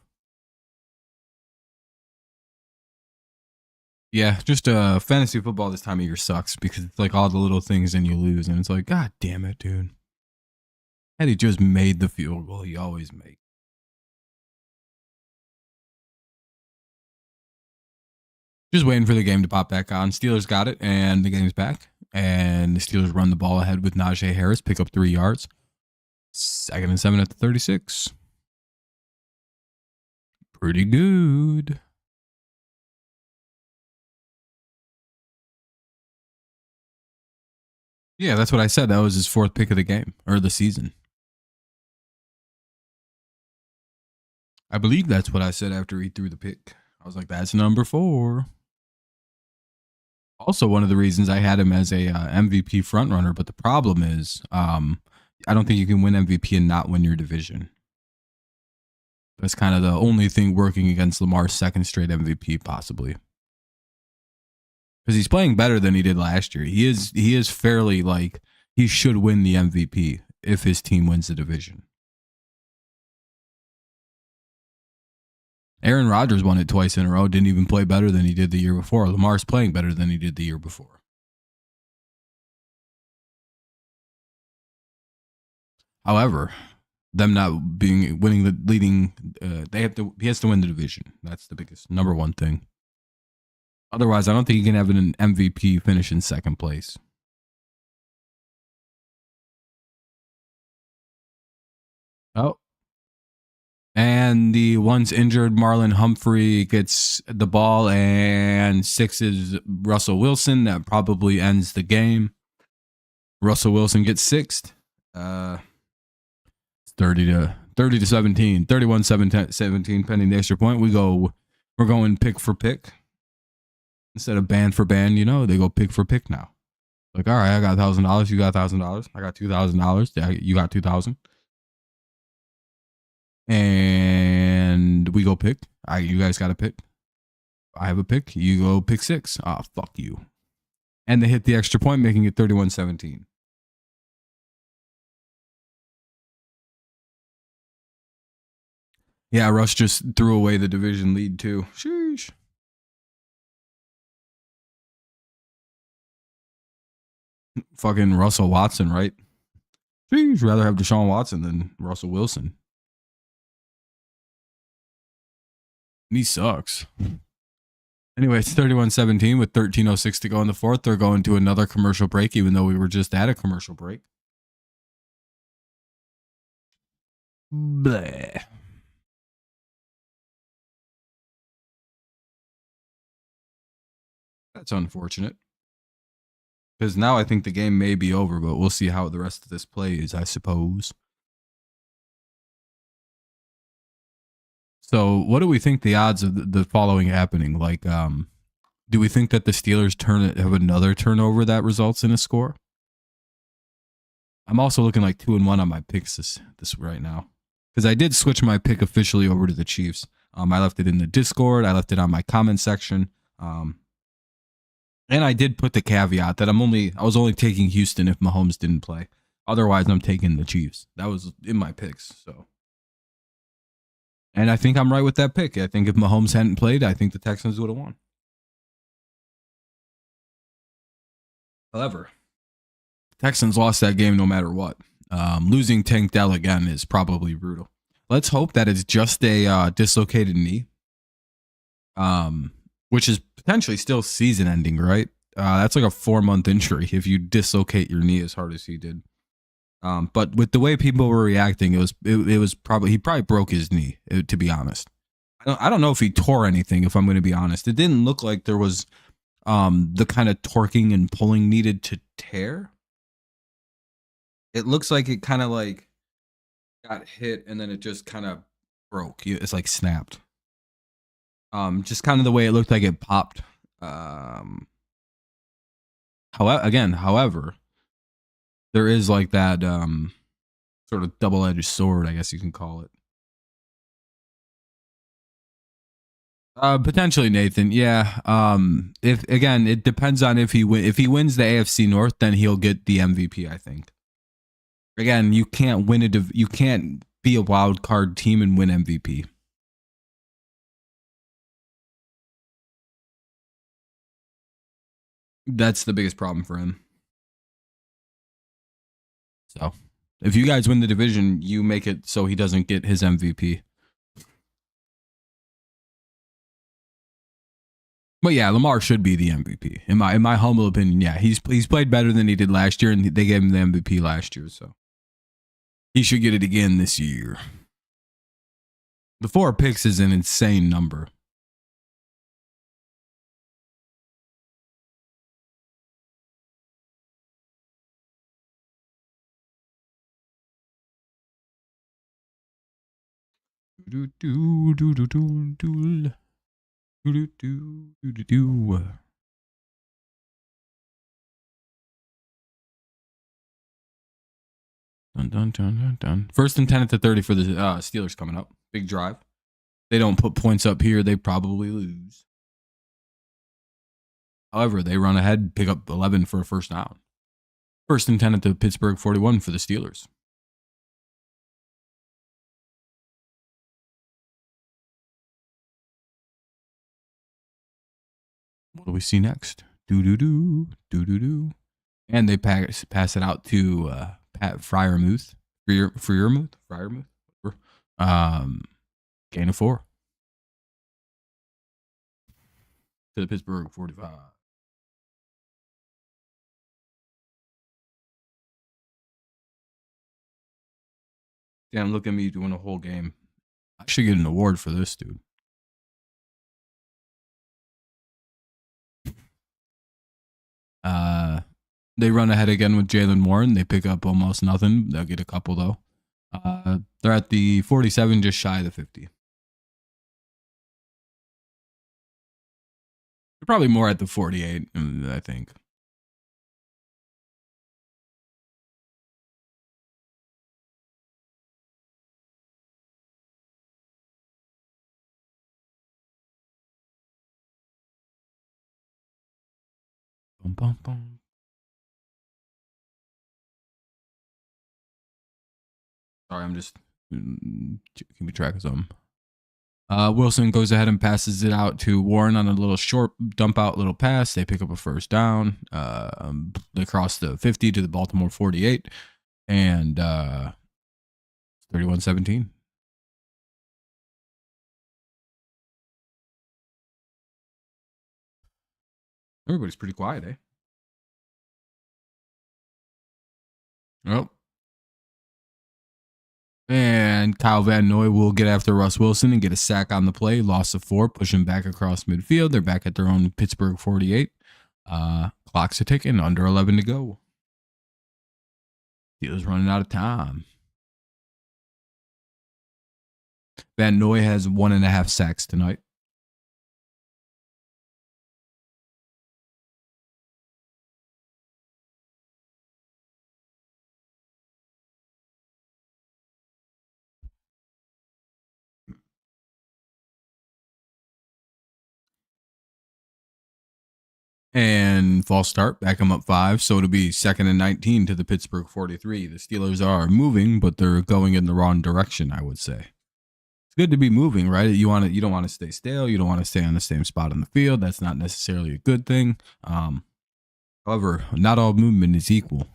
Yeah, just fantasy football this time of year sucks because it's like all the little things and you lose, and it's like, God damn it, dude. Had he just made the field goal he always makes. Just waiting for the game to pop back on. Steelers got it, and the game's back. And the Steelers run the ball ahead with Najee Harris, pick up 3 yards. 2nd and 7 at the 36. Pretty good. Yeah, that's what I said. That was his 4th pick of the game, or the season. I believe that's what I said after he threw the pick. I was like, that's number 4. Also, one of the reasons I had him as a MVP frontrunner, but the problem is I don't think you can win MVP and not win your division. That's kind of the only thing working against Lamar's 2nd straight MVP, possibly. Because he's playing better than he did last year. He is fairly like, he should win the MVP if his team wins the division. Aaron Rodgers won it twice in a row, didn't even play better than he did the year before. Lamar's playing better than he did the year before. However, them not being winning the leading, he has to win the division. That's the biggest number 1 thing. Otherwise, I don't think he can have an MVP finish in 2nd place. Oh. And the once injured Marlon Humphrey gets the ball, and 6 is Russell Wilson. That probably ends the game. Russell Wilson gets 6th. 30 to 17, 31-17 pending the extra point. We're going pick for pick. Instead of band for band, they go pick for pick now. Like, all right, I got $1,000. You got $1,000. I got $2,000. You got 2,000. And we go pick. You guys got a pick. I have a pick. You go pick 6. Oh, fuck you. And they hit the extra point, making it 31-17. Yeah, Russ just threw away the division lead too. Sheesh. Fucking Russell Watson, right? Sheesh, rather have Deshaun Watson than Russell Wilson. And he sucks. Anyway, it's 31-17 with 13:06 to go in the 4th. They're going to another commercial break, even though we were just at a commercial break. Bleh. That's unfortunate. Because now I think the game may be over, but we'll see how the rest of this plays, I suppose. So what do we think the odds of the following happening? Like, do we think that the Steelers have another turnover that results in a score? I'm also looking like 2-1 on my picks this right now. Because I did switch my pick officially over to the Chiefs. I left it in the Discord. I left it on my comment section. And I did put the caveat that I was only taking Houston if Mahomes didn't play. Otherwise, I'm taking the Chiefs. That was in my picks. So, and I think I'm right with that pick. I think if Mahomes hadn't played, I think the Texans would have won. However, the Texans lost that game no matter what. Losing Tank Dell again is probably brutal. Let's hope that it's just a dislocated knee, which is potentially still season ending, right? That's like a 4-month injury if you dislocate your knee as hard as he did. But with the way people were reacting, it was probably he probably broke his knee. To be honest, I don't know if he tore anything. If I'm going to be honest, it didn't look like there was the kind of torquing and pulling needed to tear. It looks like it kind of like got hit and then it just kind of broke. It's like snapped. Just kind of the way it looked like it popped. However, there is like that sort of double-edged sword, I guess you can call it. Potentially Nathan, yeah. If again, it depends on if he wins the AFC North, then he'll get the MVP. I think. Again, you can't win you can't be a wild card team and win MVP. That's the biggest problem for him. So if you guys win the division, you make it so he doesn't get his MVP. But yeah, Lamar should be the MVP in my humble opinion. Yeah, he's played better than he did last year, and they gave him the MVP last year, so he should get it again this year. The 4 picks is an insane number. Do do do do do do do do do do. Dun, dun, dun, dun, dun. 1st and 10 at the 30 for the Steelers coming up. Big drive. They don't put points up here, they probably lose. However, they run ahead, pick up 11 for a first down. 1st and 10 at the Pittsburgh 41 for the Steelers. What do we see next? Do. And they pass it out to Pat Freiermuth. Freiermuth. Gain of 4. To the Pittsburgh 45. Damn, look at me doing a whole game. I should get an award for this, dude. They run ahead again with Jalen Warren. They pick up almost nothing. They'll get a couple, though. They're at the 47, just shy of the 50. They're probably more at the 48, I think. Bum, bum, bum. Sorry, I'm just keeping track of something. Wilson goes ahead and passes it out to Warren on a little short dump out little pass. They pick up a first down. They cross the 50 to the Baltimore 48 and 31-17. Everybody's pretty quiet, eh? Oh. And Kyle Van Noy will get after Russ Wilson and get a sack on the play. Loss of 4, push him back across midfield. They're back at their own Pittsburgh 48. Clock's a ticking, under 11 to go. Steelers running out of time. Van Noy has 1.5 sacks tonight. And false start, back them up 5. So it'll be 2nd and 19 to the Pittsburgh 43. The Steelers are moving, but they're going in the wrong direction, I would say. It's good to be moving, right? You don't want to stay stale. You don't want to stay on the same spot on the field. That's not necessarily a good thing. However, not all movement is equal.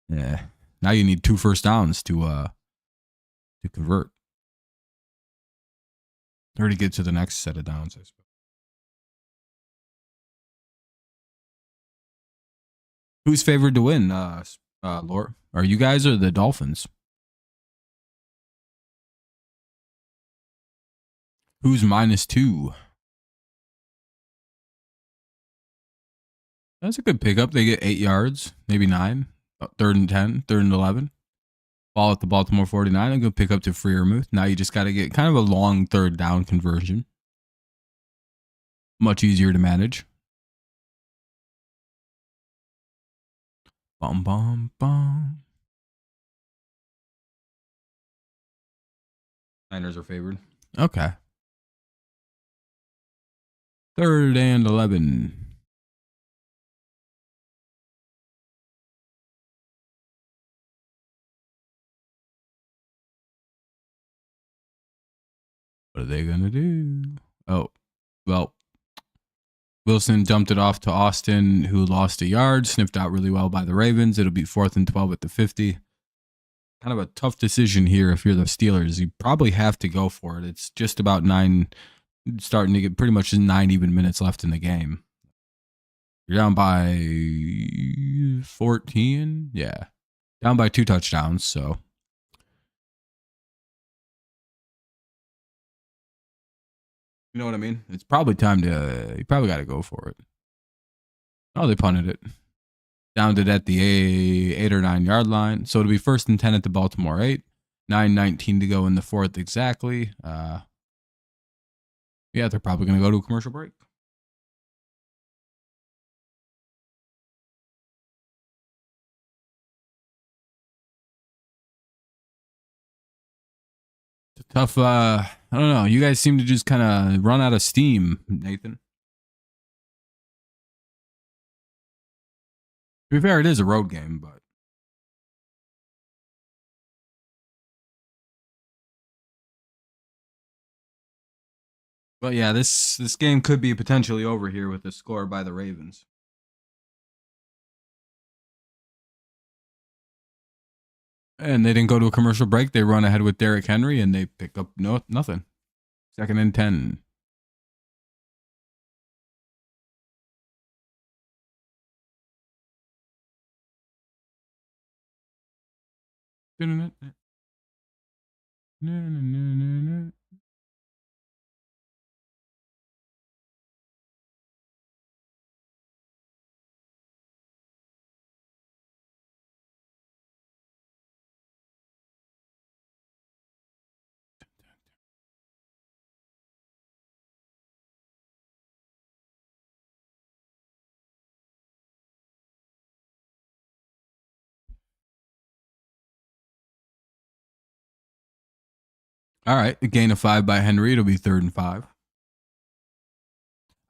Yeah. Now you need 2 first downs to convert. Or to get to the next set of downs, I suppose. Who's favored to win, Lord? Are you guys or the Dolphins? Who's -2? That's a good pickup. They get 8 yards, maybe 9. 3rd and 10, 3rd and 11. Ball at the Baltimore 49. I'm going to pick up to Freiermuth. Now you just got to get kind of a long 3rd down conversion. Much easier to manage. Bum, bum, bum. Niners are favored. Okay. 3rd and 11. What are they going to do? Oh, well, Wilson dumped it off to Austin, who lost a yard, sniffed out really well by the Ravens. It'll be 4th and 12 at the 50. Kind of a tough decision here if you're the Steelers. You probably have to go for it. It's just about starting to get pretty much 9 even minutes left in the game. You're down by 14. Yeah. Down by 2 touchdowns. So you know what I mean? It's probably time to, you probably got to go for it. Oh, they punted it. Downed it at the 8 or 9 yard line. So it'll be 1st and 10 at the Baltimore 8. 9:19 to go in the 4th exactly. Yeah, they're probably going to go to a commercial break. It's a tough, I don't know. You guys seem to just kind of run out of steam, Nathan. To be fair, it is a road game, but yeah, this game could be potentially over here with a score by the Ravens. And they didn't go to a commercial break. They run ahead with Derrick Henry, and they pick up nothing. 2nd and 10. All right, a gain of 5 by Henry. It'll be 3rd and 5.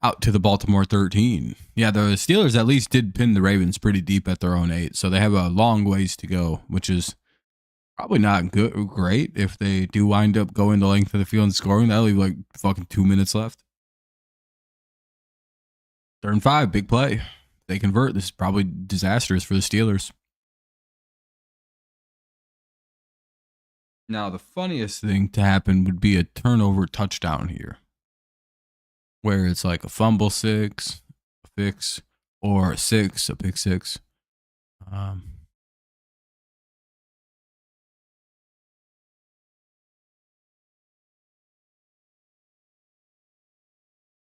Out to the Baltimore 13. Yeah, the Steelers at least did pin the Ravens pretty deep at their own 8, so they have a long ways to go, which is probably not great if they do wind up going the length of the field and scoring. That'll leave like fucking 2 minutes left. 3rd and 5, big play. If they convert, this is probably disastrous for the Steelers. Now, the funniest thing to happen would be a turnover touchdown here, where it's like a fumble 6, a fix, or a 6, a pick 6.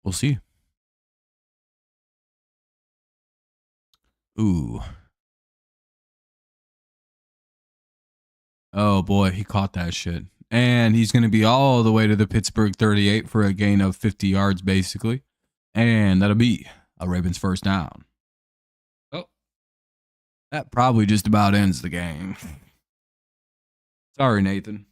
We'll see. Ooh. Oh boy, he caught that shit. And he's going to be all the way to the Pittsburgh 38 for a gain of 50 yards, basically. And that'll be a Ravens 1st down. Oh. That probably just about ends the game. Sorry, Nathan.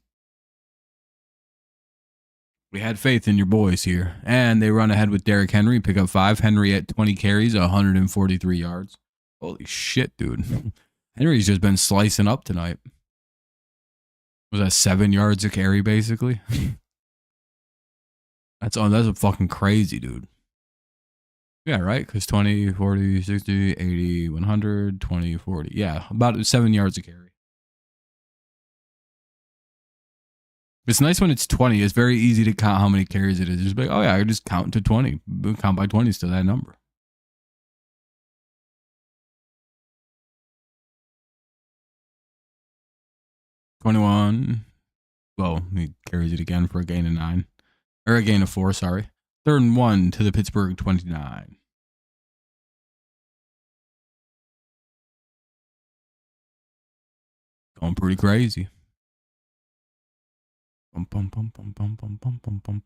We had faith in your boys here. And they run ahead with Derrick Henry, pick up 5. Henry at 20 carries, 143 yards. Holy shit, dude. Henry's just been slicing up tonight. Was that 7 yards a carry, basically? That's fucking crazy, dude. Yeah, right? Because 20, 40, 60, 80, 100, 20, 40. Yeah, about 7 yards a carry. It's nice when it's 20. It's very easy to count how many carries it is. Just like, oh yeah, I just count to 20. Count by 20s to that number. $21. Well, he carries it again for a gain of 9. Or a gain of 4, sorry. 3rd and 1 to the Pittsburgh 29. Going pretty crazy. Bum, bum, bum, bum, bum, bum, bum, bum, bum,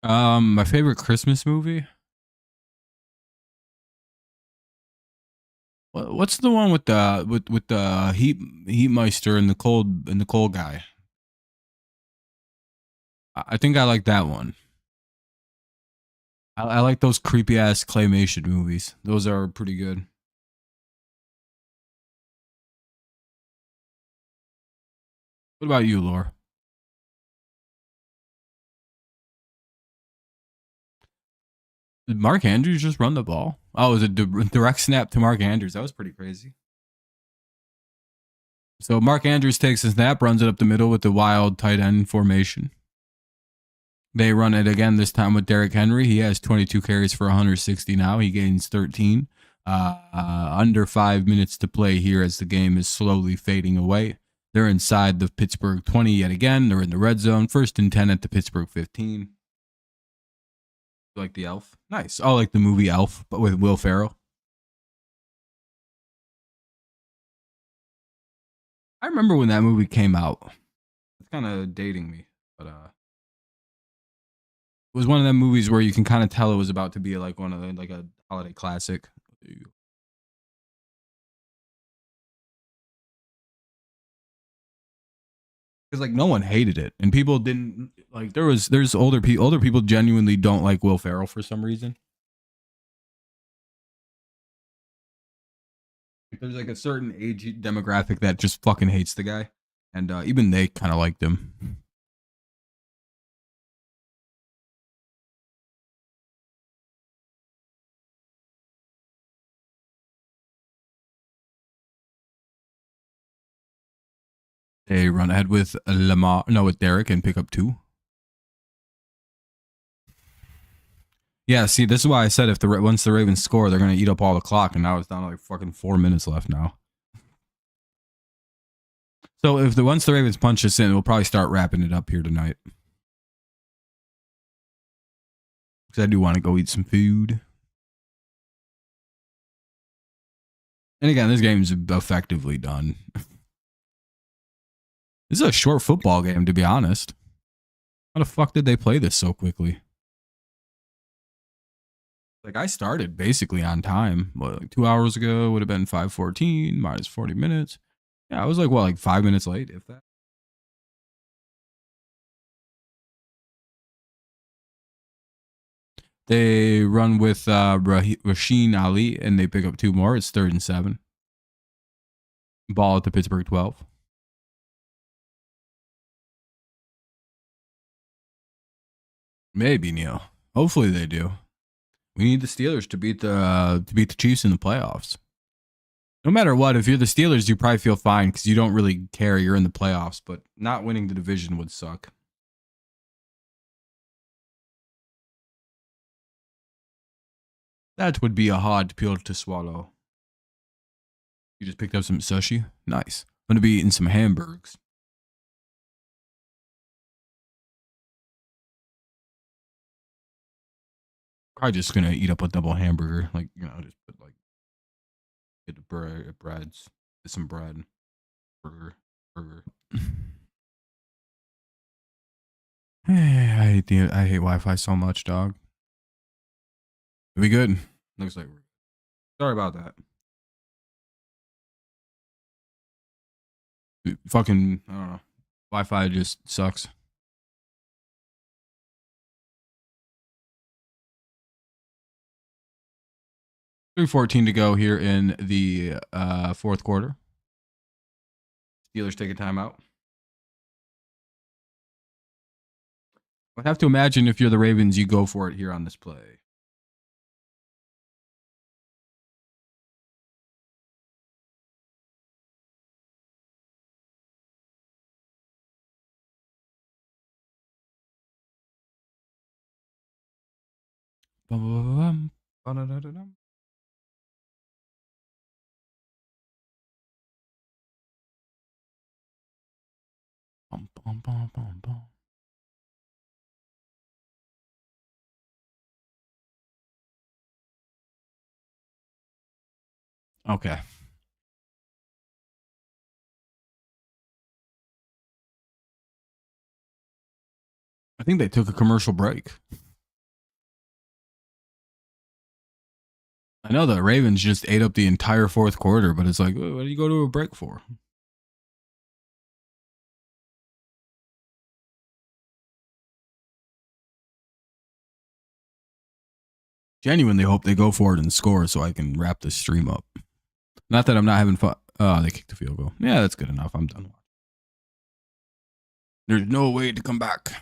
bum. My favorite Christmas movie? What's the one with the Heatmeister and the cold guy? I think I like that one. I like those creepy ass claymation movies. Those are pretty good. What about you, Laura? Did Mark Andrews just run the ball? Oh, it was a direct snap to Mark Andrews. That was pretty crazy. So Mark Andrews takes a snap, runs it up the middle with the wild tight end formation. They run it again, this time with Derrick Henry. He has 22 carries for 160 now. He gains 13. Under 5 minutes to play here as the game is slowly fading away. They're inside the Pittsburgh 20 yet again. They're in the red zone. 1st and 10 at the Pittsburgh 15. Like the Elf? Nice. Oh, like the movie Elf, but with Will Ferrell. I remember when that movie came out. It's kind of dating me, but it was one of them movies where you can kind of tell it was about to be like one of the, like a holiday classic. Because like no one hated it, and people didn't like. There's older people genuinely don't like Will Ferrell for some reason. There's like a certain age demographic that just fucking hates the guy, and even they kind of liked him. They run ahead with with Derek, and pick up 2. Yeah, see, this is why I said if once the Ravens score, they're gonna eat up all the clock, and now it's down to like fucking 4 minutes left now. So if once the Ravens punch us in, we'll probably start wrapping it up here tonight. Because I do want to go eat some food. And again, this game's effectively done. This is a short football game, to be honest. How the fuck did they play this so quickly? Like, I started basically on time. What, like 2 hours ago would have been 5:14 minus 40 minutes. Yeah, I was like, what, like 5 minutes late, if that. They run with Rasheen Ali, and they pick up 2 more. It's 3rd and 7. Ball at the Pittsburgh 12. Maybe, Neil. Hopefully they do. We need the Steelers to beat the Chiefs in the playoffs. No matter what, if you're the Steelers, you probably feel fine because you don't really care. You're in the playoffs, but not winning the division would suck. That would be a hard pill to swallow. You just picked up some sushi? Nice. I'm going to be eating some hamburgers. Probably just going to eat up a double hamburger. Like, you know, just put like, get the breads, get some bread, burger. I hate Wi-Fi so much, dog. Are we good? Looks like we're. Sorry about that. Fucking, I don't know. Wi-Fi just sucks. $3:14 to go here in the 4th quarter. Steelers take a timeout. I'd have to imagine if you're the Ravens, you go for it here on this play. Okay. I think they took a commercial break. I know the Ravens just ate up the entire 4th quarter, but it's like, what do you go to a break for? Genuinely hope they go for it and score so I can wrap this stream up. Not that I'm not having fun. Oh, they kicked the field goal. Yeah, that's good enough. I'm done. There's no way to come back.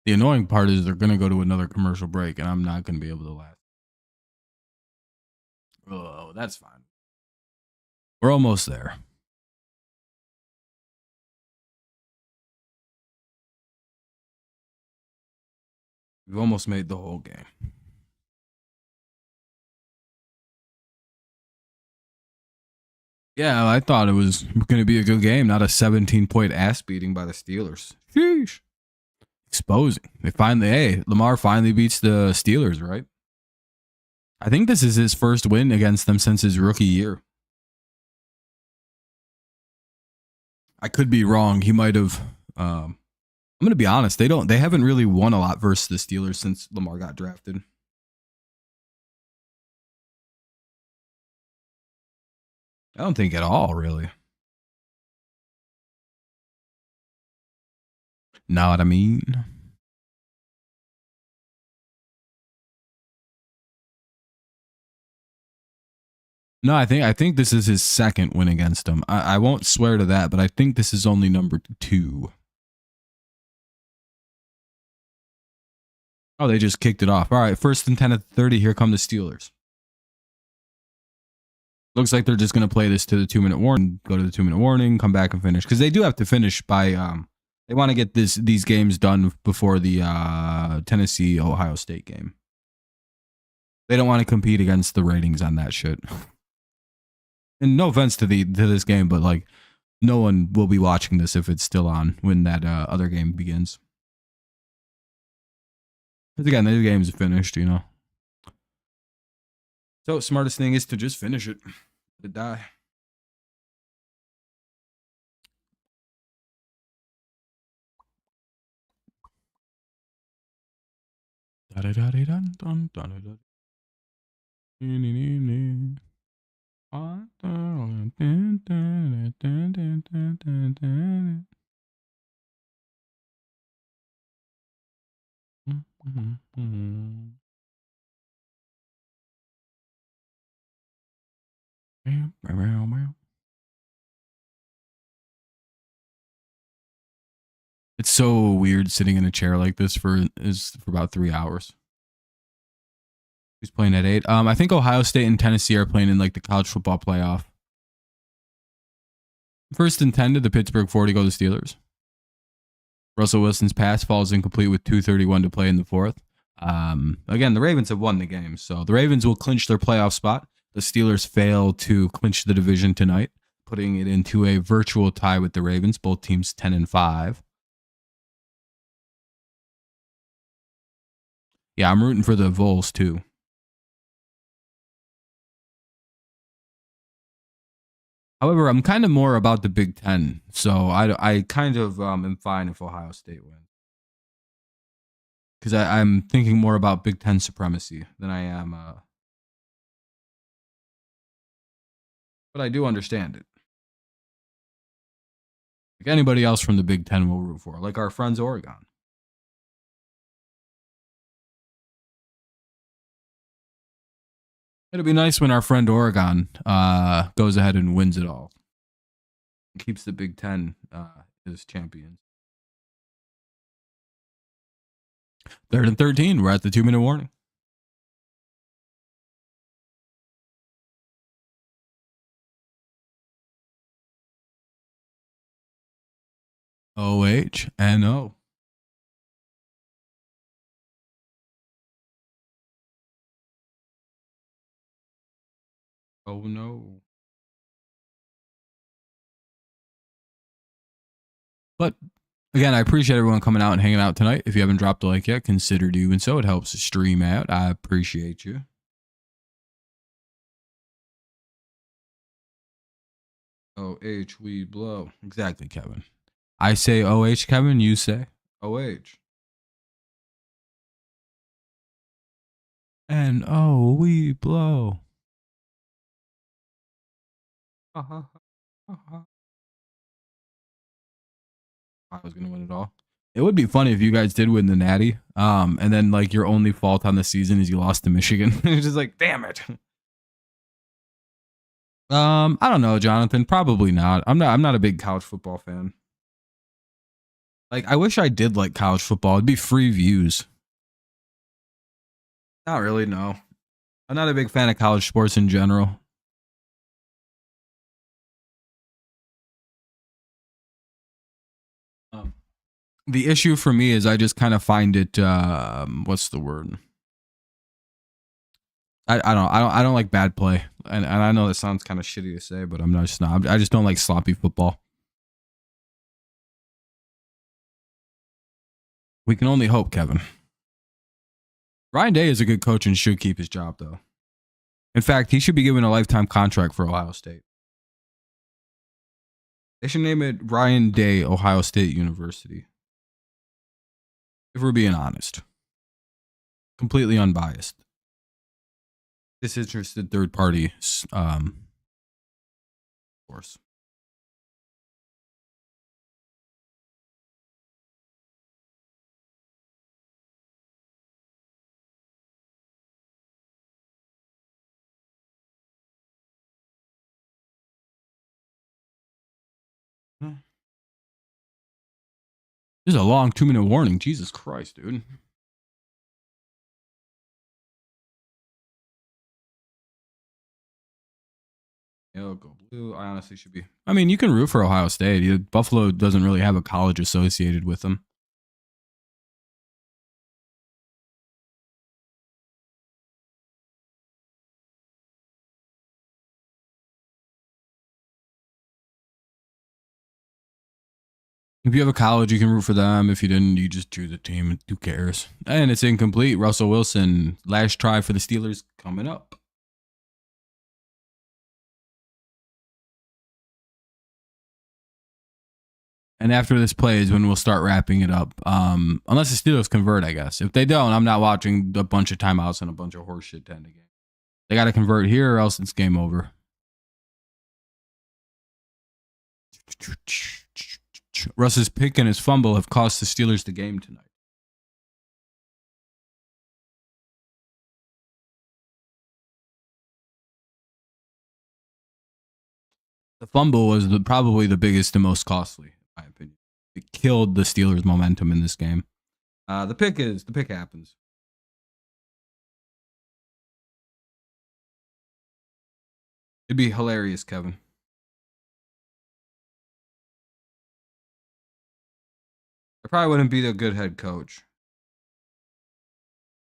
The annoying part is they're going to go to another commercial break, and I'm not going to be able to last. Oh, that's fine. We're almost there. We've almost made the whole game. Yeah, I thought it was going to be a good game, not a 17-point ass beating by the Steelers. Sheesh. Exposing. Lamar finally beats the Steelers, right? I think this is his first win against them since his rookie year. I could be wrong. He might have. I'm going to be honest. They haven't really won a lot versus the Steelers since Lamar got drafted. I don't think at all, really. Know what I mean? No, I think this is his second win against them. I won't swear to that, but I think this is only number 2. Oh, they just kicked it off. All right, 1st and 10 at 30. Here come the Steelers. Looks like they're just going to play this to the 2-minute warning, go to the 2-minute warning, come back and finish. Because they do have to finish by, they want to get these games done before the Tennessee-Ohio State game. They don't want to compete against the ratings on that shit. And no offense to this game, but like, no one will be watching this if it's still on when that other game begins. Because again, the game's finished, you know. So smartest thing is to just finish it. Let it die. It's so weird sitting in a chair like this for about 3 hours. Who's playing at 8? I think Ohio State and Tennessee are playing in like the college football playoff. 1st and 10 to the Pittsburgh 40 go the Steelers. Russell Wilson's pass falls incomplete with 2:31 to play in the 4th. Again, the Ravens have won the game, so the Ravens will clinch their playoff spot. The Steelers fail to clinch the division tonight, putting it into a virtual tie with the Ravens, both teams 10-5. Yeah, I'm rooting for the Vols too. However, I'm kind of more about the Big Ten, so I kind of am fine if Ohio State wins. Because I'm thinking more about Big Ten supremacy than I am. But I do understand it. Like anybody else from the Big Ten will root for, like our friends Oregon. It'll be nice when our friend Oregon goes ahead and wins it all. Keeps the Big Ten as champions. 3rd and 13. We're at the 2-minute warning. OHNO. Oh no. But again, I appreciate everyone coming out and hanging out tonight. If you haven't dropped a like yet, consider doing so. It helps the stream out. I appreciate you. OH, we blow. Exactly, Kevin. I say OH, Kevin. You say OH. And oh, we blow. I was gonna win it all. It would be funny if you guys did win the Natty, and then like your only fault on the season is you lost to Michigan. It's just like, damn it. I don't know, Jonathan. Probably not. I'm not a big college football fan. Like, I wish I did like college football. It'd be free views. Not really, no. I'm not a big fan of college sports in general. The issue for me is I just kind of find it. What's the word? I don't like bad play, and I know that sounds kind of shitty to say, but I'm just not. I just don't like sloppy football. We can only hope, Kevin. Ryan Day is a good coach and should keep his job, though. In fact, he should be given a lifetime contract for Ohio State. They should name it Ryan Day Ohio State University. If we're being honest, completely unbiased, disinterested third party, course. This is a long 2-minute warning. Jesus Christ, dude. Yellow, go blue. I honestly should be. I mean, you can root for Ohio State. Buffalo doesn't really have a college associated with them. If you have a college, you can root for them. If you didn't, you just choose a team. Who cares? And it's incomplete. Russell Wilson, last try for the Steelers coming up. And after this play is when we'll start wrapping it up. Unless the Steelers convert, I guess. If they don't, I'm not watching a bunch of timeouts and a bunch of horseshit to end the game. They got to convert here or else it's game over. Russ's pick and his fumble have cost the Steelers the game tonight. The fumble was probably the biggest and most costly, in my opinion. It killed the Steelers' momentum in this game. The pick happens. It'd be hilarious, Kevin. I probably wouldn't be a good head coach.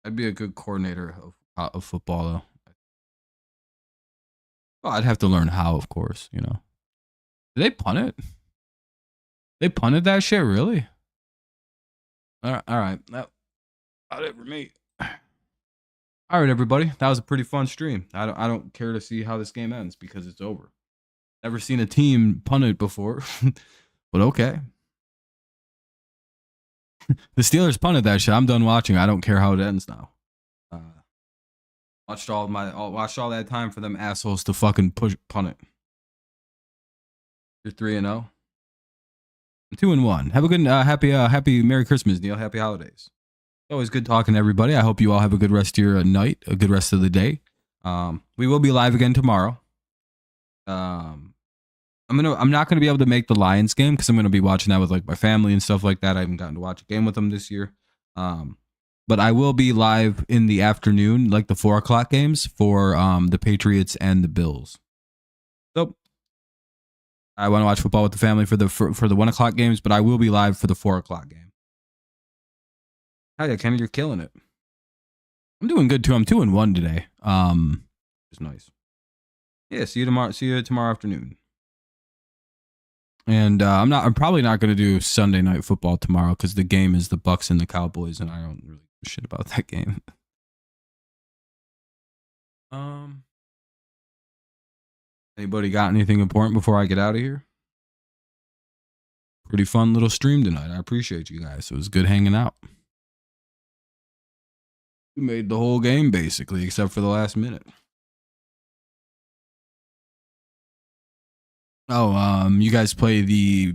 I'd be a good coordinator of football, though. Well, I'd have to learn how, of course, you know. Did they punt it? They punted that shit, really? All right. That about it for me. All right, everybody. That was a pretty fun stream. I don't care to see how this game ends because it's over. Never seen a team punt it before, but okay. The Steelers punted that shit. I'm done watching. I don't care how it ends now. Watched all that time for them assholes to fucking punt it. You're 3-0. 2-1. Have a good happy Merry Christmas, Neil. Happy holidays. It's always good talking to everybody. I hope you all have a good rest of your night, a good rest of the day. We will be live again tomorrow. I'm not gonna be able to make the Lions game because I'm gonna be watching that with like my family and stuff like that. I haven't gotten to watch a game with them this year. But I will be live in the afternoon, like the 4:00 games for the Patriots and the Bills. So I want to watch football with the family for the 1:00 games, but I will be live for the 4:00 game. Hell yeah, Kenny, you're killing it. I'm doing good too. I'm 2-1 today. It's nice. Yeah, see you tomorrow. See you tomorrow afternoon. And I'm probably not going to do Sunday night football tomorrow because the game is the Bucks and the Cowboys, and I don't really give a shit about that game. Anybody got anything important before I get out of here? Pretty fun little stream tonight. I appreciate you guys. It was good hanging out. We made the whole game basically, except for the last minute. Oh, you guys play the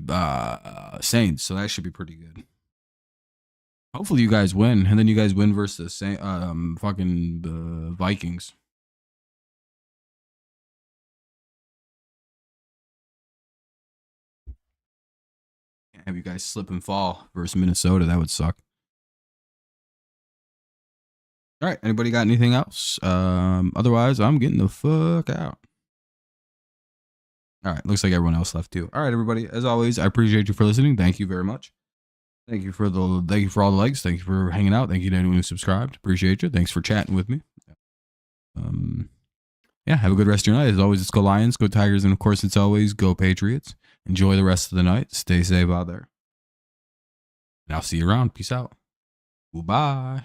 Saints, so that should be pretty good. Hopefully you guys win, and then you guys win versus the Vikings. have you guys slip and fall versus Minnesota. That would suck. All right. Anybody got anything else? Otherwise, I'm getting the fuck out. All right. Looks like everyone else left too. All right, everybody. As always, I appreciate you for listening. Thank you very much. Thank you for all the likes. Thank you for hanging out. Thank you to anyone who subscribed. Appreciate you. Thanks for chatting with me. Yeah, have a good rest of your night. As always, it's go Lions, go Tigers, and of course, it's always go Patriots. Enjoy the rest of the night. Stay safe out there. And I'll see you around. Peace out. Bye.